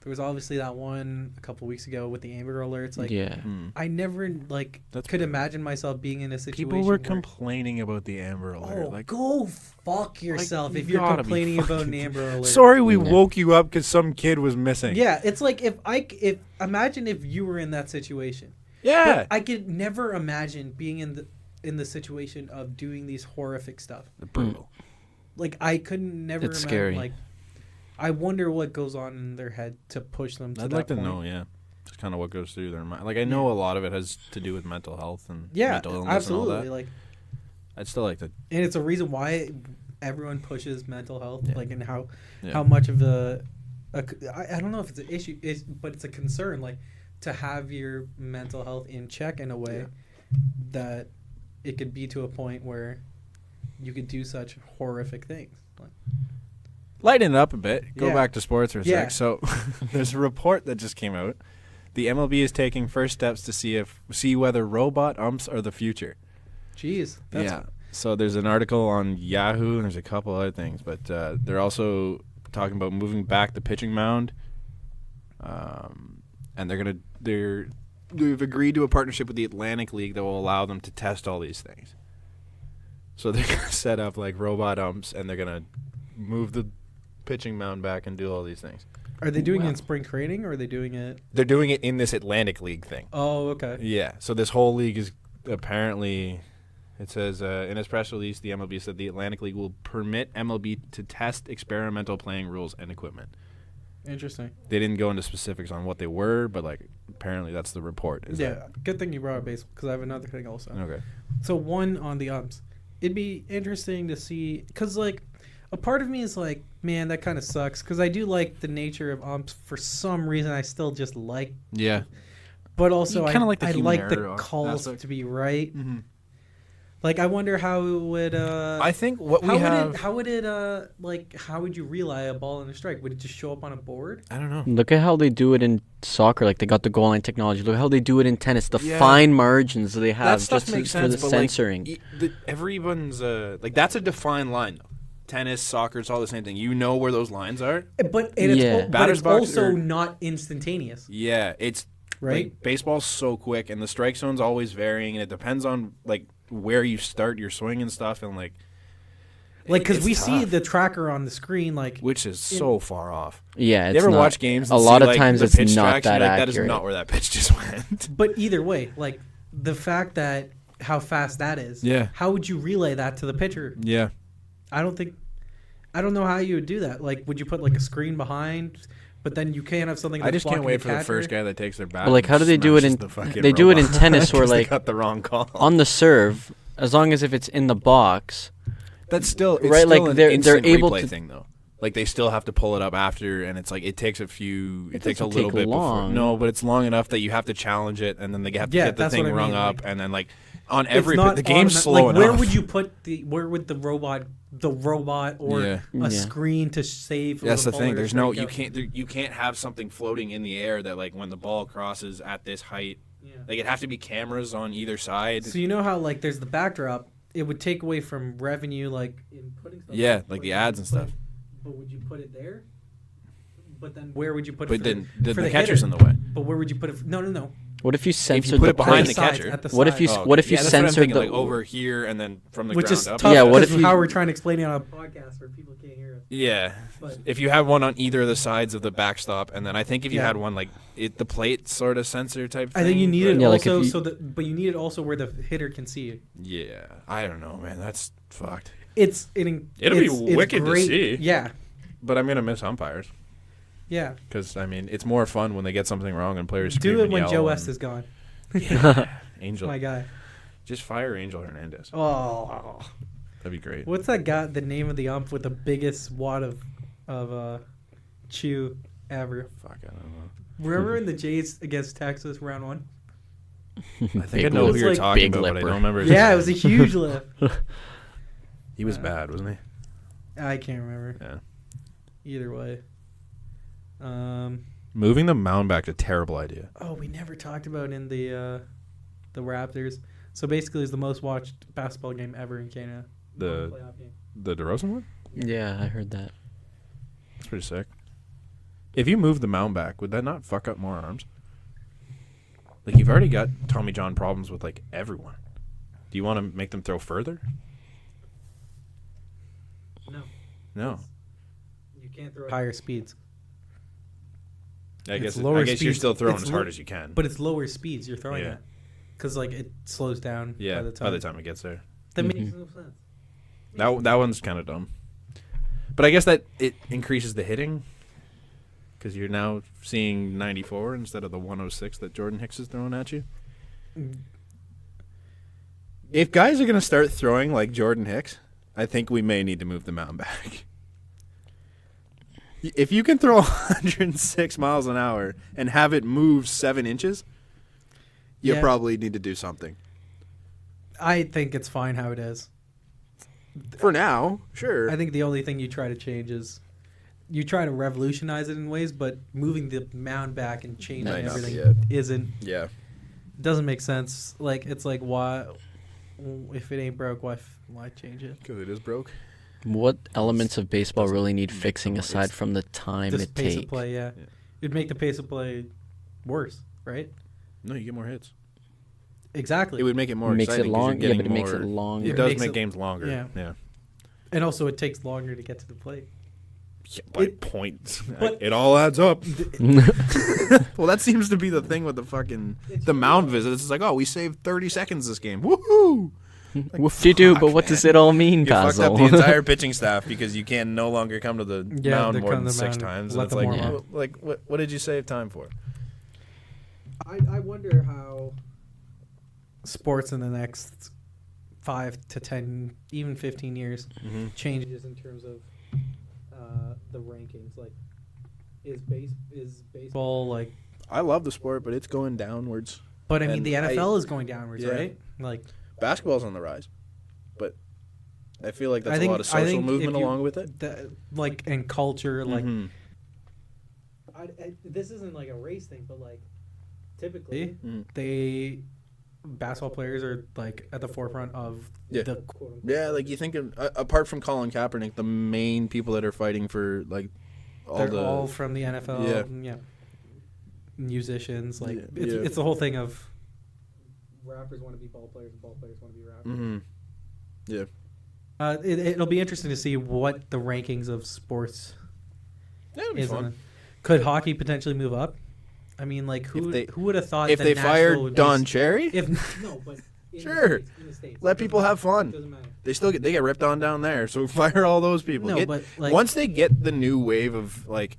there was obviously that one a couple weeks ago with the Amber Alerts. Like, Yeah. I never like That's could crazy. imagine myself being in a situation. People were where, complaining about the Amber Alert. Oh, Like, go fuck yourself you if you're gotta be complaining about an fucking Amber Alert. sorry, we Yeah. woke you up because some kid was missing. Yeah, it's like if imagine if you were in that situation. Yeah. But I could never imagine being in the situation of doing these horrific stuff. Brutal. Like I couldn't never It's imagine. scary. Like I wonder what goes on in their head to push them to I'd that like to point. know, yeah. Just kind of what goes through their mind. Like, I know a lot of it has to do with mental health and Yeah, mental illness absolutely. and all that. Like, I'd still like to. and it's a reason why everyone pushes mental health, Yeah. like, and how Yeah. much of I don't know if it's an issue, but it's a concern, like, to have your mental health in check in a way that it could be to a point where you could do such horrific things. Like, Lighten it up a bit. Go Yeah. back to sports for a Yeah. sec. So there's a report that just came out. The MLB is taking first steps to see whether robot umps are the future. geez, that's Yeah. So there's an article on Yahoo, and there's a couple other things, but they're also talking about moving back the pitching mound, and they've agreed to a partnership with the Atlantic League that will allow them to test all these things. So they're gonna set up like robot umps, and they're gonna move the pitching mound back and do all these things. Are they doing it Wow. in spring training or are they doing it? They're doing it in this Atlantic League thing. Oh, okay. Yeah. So this whole league is apparently, it says in its press release, the MLB said the Atlantic League will permit MLB to test experimental playing rules and equipment. Interesting. They didn't go into specifics on what they were, but like apparently that's the report. Is Yeah, good thing you brought up baseball because I have another thing also. That, okay. So one on the umps, it'd be interesting to see because like a part of me is like, man, that kind of sucks because I do like the nature of umps for some reason. I still just like, Yeah. but also You I kinda like the I human like error the of calls aspect. to be right. Mm-hmm. Like I wonder how it would. I think what we how have. would it like how would you relay a ball and a strike? Would it just show up on a board? I don't know. Look at how they do it in soccer. Like they got the goal line technology. Look how they do it in tennis. The Yeah. fine margins they have That stuff just makes for sense, the but censoring. like everyone's like that's a defined line though. Tennis, soccer, it's all the same thing. You know where those lines are. But it's, Yeah. but Batter's it's box also or- not instantaneous, Yeah, it's right? Like, baseball's so quick, and the strike zone's always varying, and it depends on like where you start your swing and stuff, and like Because it's we see tough, the tracker on the screen, like which is so far off. Yeah, it's You ever not, watch games? A And lot see, of like, times the it's pitch not tracks, that you're like, accurate. That is not where that pitch just went. But either way, like the fact that how fast that is, Yeah. how would you relay that to the pitcher? Yeah, I don't know how you would do that. Like, would you put like a screen behind, but then you can't have something? I that's just can't blocking wait for the catcher? first guy that takes their bat. But, like, and how do they do it smashes in- the fucking they do it in robot tennis where, 'cause they like, got the wrong call. On the serve, as long as if it's in the box, That's still it's Right, still like, an they're instant able replay to- thing though. Like they still have to pull it up after, and it's like it takes a few. It takes a doesn't little take bit before. long. No, but it's long enough that you have to challenge it, and then they have to Yeah, get the that's thing what I rung mean, up, like- and then like on It's every not the game's automa- slow like, enough. Where would you put where would the robot or Yeah. a Yeah. screen to save? That's the ball thing. or There's no strike out? you can't have something floating in the air that like when the ball crosses at this height, Yeah. like it have to be cameras on either side. So you know how like there's the backdrop. It would take away from revenue, like in putting stuff. Yeah, like the ads and stuff. But would you put it there? But then where would you put it? But for then for the catcher's hitter? in the way. But where would you put it? No. what if you If censored you put the it behind play? the sides, catcher. at the What if you sides. Oh, what if you yeah, that's what I'm censored thinking, the like over here and then from the Which ground is up? tough Yeah, what because if you- how we're trying to explain it on a podcast where people can't hear us. Yeah. But If you have one on either of the sides of the backstop, and then I think if you Yeah. had one like the plate sort of sensor type thing. I think you need it Yeah, like if also you- so that, but you need it also where the hitter can see it. Yeah, I don't know, man. That's fucked. It's It'll be it's wicked to great. see. Yeah, But I'm gonna miss umpires yeah. because I mean it's more fun when they get something wrong and players scream Do it and when yell Joe and- West is gone. Angel. My guy. Just fire Angel Hernandez. Oh, That'd be great. what's that guy? The name of the ump with the biggest wad of chew ever. Fuck, I don't know. Remember in the Jays against Texas round one? I think I Big know lip. who you're It's like talking big about, but I lipper. don't remember. His Yeah, it name. was a huge lift. He was bad, wasn't he? I can't remember. Yeah. Either way. Moving the mound back, a terrible idea. Oh, we never talked about in the Raptors. So basically, it's the most watched basketball game ever in Canada. The Playoff game. DeRozan one? Yeah, I heard that. That's pretty sick. If you move the mound back, would that not fuck up more arms? Like, you've already got Tommy John problems with, like, everyone. Do you want to make them throw further? No. You can't throw higher speeds. I guess lower you're speeds. still throwing It's as hard as you can. But it's lower speeds you're throwing Yeah. at. Because, like, it slows down Yeah, by the time. it gets there. That makes no sense. That one's kind of dumb. But I guess that it increases the hitting because you're now seeing 94 instead of the 106 that Jordan Hicks is throwing at you. If guys are going to start throwing like Jordan Hicks, I think we may need to move the mound back. If you can throw 106 miles an hour and have it move 7 inches, you probably need to do something. I think it's fine how it is. For now, sure. I think the only thing you try to change is you try to revolutionize it in ways, but moving the mound back and changing Might not be everything it. isn't. Yeah. Doesn't make sense. Like, it's like, why, if it ain't broke, why change it? Because it is broke. What elements of baseball really need make fixing them- aside it's from the time Just it pace of takes? play, yeah. It'd make the pace of play worse, right? No, you get more hits. Exactly. It would make it more Makes it exciting 'cause long. you're Yeah, getting but it makes it more- longer. It It does makes make it- games longer. yeah. Yeah. And also, it takes longer to get to the plate. By It- points. but- It all adds up. Well, that seems to be the thing with the mound visits. It's like, oh, we saved 30 seconds this game. Woohoo! Whoop-de-doo, but what does it all mean, You fucked up Basil? the entire pitching staff because you can no longer come to the Yeah, mound they more come than to the 6 mound, times. let And it's them like, warm up. what did you save time for? I wonder how sports in the next 5 to 10, even 15 years changes in terms of the rankings. Like, is baseball like? I love the sport, but it's going downwards. But I mean, And the NFL is going downwards, yeah. right? Like, Basketball's on the rise, but I feel like that's I think- a lot of I social think movement if you- along with it. like, and culture. Like, Mhm. this isn't like a race thing, but like, typically Mhm. basketball players are like at the forefront of Yeah. the quote unquote. Yeah, like you think of, apart from Colin Kaepernick, the main people that are fighting for like They're all from the NFL. Yeah. Yeah. Musicians, like Yeah, it's yeah. it's the whole thing of rappers want to be ball players and ball players want to be rappers. Mhm. Yeah. It'll be interesting to see what the rankings of sports That'd be is. fun. Could hockey potentially move up? I mean, like who would have thought If the they Nashville fired would be Don Cherry, If no, but in Sure. in the States. let people have fun. Doesn't matter. They get ripped on down there. So fire all those people. No, but like Once they get the new wave of like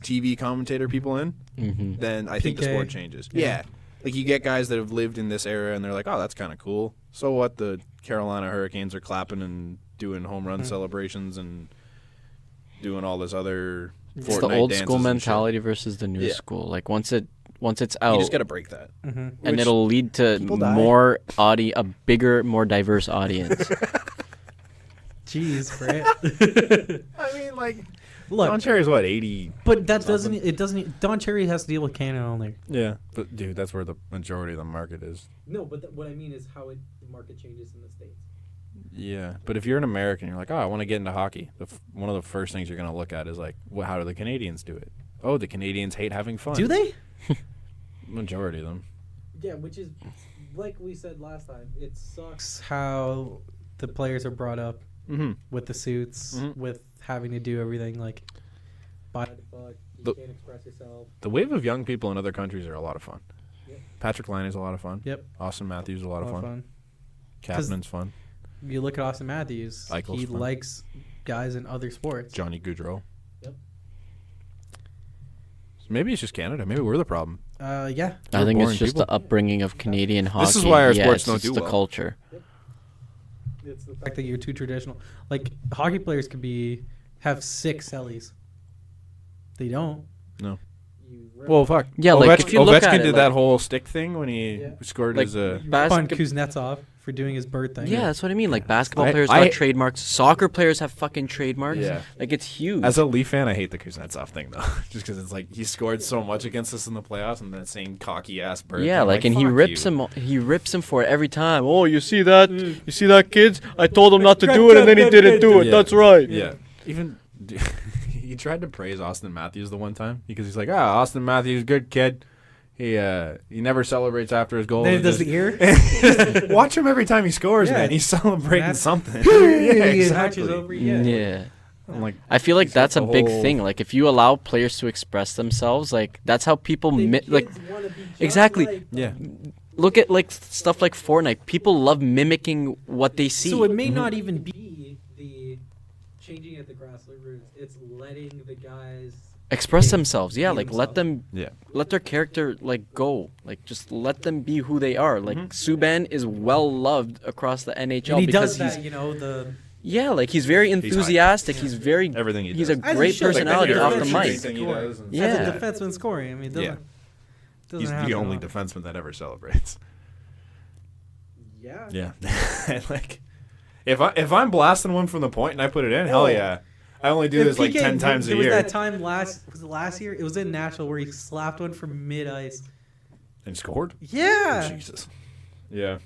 TV commentator people in, Mm-hmm. then I think the PK. sport changes. Yeah. Yeah. Like you get guys that have lived in this era and they're like, oh, that's kind of cool. So what? The Carolina Hurricanes are clapping and doing home run celebrations and doing all this other It's Fortnite the old dances school and shit. mentality versus the new Yeah. school. Like once it's out, You just got to break that. mhm. and which it'll lead to people die. a bigger, more diverse audience. Jeez, Brett. I mean, like, Look, Don Cherry's what, 80? but that doesn't. Don Cherry has to deal with Canada only. Yeah. But, dude, that's where the majority of the market is. No, but what I mean is how the market changes in the States. Yeah. But if you're an American, you're like, oh, I want to get into hockey. One of the first things you're going to look at is, like, how do the Canadians do it? Oh, the Canadians hate having fun. Do they? Majority of them. Yeah, which is like we said last time. It sucks how the players are brought up Mm-hmm. with the suits, Mhm. with having to do everything like by the book. You The- can't express yourself. The wave of young people in other countries are a lot of fun. Yep. Patrick Laine is a lot of fun. Yep. Austin Matthews is a lot of fun. 'Cause- Kapanen's fun. You look at Austin Matthews. Eichel's He fun. likes guys in other sports. Johnny Gaudreau. Yep. So maybe it's just Canada. Maybe we're the problem. Yeah. I think it's boring just people. the upbringing of Canadian hockey. This is why our Yeah, sports it's don't just do the well. culture. It's the fact that you're too traditional. Like hockey players could have 6 cellies. They don't. No. you rip Well, fuck. Yeah, like, if you look Ovechkin at it, did like- that whole stick thing when he scored Like, his. Fun basket- Kuznetsov for doing his bird thing. Yeah, that's what I mean. Like, basketball I- players I- got trademarks. Soccer players have fucking trademarks. Yeah. Like, it's huge. As a Leaf fan, I hate the Kuznetsov thing though, just because it's like he scored so much against us in the playoffs, and that same cocky ass bird. Yeah, thing, like, and he fuck rips you. him. He rips him for it every time. Oh, you see that? You see that, kids? I told him not to do it, and then he didn't do it. Yeah. That's right. Yeah, even he tried to praise Austin Matthews the one time because he's like, Austin Matthews, good kid. He never celebrates after his goal. Then he He does just- the ear. Watch him every time he scores, Yeah. man. He's celebrating That's- something. yeah, yeah, he exactly. hunches over. Yeah. Yeah. I'm like, I feel like He's got that's a the big whole- thing. Like, if you allow players to express themselves, like, that's how people like. Exactly. yeah, Look at like stuff like Fortnite. People love mimicking what they see. So it may not even be the changing at the grassroots roots. It's letting the guys express be- themselves. Yeah, be like let them yeah. let their character like go. Like just let them be who they are. Like Subban is well loved across the NHL And he because does he's that, you know, the yeah, like he's very enthusiastic. He's very Everything he he's does. a As he great should, like, personality as a off the defenseman. mic. Thing he does and- Yeah. as a defenseman scoring. I mean, it doesn't, Yeah. doesn't He's happen the only often. defenseman that ever celebrates. Yeah. Yeah, like if I'm blasting one from the point and I put it in, hell yeah. I only do this like 10 times a There was year. that time was it last year? It was in Nashville where he slapped one from mid ice. And scored. Yeah. Jesus. Yeah.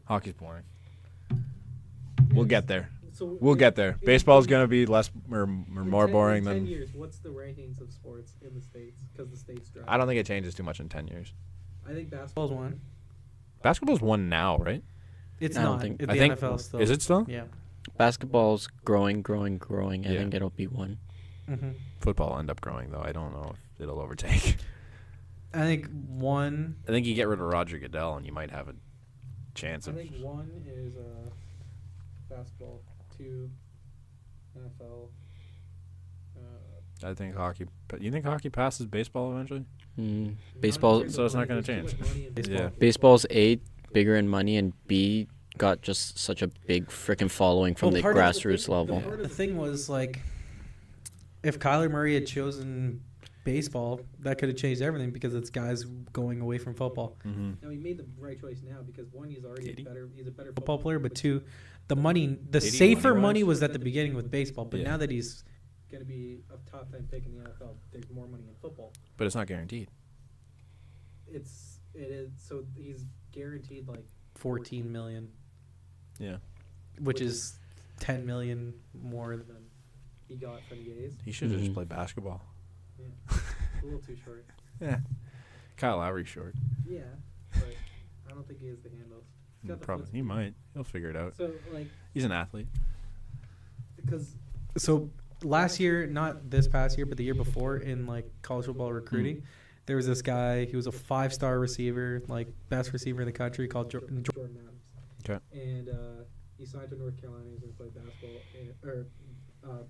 Hockey's boring. We'll get there. So We'll get there. Baseball's gonna be less or more boring in 10 than. years. What's the rankings of sports in the states? Because the states drive. I don't think it changes too much in 10 years. I think basketball's one. Basketball's one now, right? It's I don't not. think- The I think- NFL still. Is it still? Yeah. Basketball's growing. I Yeah. think it'll be one. Mm-hmm. Football will end up growing though. I don't know if it'll overtake. I think one. I think you get rid of Roger Goodell and you might have a chance I of. think one is basketball. Two, NFL. I think hockey. But you think hockey passes baseball eventually? Baseball. So it's not gonna change. Yeah. Baseball's A, bigger in money, and B, got just such a big freaking following from the grassroots level. Part of the thing was like, if Kyler Murray had chosen baseball, that could have changed everything because it's guys going away from football. Mm-hmm. Now he made the right choice now because one, he's already Did he? he's a better football player, but two, the money, the Did he safer money-wise? money was at the beginning with baseball, but Yeah. now that he's going to be a top 10 pick in the NFL, there's more money in football. But it's not guaranteed. It is so he's guaranteed like 14 million, Yeah. which is 10 million more than he got from the A's. He should just play basketball. Yeah, a little too short. Yeah. Kyle Lowry's short. Yeah, but I don't think he has the handles. He's got the Probably. foot He speed. might. He'll figure it out. So like He's an athlete. because so last year, not this past year, but the year before in like college football recruiting, there was this guy. He was a 5-star receiver, like best receiver in the country, called Jordan Adams. Okay. And he signed to North Carolina. He's going to play basketball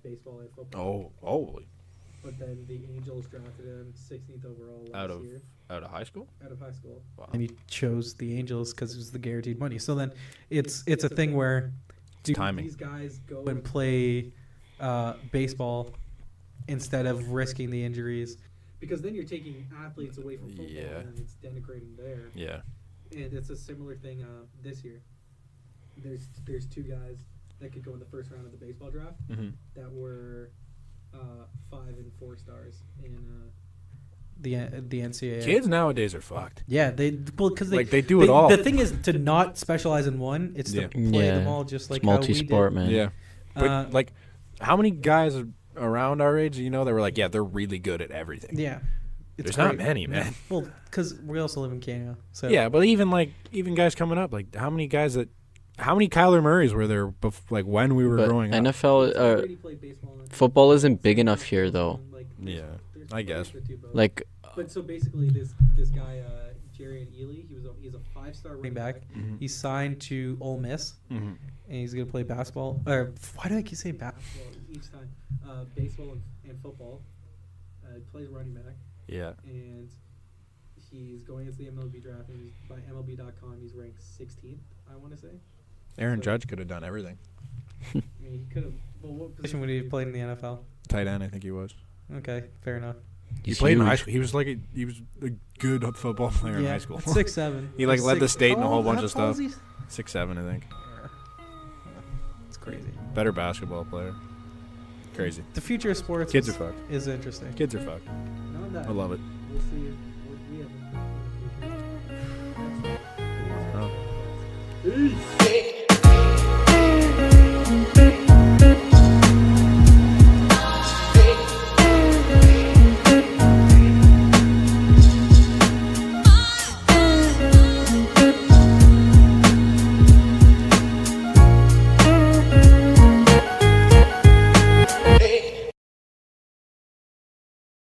baseball and football. Oh, holy. But then the Angels drafted him 16th overall last Out of year out of high school? out of high school. Wow. And he chose the Angels because it was the guaranteed money. So then it's a thing where do Timing. these guys go and play baseball instead of risking the injuries? Because then you're taking athletes away from football Yeah. and it's denigrating there. Yeah. And it's a similar thing this year. There's two guys that could go in the first round of the baseball draft Mm-hmm. that were 5 and 4 stars in the NCAA. Kids nowadays are fucked. Yeah, they because Like, they do it all. The thing is to not specialize in one; it's Yeah. to play Yeah. them all just like It's how we multi-sport, did. man. Yeah. But Uh, like, how many guys around our age, that were like, yeah, they're really good at everything. Yeah, There's not many, man. Well, because we also live in Canada, so Yeah, but even guys coming up, like how many Kyler Murrays were there when we were But growing up? NFL, Brady played baseball and- football isn't big enough here, though. Like, Yeah, there's I players guess. that do both. Like, But so basically, this guy Jerry and Ely, he's a 5-star running back. Mhm. He's signed to Ole Miss, Mhm. and he's gonna play basketball. Or why do I keep saying basketball each time? Baseball and football. He plays running back, Yeah. and he's going into the MLB draft. And by MLB.com, he's ranked 16th. I want to say. Aaron Judge could have done everything. I mean, he could have. Well, what position would he have played in the NFL? Tight end, I think he was. Okay, fair enough. He He's played in high huge. school. He was a good football player in high school. 6'7". He like led the state in a whole bunch of How tall stuff. is he? 6'7", I think. It's crazy. Better basketball player. Crazy. The future of sports Kids are fucked. is interesting. Kids are fucked. No doubt. I love it. We'll see what we have in the future. Oh.